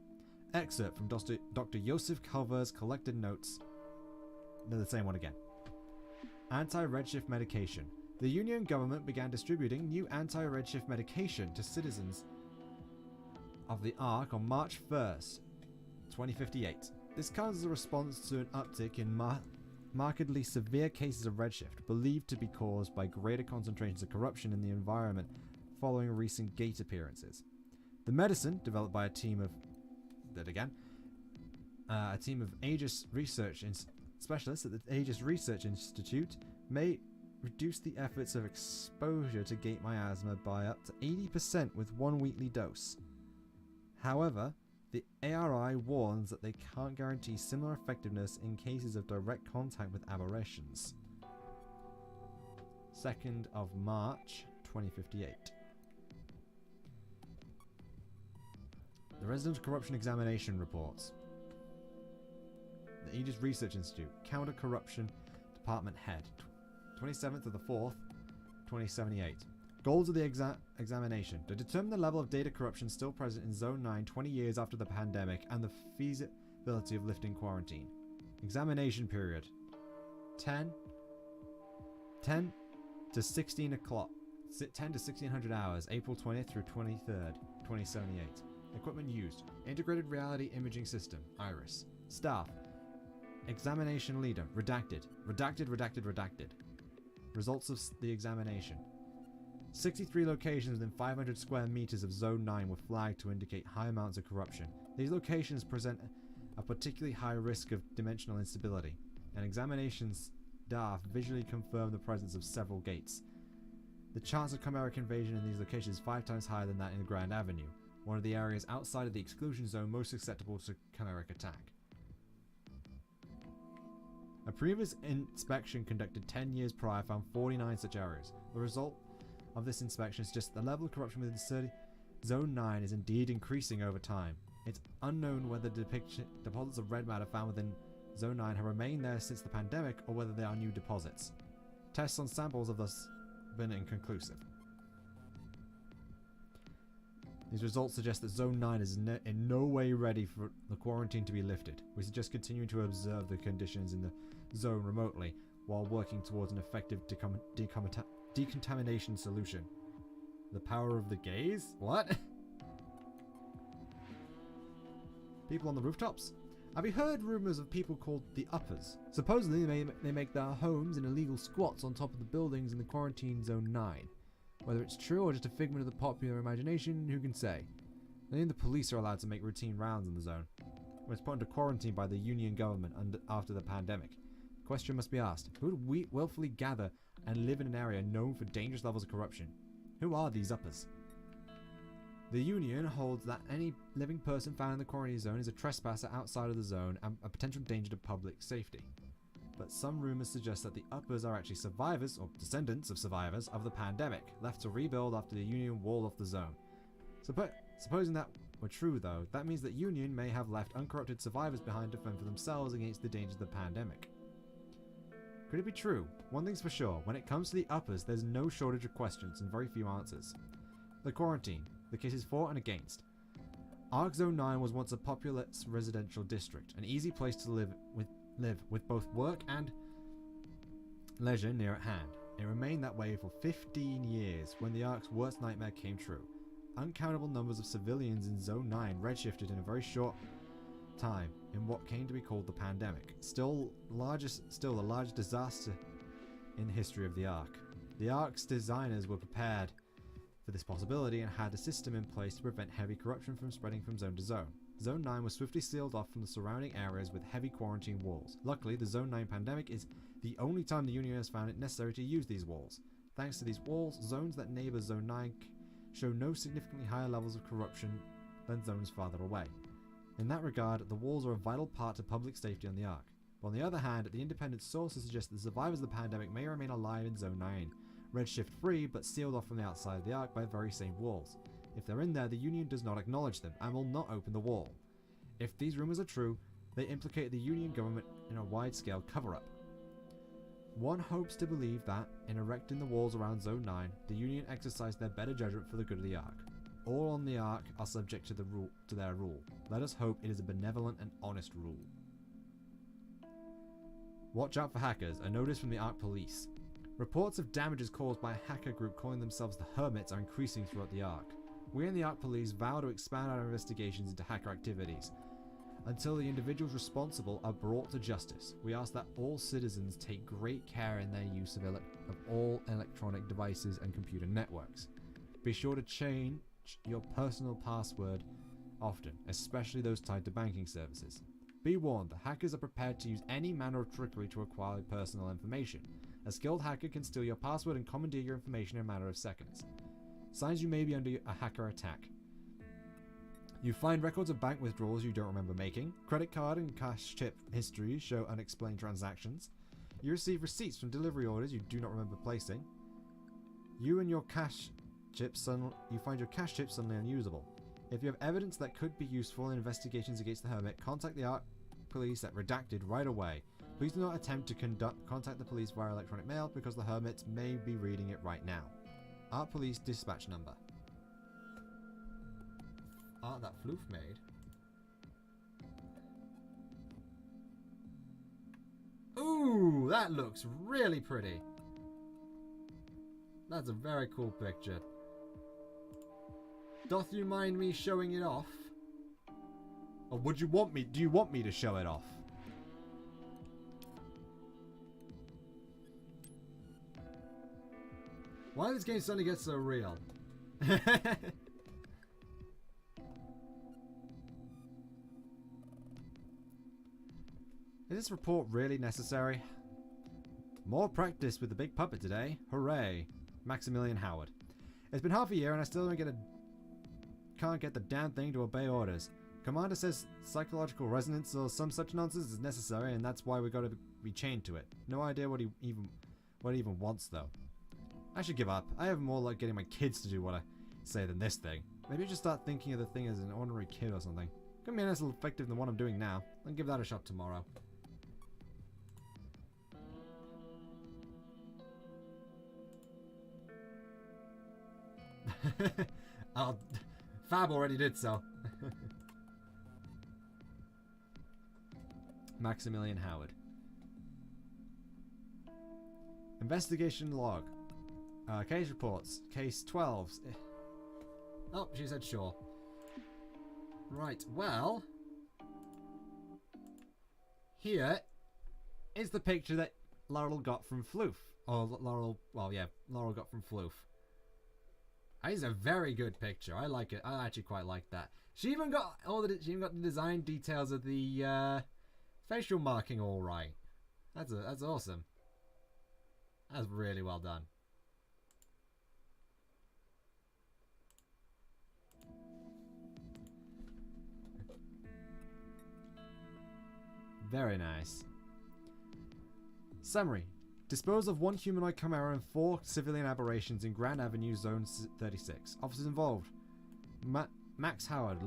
Excerpt from Dr. Joseph Calver's collected notes. They're the same one again. Anti-redshift medication. The Union government began distributing new anti-redshift medication to citizens of the Ark on March 1st, 2058. This comes as a response to an uptick in markedly severe cases of redshift, believed to be caused by greater concentrations of corruption in the environment following recent gate appearances. The medicine, developed by a team of Aegis research specialists at the Aegis Research Institute, may reduce the efforts of exposure to gate miasma by up to 80% with one weekly dose. However, the ARI warns that they can't guarantee similar effectiveness in cases of direct contact with aberrations. 2nd of March, 2058. The Resident Corruption Examination Reports. The Aegis Research Institute, Counter-Corruption Department Head, 27th of the 4th, 2078. Goals of the examination: to determine the level of data corruption still present in Zone 9 20 years after the pandemic and the feasibility of lifting quarantine. Examination period: 10 to 16 o'clock, 10 to 1600 hours, April 20th through 23rd, 2078. Equipment used: Integrated Reality Imaging System, IRIS. Staff: Examination Leader, redacted. Results of the examination: 63 locations within 500 square meters of Zone 9 were flagged to indicate high amounts of corruption. These locations present a particularly high risk of dimensional instability, and examination staff visually confirmed the presence of several gates. The chance of chimeric invasion in these locations is 5 times higher than that in Grand Avenue, one of the areas outside of the exclusion zone most susceptible to chimeric attack. A previous inspection conducted 10 years prior found 49 such areas. The result of this inspection is just the level of corruption within Zone 9 is indeed increasing over time. It's unknown whether deposits of red matter found within Zone 9 have remained there since the pandemic or whether they are new deposits. Tests on samples have thus been inconclusive. These results suggest that Zone 9 is in no way ready for the quarantine to be lifted. We suggest continuing to observe the conditions in the zone remotely while working towards an effective decontamination solution. The power of the gaze? What? People on the rooftops? Have you heard rumors of people called the Uppers? Supposedly they make their homes in illegal squats on top of the buildings in the quarantine Zone 9. Whether it's true or just a figment of the popular imagination, who can say? Only the police are allowed to make routine rounds in the zone. When it's put into quarantine by the Union government after the pandemic. The question must be asked: who would willfully gather and live in an area known for dangerous levels of corruption? Who are these Uppers? The Union holds that any living person found in the quarantine zone is a trespasser outside of the zone and a potential danger to public safety. But some rumors suggest that the Uppers are actually survivors, or descendants of survivors, of the pandemic, left to rebuild after the Union walled off the zone. Supposing that were true, though, that means that Union may have left uncorrupted survivors behind to fend for themselves against the dangers of the pandemic. Could it be true? One thing's for sure: when it comes to the Uppers, there's no shortage of questions and very few answers. The quarantine, the cases for and against. Ark Zone 9 was once a populous residential district, an easy place to live with both work and leisure near at hand. It remained that way for 15 years when the Ark's worst nightmare came true. Uncountable numbers of civilians in Zone 9 redshifted in a very short time in what came to be called the pandemic. Still the largest disaster in the history of the Ark. The Ark's designers were prepared for this possibility and had a system in place to prevent heavy corruption from spreading from zone to zone. Zone 9 was swiftly sealed off from the surrounding areas with heavy quarantine walls. Luckily, the Zone 9 pandemic is the only time the Union has found it necessary to use these walls. Thanks to these walls, zones that neighbour Zone 9 show no significantly higher levels of corruption than zones farther away. In that regard, the walls are a vital part to public safety on the Ark. But on the other hand, the independent sources suggest that the survivors of the pandemic may remain alive in Zone 9, redshift free but sealed off from the outside of the Ark by the very same walls. If they're in there, the Union does not acknowledge them and will not open the wall. If these rumours are true, they implicate the Union government in a wide-scale cover-up. One hopes to believe that, in erecting the walls around Zone 9, the Union exercised their better judgment for the good of the Ark. All on the Ark are subject to their rule. Let us hope it is a benevolent and honest rule. Watch out for hackers, a notice from the Ark Police. Reports of damages caused by a hacker group calling themselves the Hermits are increasing throughout the Ark. We in the Ark Police vow to expand our investigations into hacker activities until the individuals responsible are brought to justice. We ask that all citizens take great care in their use of all electronic devices and computer networks. Be sure to change your personal password often, especially those tied to banking services. Be warned, the hackers are prepared to use any manner of trickery to acquire personal information. A skilled hacker can steal your password and commandeer your information in a matter of seconds. Signs you may be under a hacker attack. You find records of bank withdrawals you don't remember making. Credit card and cash chip histories show unexplained transactions. You receive receipts from delivery orders you do not remember placing. You find your cash chips suddenly unusable. If you have evidence that could be useful in investigations against the Hermit, contact the Ark Police at Redacted right away. Please do not attempt to contact the police via electronic mail because the Hermits may be reading it right now. Ark Police dispatch number. Art that Floof made. Ooh, that looks really pretty. That's a very cool picture. Doth you mind me showing it off? Or would you want me? Do you want me to show it off? Why did this game suddenly get so real? Is this report really necessary? More practice with the big puppet today. Hooray. Maximilian Howard. It's been half a year and I still can't get the damn thing to obey orders. Commander says psychological resonance or some such nonsense is necessary and that's why we gotta be chained to it. No idea what he even wants though. I should give up. I have more like getting my kids to do what I say than this thing. Maybe I should start thinking of the thing as an ordinary kid or something. Could be less effective than what I'm doing now. I'll give that a shot tomorrow. Fab already did so. Maximilian Howard. Investigation log. Case reports. Case 12. Oh, she said sure. Right, well. Here is the picture that Laurel got from Floof. Or Laurel got from Floof. That is a very good picture. I like it. I actually quite like that. She even got the design details of the facial marking all right. That's awesome. That's really well done. Very nice. Summary. Dispose of one humanoid chimera and 4 civilian aberrations in Grand Avenue, Zone 36. Officers involved. Max Howard,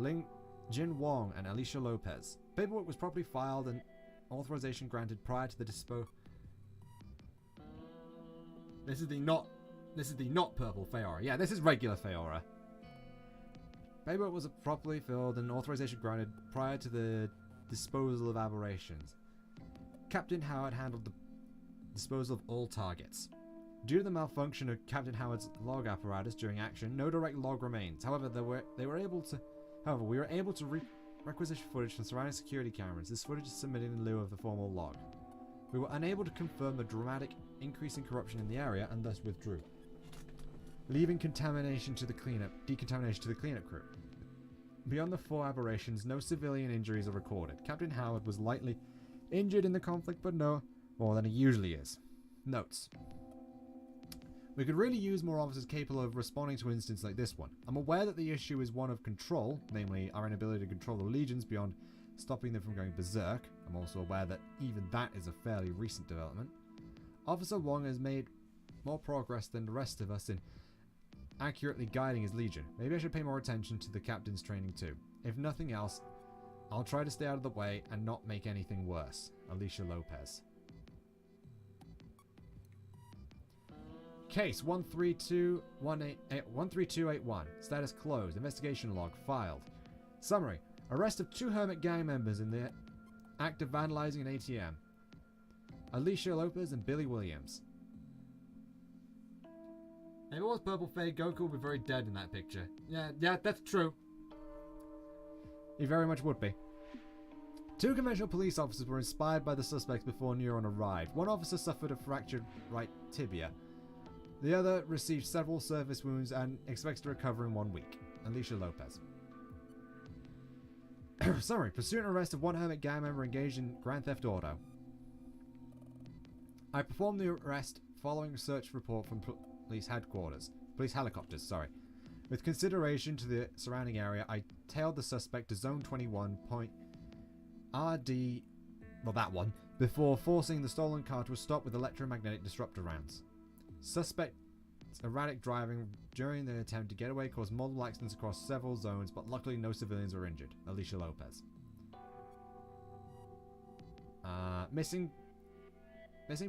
Jin Wong, and Alicia Lopez. Paperwork was properly filed and authorization granted prior to the This is the not purple Feora. Yeah, this is regular Feora. Paperwork was properly filled and authorization granted prior to the disposal of aberrations. Captain Howard handled the disposal of all targets. Due to the malfunction of Captain Howard's log apparatus during action, no direct log remains. However, we were able to requisition footage from surrounding security cameras. This footage is submitted in lieu of the formal log. We were unable to confirm the dramatic increase in corruption in the area and thus withdrew, leaving decontamination to the cleanup crew. Beyond the 4 aberrations, no civilian injuries are recorded. Captain Howard was lightly injured in the conflict, but no more than he usually is. Notes. We could really use more officers capable of responding to incidents like this one. I'm aware that the issue is one of control, namely our inability to control the legions beyond stopping them from going berserk. I'm also aware that even that is a fairly recent development. Officer Wong has made more progress than the rest of us in accurately guiding his legion. Maybe I should pay more attention to the captain's training too. If nothing else, I'll try to stay out of the way and not make anything worse. Alicia Lopez. Case 13281. Status closed. Investigation log filed. Summary. Arrest of 2 Hermit gang members in the act of vandalizing an ATM. Alicia Lopez and Billy Williams. If it was Purple Fade, Goku would be very dead in that picture. Yeah, that's true. He very much would be. 2 conventional police officers were inspired by the suspects before Neuron arrived. One officer suffered a fractured right tibia. The other received several surface wounds and expects to recover in 1 week. Alicia Lopez. Summary. Pursuant arrest of 1 Hermit gang member engaged in Grand Theft Auto. I performed the arrest following a search report from police headquarters. Police helicopters, sorry. With consideration to the surrounding area, I tailed the suspect to Zone 21. RD... well, that one. Before forcing the stolen car to a stop with electromagnetic disruptor rounds. Suspect's erratic driving during the attempt to get away caused multiple accidents across several zones, but luckily no civilians were injured. Alicia Lopez. Missing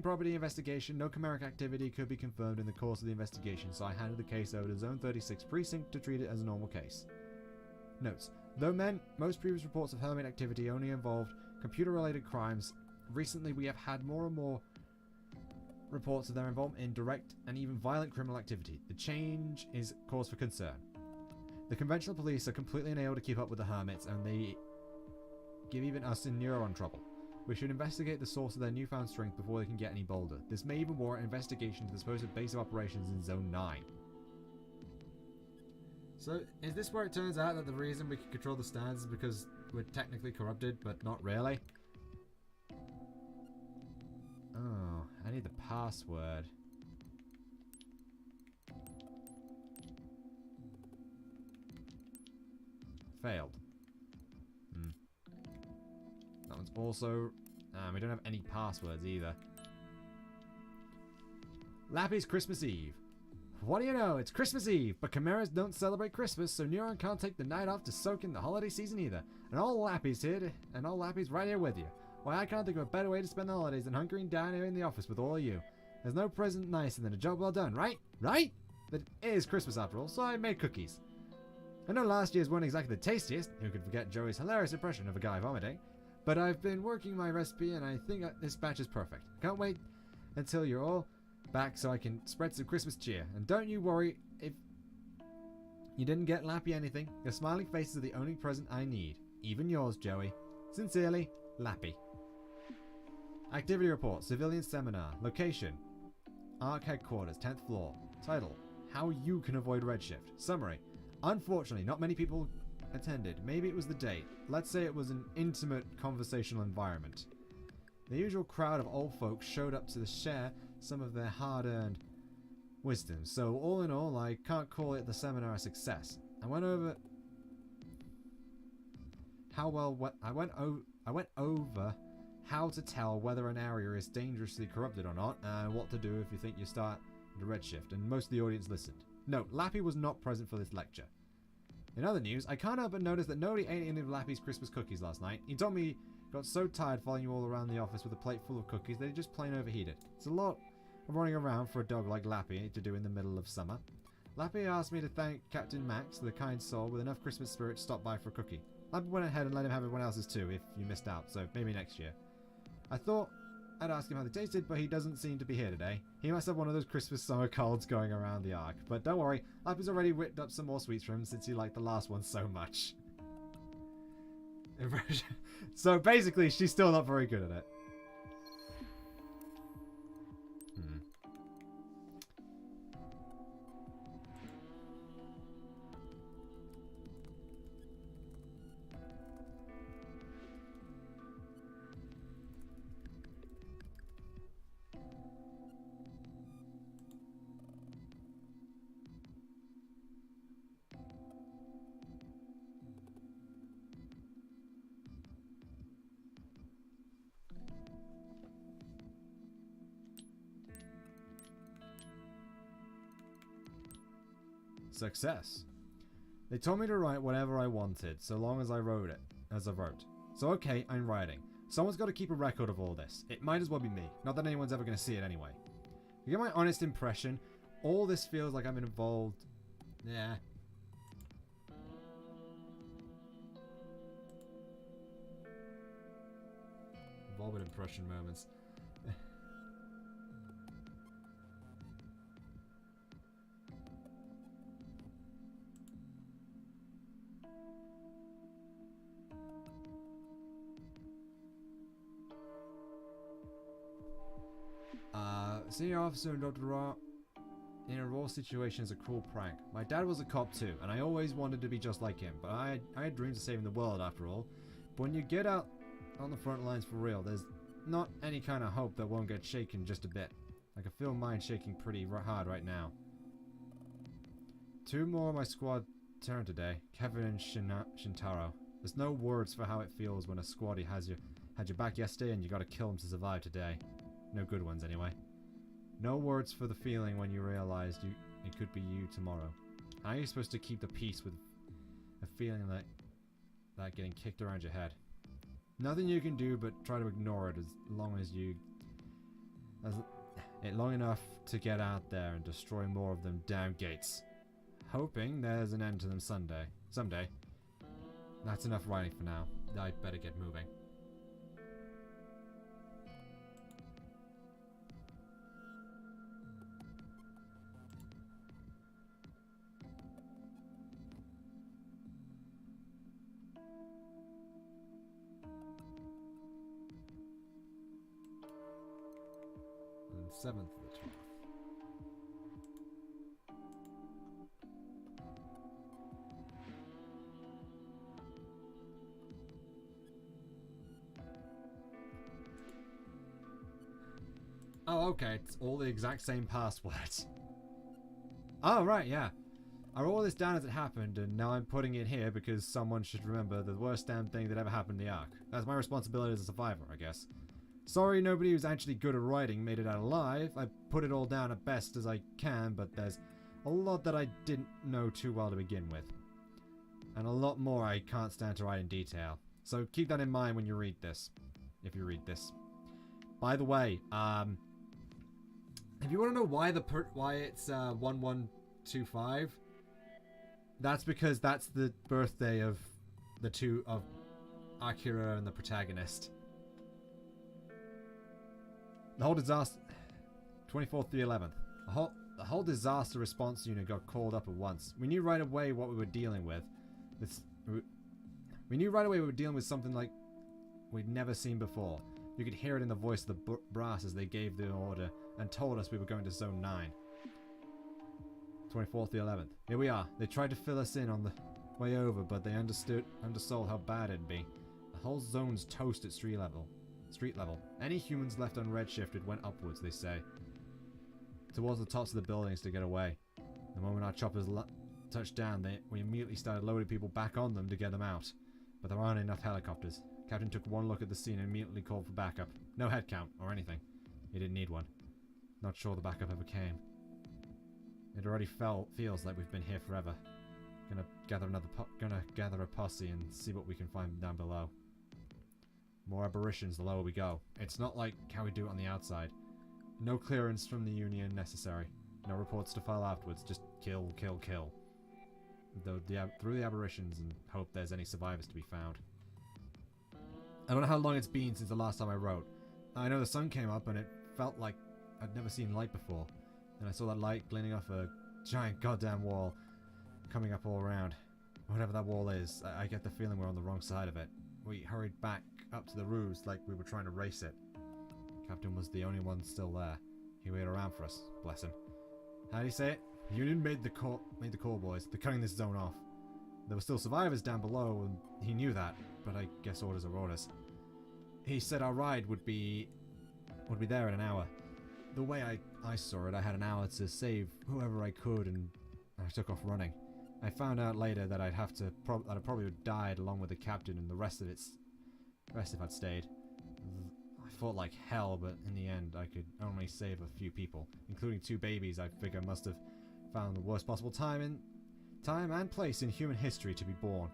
property investigation. No chimeric activity could be confirmed in the course of the investigation, so I handed the case over to Zone 36 Precinct to treat it as a normal case. Notes. Though most previous reports of Hermit activity only involved computer-related crimes, recently we have had more and more reports of their involvement in direct and even violent criminal activity. The change is cause for concern. The conventional police are completely unable to keep up with the Hermits, and they give even us in Neuron trouble. We should investigate the source of their newfound strength before they can get any bolder. This may even warrant an investigation to the supposed base of operations in Zone 9. So, is this where it turns out that the reason we can control the stands is because we're technically corrupted, but not really? Oh, I need the password. Failed. That one's also... we don't have any passwords either. Lappy's Christmas Eve. What do you know? It's Christmas Eve, but Chimeras don't celebrate Christmas, so Neuron can't take the night off to soak in the holiday season either. And all Lappy's here, and all Lappy's right here with you. Why, I can't think of a better way to spend the holidays than hunkering down here in the office with all of you. There's no present nicer than a job well done, right? Right? But it is Christmas after all, so I made cookies. I know last year's weren't exactly the tastiest, who could forget Joey's hilarious impression of a guy vomiting, but I've been working my recipe and I think this batch is perfect. Can't wait until you're all back so I can spread some Christmas cheer. And don't you worry if you didn't get Lappy anything. Your smiling faces are the only present I need. Even yours, Joey. Sincerely, Lappy. Activity report, civilian seminar. Location, ARC headquarters, 10th floor. Title, how you can avoid redshift. Summary, unfortunately not many people attended. Maybe it was the date. Let's say it was an intimate conversational environment. The usual crowd of old folks showed up to share some of their hard-earned wisdom. So all in all, I can't call it the seminar a success. I went over how to tell whether an area is dangerously corrupted or not, and what to do if you think you start the redshift, and most of the audience listened. Note, Lappy was not present for this lecture. In other news, I can't help but notice that nobody ate any of Lappy's Christmas cookies last night. He told me he got so tired following you all around the office with a plate full of cookies that he just plain overheated. It's a lot of running around for a dog like Lappy to do in the middle of summer. Lappy asked me to thank Captain Max, the kind soul with enough Christmas spirit to stop by for a cookie. Lappy went ahead and let him have everyone else's too, if you missed out, so maybe next year. I thought I'd ask him how they tasted, but he doesn't seem to be here today. He must have one of those Christmas summer colds going around the Ark. But don't worry, Lappy's already whipped up some more sweets for him since he liked the last one so much. So basically, she's still not very good at it. Success. They told me to write whatever I wanted, so long as I wrote it, So okay, I'm writing. Someone's got to keep a record of all this. It might as well be me. Not that anyone's ever going to see it anyway. You get my honest impression? All this feels like I'm involved. Yeah. Involvement impression moments. Senior officer and Dr. Raw in a raw situation is a cruel prank. My dad was a cop too, and I always wanted to be just like him, but I had dreams of saving the world after all. But when you get out on the front lines for real, there's not any kind of hope that won't get shaken just a bit. I can feel mine shaking pretty hard right now. 2 more of my squad turned today, Kevin and Shintaro. There's no words for how it feels when a squaddy had your back yesterday and you gotta kill him to survive today. No good ones anyway. No words for the feeling when you realized it could be you tomorrow. How are you supposed to keep the peace with a feeling that getting kicked around your head? Nothing you can do but try to ignore it long enough to get out there and destroy more of them damn gates. Hoping there's an end to them someday. That's enough writing for now. I'd better get moving. And 7th of the 12th. Oh, okay, it's all the exact same passwords. Oh, right, yeah. I wrote all this down as it happened, and now I'm putting it here because someone should remember the worst damn thing that ever happened in the Ark. That's my responsibility as a survivor, I guess. Sorry nobody who's actually good at writing made it out alive. I put it all down as best as I can, but there's a lot that I didn't know too well to begin with. And a lot more I can't stand to write in detail. So keep that in mind when you read this. If you read this. By the way, if you want to know why why it's 1125, that's because that's the birthday of of Akira and the protagonist. The whole disaster, 24th to the 11th. The whole disaster response unit got called up at once. We knew right away what we were dealing with. We knew right away we were dealing with something like we'd never seen before. You could hear it in the voice of the brass as they gave the order and told us we were going to Zone 9. 24th to the 11th. Here we are. They tried to fill us in on the way over, but they undersold how bad it'd be. The whole zone's toast at street level. Any humans left unredshifted went upwards, they say. Towards the tops of the buildings to get away. The moment our choppers touched down, we immediately started loading people back on them to get them out. But there aren't enough helicopters. Captain took one look at the scene and immediately called for backup. No head count or anything. He didn't need one. Not sure the backup ever came. It already feels like we've been here forever. Gonna gather a posse and see what we can find down below. More aberrations the lower we go. It's not like how we do it on the outside. No clearance from the Union necessary. No reports to file afterwards. Just kill, kill, kill. Through the aberrations and hope there's any survivors to be found. I don't know how long it's been since the last time I wrote. I know the sun came up and it felt like I'd never seen light before. And I saw that light glinting off a giant goddamn wall coming up all around. Whatever that wall is, I get the feeling we're on the wrong side of it. We hurried back up to the roofs like we were trying to race it. Captain was the only one still there. He waited around for us, bless him. How do you say it? Union made the call, boys. They're cutting this zone off. There were still survivors down below, and he knew that, but I guess orders are orders. He said our ride would be there in an hour. The way I saw it, I had an hour to save whoever I could, and I took off running. I found out later that I'd have to that I probably would have died along with the captain and the rest if I'd stayed. I fought like hell, but in the end I could only save a few people, including 2 babies I figure must have found the worst possible time and place in human history to be born.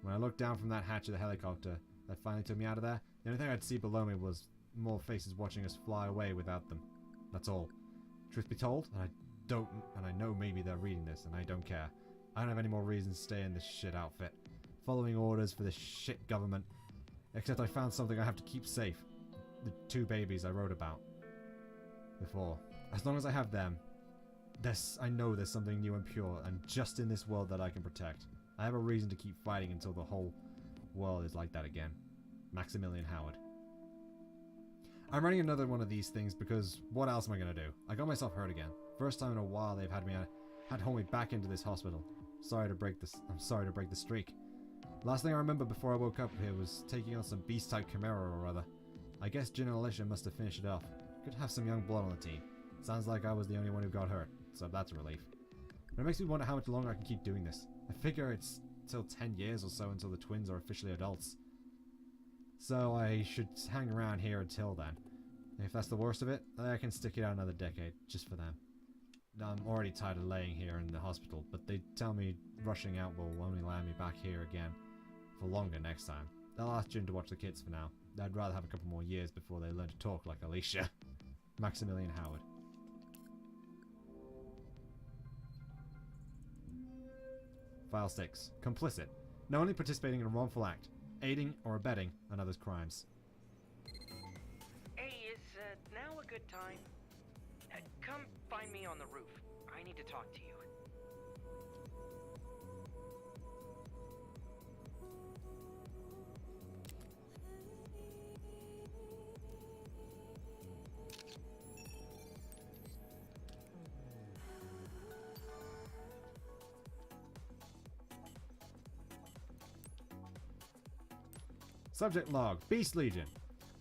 When I looked down from that hatch of the helicopter that finally took me out of there, the only thing I'd see below me was more faces watching us fly away without them. That's all. Truth be told, and I know maybe they're reading this, and I don't care. I don't have any more reason to stay in this shit outfit, following orders for this shit government, except I found something I have to keep safe. The 2 babies I wrote about before. As long as I have them, I know there's something new and pure, and just in this world that I can protect. I have a reason to keep fighting until the whole world is like that again. Maximilian Howard. I'm running another one of these things because what else am I going to do? I got myself hurt again. First time in a while they've had to hold me back into this hospital. I'm sorry to break the streak. Last thing I remember before I woke up here was taking on some beast-type chimera or other. I guess Jin and Alicia must have finished it off. Good to have some young blood on the team. Sounds like I was the only one who got hurt, so that's a relief. But it makes me wonder how much longer I can keep doing this. I figure it's till 10 years or so until the twins are officially adults. So I should hang around here until then. If that's the worst of it, I can stick it out another decade, just for them. I'm already tired of laying here in the hospital, but they tell me rushing out will only land me back here again for longer next time. They'll ask Jin to watch the kids for now. I'd rather have a couple more years before they learn to talk like Alicia. Maximilian Howard. File 6. Complicit. Knowingly participating in a wrongful act. Aiding or abetting another's crimes. Hey, is now a good time? Come find me on the roof. I need to talk to you. Subject log. Beast Legion.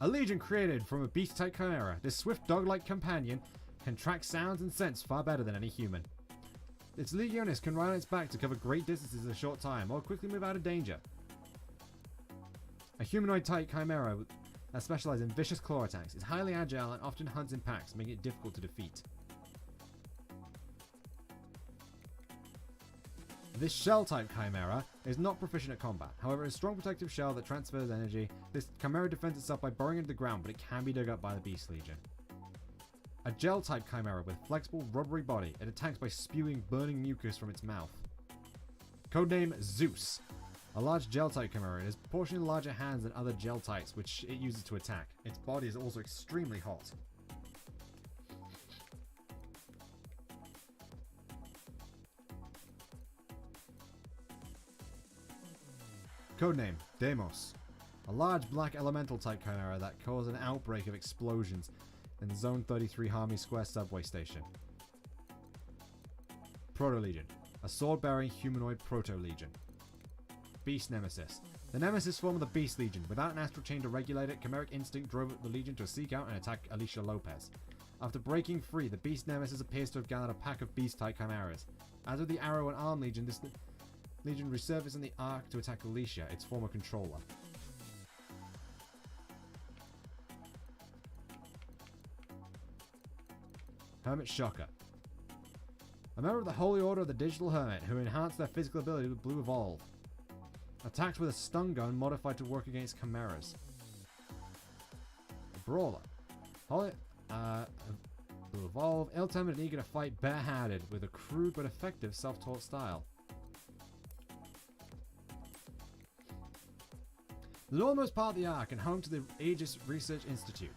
A legion created from a beast-type chimera. This swift dog-like companion can track sounds and scents far better than any human. Its legionist can ride on its back to cover great distances in a short time or quickly move out of danger. A humanoid-type chimera that specializes in vicious claw attacks is highly agile and often hunts in packs, making it difficult to defeat. This shell-type chimera is not proficient at combat. However, a strong protective shell that transfers energy. This chimera defends itself by burrowing into the ground, but it can be dug up by the Beast Legion. A gel-type chimera with flexible, rubbery body. It attacks by spewing burning mucus from its mouth. Codename Zeus. A large gel-type chimera. It has proportionally larger hands than other gel types, which it uses to attack. Its body is also extremely hot. Codename Deimos. A large black elemental type chimera that caused an outbreak of explosions in the Zone 33 Harmony Square subway station. Proto-Legion. A sword-bearing humanoid Proto-Legion. Beast Nemesis. The Nemesis form of the Beast Legion. Without an Astral Chain to regulate it, chimeric instinct drove the Legion to seek out and attack Alicia Lopez. After breaking free, the Beast Nemesis appears to have gathered a pack of beast-type chimeras. As with the Arrow and Arm Legion, this Legion resurfaced in the Ark to attack Alicia, its former controller. Hermit Shocker. A member of the Holy Order of the Digital Hermit who enhanced their physical ability with Blue Evolve. Attacks with a stun gun modified to work against chimeras. Brawler. Blue Evolve, ill-tempered and eager to fight barehanded with a crude but effective self-taught style. The northernmost part of the Ark and home to the Aegis Research Institute,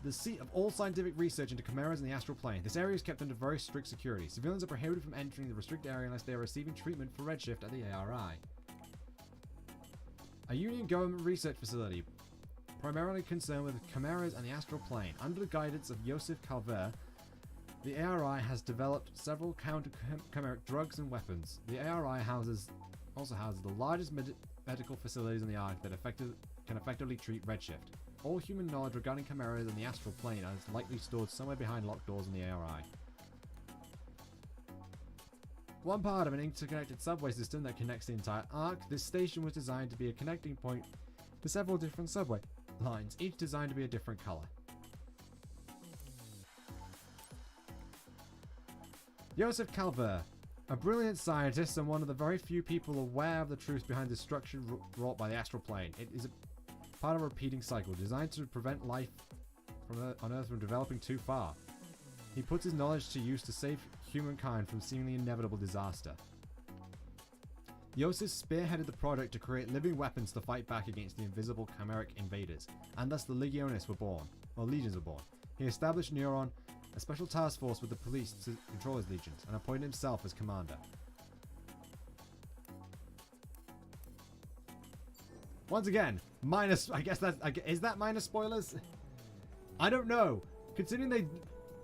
the seat of all scientific research into chimeras in the astral plane. This area is kept under very strict security. Civilians are prohibited from entering the restricted area unless they are receiving treatment for redshift at the ARI. A Union government research facility, primarily concerned with chimeras and the astral plane. Under the guidance of Joseph Calver, the ARI has developed several counter-chimeric drugs and weapons. The ARI also houses the largest medical facilities in the Ark that can effectively treat redshift. All human knowledge regarding chimeras and the astral plane is likely stored somewhere behind locked doors in the ARI. One part of an interconnected subway system that connects the entire Ark, this station was designed to be a connecting point to several different subway lines, each designed to be a different color. Joseph Calver, a brilliant scientist and one of the very few people aware of the truth behind the destruction wrought by the astral plane. It is a part of a repeating cycle designed to prevent life on Earth from developing too far. He puts his knowledge to use to save humankind from seemingly inevitable disaster. Joseph spearheaded the project to create living weapons to fight back against the invisible chimeric invaders, and thus the Legionists were born, or Legions were born. He established Neuron, a special task force with the police to control his legions, and appointed himself as commander. Once again, minus, I guess that's, is that minus spoilers? I don't know. Considering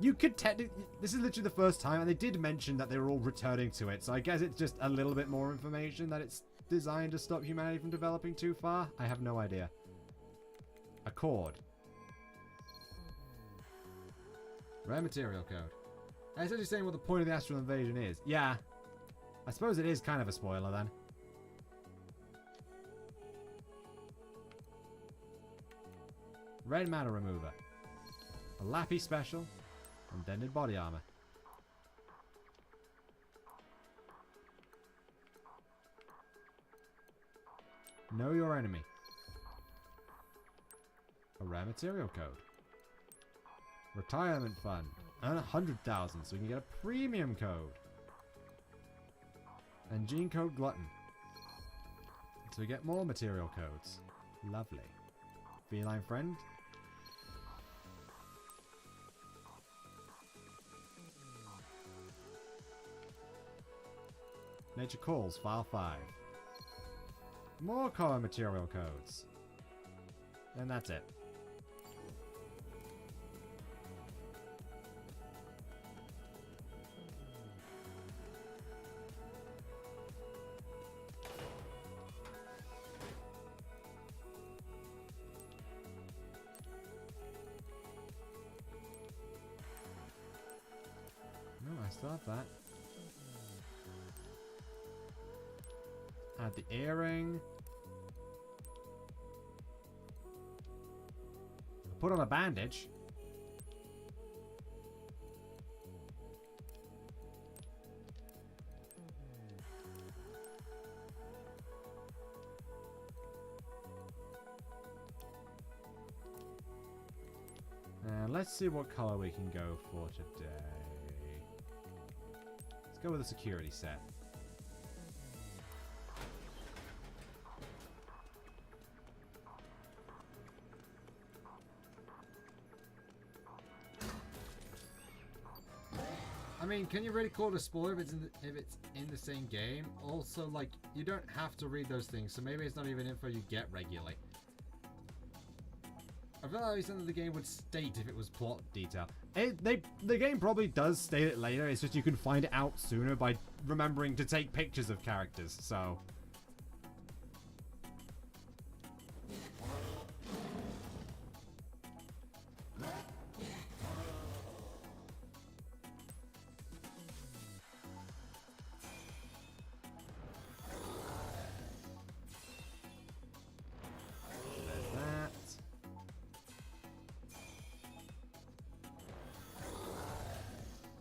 you could technically, this is literally the first time, and they did mention that they were all returning to it, so I guess it's just a little bit more information that it's designed to stop humanity from developing too far. I have no idea. Accord. Rare material code. That's actually saying what the point of the astral invasion is. Yeah. I suppose it is kind of a spoiler then. Red matter remover. A Lappy special. And dented body armor. Know your enemy. A rare material code. Retirement fund. Earn 100,000 so we can get a premium code. And gene code glutton. So we get more material codes. Lovely. Feline friend. Nature calls, file 5. More color material codes. And that's it. No, I still have that. Add the earring. Put on a bandage. Let's see what color we can go for today. Let's go with a security set. I mean, can you really call it a spoiler if it's in the same game? Also, like, you don't have to read those things, so maybe it's not even info you get regularly. I feel like something the game would state if it was plot detail. The game probably does state it later, it's just you can find it out sooner by remembering to take pictures of characters, so...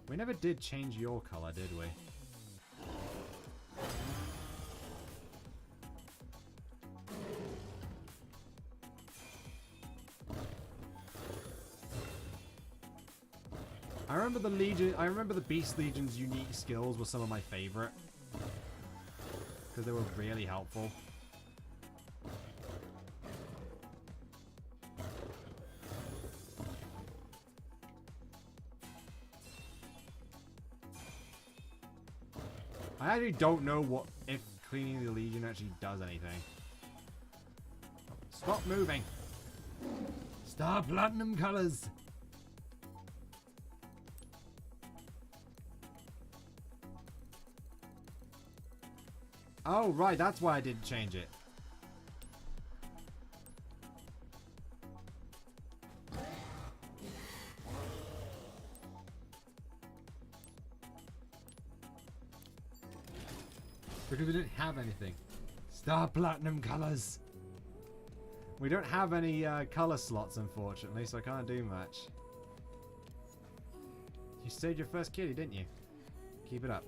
We never did change your color, did we? I remember the Beast Legion's unique skills were some of my favorite. Because they were really helpful. I actually don't know what if cleaning the Legion actually does anything. Stop moving. Star Platinum colors. Oh, right, that's why I didn't change it. Because we didn't have anything. Star Platinum colors. We don't have any color slots, unfortunately, so I can't do much. You saved your first kitty, didn't you? Keep it up.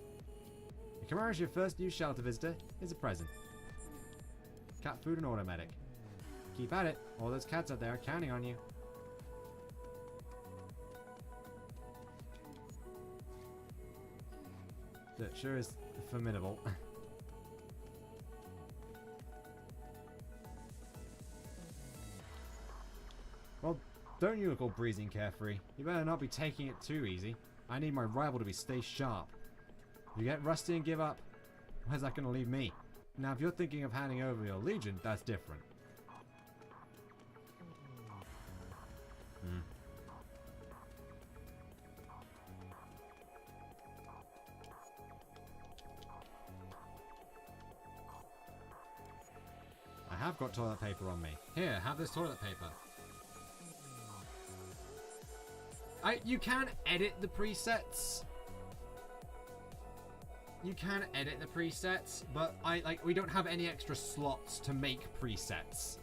The Chimera is your first new shelter visitor. Here's a present. Cat food and automatic. Keep at it. All those cats out there are counting on you. That sure is formidable. Well, don't you look all breezy and carefree. You better not be taking it too easy. I need my rival to stay sharp. If you get rusty and give up, where's that going to leave me? Now, if you're thinking of handing over your Legion, that's different. I have got toilet paper on me. Here, have this toilet paper. You can edit the presets. You can edit the presets, but we don't have any extra slots to make presets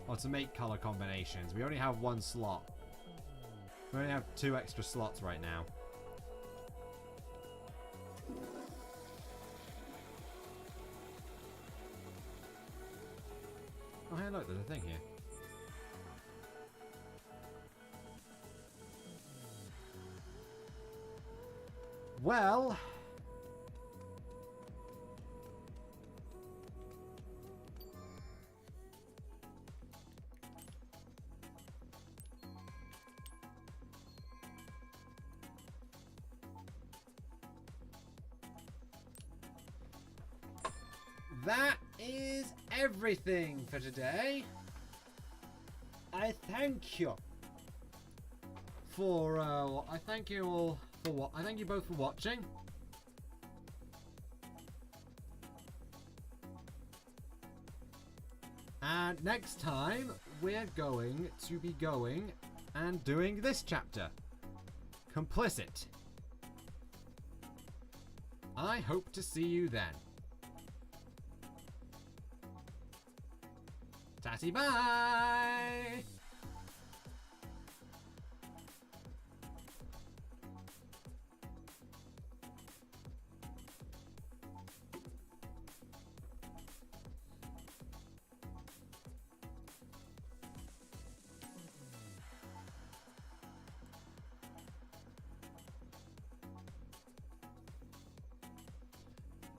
or to make color combinations. We only have one slot. We only have 2 extra slots right now. Oh, hey, look, there's a thing here. Well, that is everything for today. I thank you for I thank you all for what I thank you both for watching. And next time we're going to be going and doing this chapter, Complicit. I hope to see you then. Tatty bye!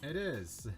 It is.